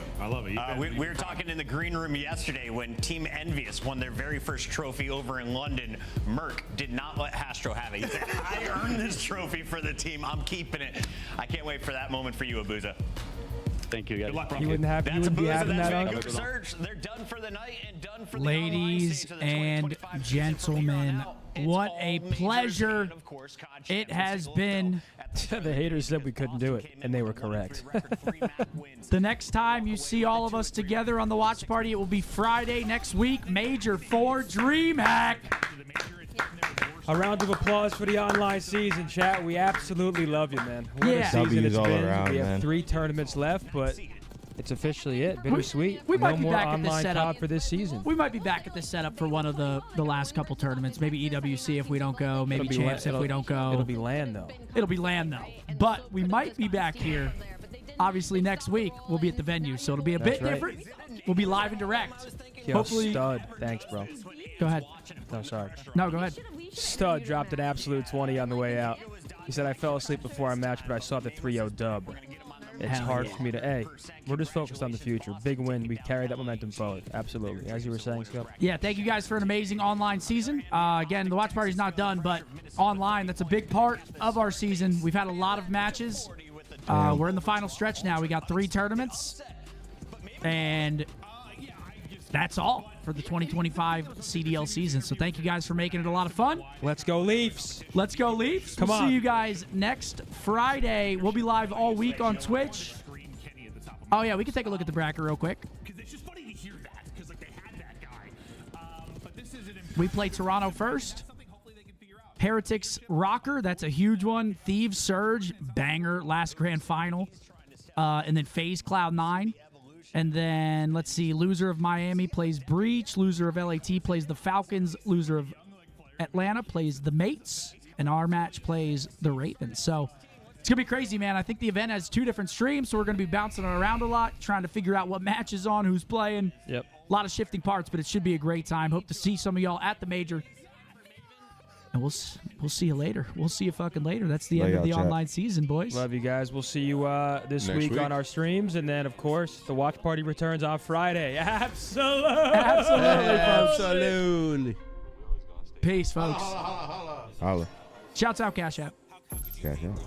it. We were talking in the green room yesterday when Team Envious won their very first trophy over in London. Merc did not let Hastro have it. He said, I earned this trophy for the team. I'm keeping it. I can't wait for that moment for you, Abuza. Thank you, guys. Good luck, bro. You wouldn't be having that on. Surge. They're done for the night and done for the Ladies and gentlemen, what a pleasure it has been. The haters said we couldn't do it, and they were correct. The next time you see all of us together on the watch party, it will be Friday next week, Major 4 DreamHack. A round of applause for the online season, chat. We absolutely love you, man. What a season W's it's all been. around, we have man. 3 tournaments left, but it's officially it. Bittersweet. We might no be more back at this online setup. COD for this season. We might be back at this setup for one of the last couple tournaments. Maybe EWC if we don't go. Maybe Champs if we don't go. It'll be LAN, though. It'll be LAN, though. But we might be back here. Obviously, next week, we'll be at the venue, so it'll be a bit different. We'll be live and direct. Yo, Hopefully. Stud. Thanks, bro. Go ahead. No, sorry. No, go ahead. Stud dropped an absolute 20 on the way out. He said, I fell asleep before our match, but I saw the 3-0 dub. It's hard for me to. Hey, we're just focused on the future. Big win. We carry that momentum forward. Absolutely. As you were saying, Scott. Yeah, thank you guys for an amazing online season. Again, the watch party's not done, but online, that's a big part of our season. We've had a lot of matches. We're in the final stretch now. We got 3 tournaments. And that's all for the 2025 CDL season. So thank you guys for making it a lot of fun. Let's go Leafs. Let's go Leafs. Come on. We'll see you guys next Friday. We'll be live all week on Twitch. Oh, yeah, we can take a look at the bracket real quick. We play Toronto first. Heretics Rocker, that's a huge one. Thieves Surge, banger, last grand final. And then FaZe Cloud9. And then, let's see, loser of Miami plays Breach. Loser of LAT plays the Falcons. Loser of Atlanta plays the Mates. And our match plays the Ravens. So it's going to be crazy, man. I think the event has 2 different streams, so we're going to be bouncing around a lot, trying to figure out what match is on, who's playing. Yep. A lot of shifting parts, but it should be a great time. Hope to see some of y'all at the major. And we'll see you later. We'll see you fucking later. That's the end of the online season, boys. Love you guys. We'll see you this week on our streams. And then, of course, the watch party returns on Friday. Absolutely. Absolutely. Peace, folks. Holla. Shouts out Cash App. Cash App.